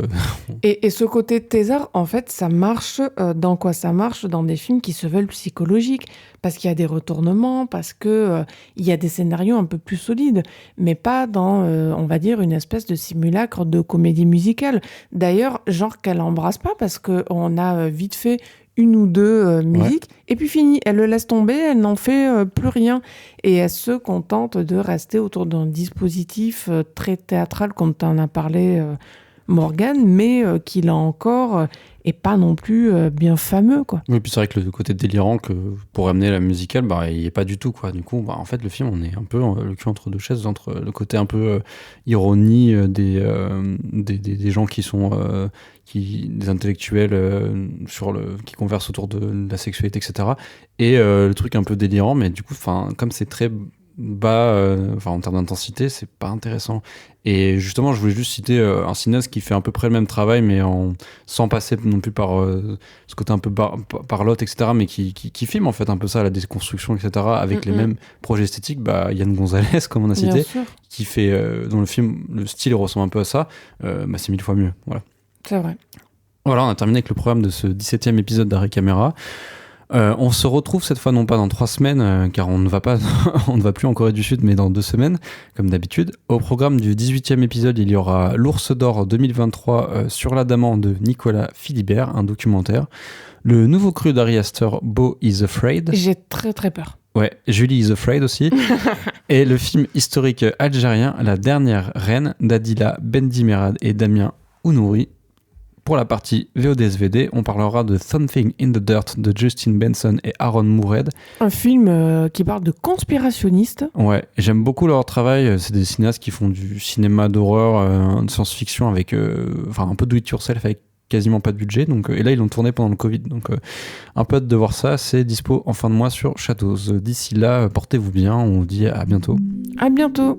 et ce côté thésard, en fait, ça marche dans quoi? Ça marche dans des films qui se veulent psychologiques. Parce qu'il y a des retournements, parce qu'il y a des scénarios un peu plus solides. Mais pas dans, on va dire, une espèce de simulacre de comédie musicale. D'ailleurs, genre qu'elle n'embrasse pas parce qu'on a vite fait une ou deux musiques, et puis fini. Elle le laisse tomber, elle n'en fait plus rien. Et elle se contente de rester autour d'un dispositif très théâtral, comme tu en as parlé, Morgane, mais qui, là encore, est pas non plus bien fameux, quoi. Oui, puis c'est vrai que le côté délirant que pour amener la musicale, il n'y est pas du tout, quoi. Du coup, en fait, le film, on est un peu le cul entre deux chaises, entre le côté un peu ironie des gens qui sont des intellectuels qui conversent autour de la sexualité, etc. Et le truc un peu délirant, mais du coup, comme c'est très bas en termes d'intensité, c'est pas intéressant. Et justement, je voulais juste citer un cinéaste qui fait à peu près le même travail, mais sans passer non plus par ce côté un peu parlotte, etc., mais qui filme en fait un peu ça, la déconstruction, etc., avec les mêmes projets esthétiques. Yann Gonzalez, comme on a cité, qui fait, dont le style ressemble un peu à ça, c'est 1000 fois mieux. Voilà. C'est vrai. Voilà, on a terminé avec le programme de ce 17e épisode d'Arrêt Caméra. On se retrouve cette fois non pas dans 3 semaines, car on ne va plus en Corée du Sud, mais dans 2 semaines, comme d'habitude. Au programme du 18e épisode, il y aura l'Ours d'Or 2023 sur l'Adamant de Nicolas Philibert, un documentaire. Le nouveau cru d'Ari Aster, Beau is Afraid. J'ai très très peur. Ouais, Julie is Afraid aussi. Et le film historique algérien, La Dernière Reine, d'Adila Bendimerad et Damien Ounouri. Pour la partie VOD-SVD, on parlera de Something in the Dirt de Justin Benson et Aaron Moured. Un film qui parle de conspirationnistes. Ouais, j'aime beaucoup leur travail. C'est des cinéastes qui font du cinéma d'horreur, de science-fiction avec un peu do it yourself avec quasiment pas de budget. Donc, et là, ils l'ont tourné pendant le Covid. Donc, un peu hâte de voir ça. C'est dispo en fin de mois sur Shadows. D'ici là, portez-vous bien. On vous dit à bientôt. À bientôt.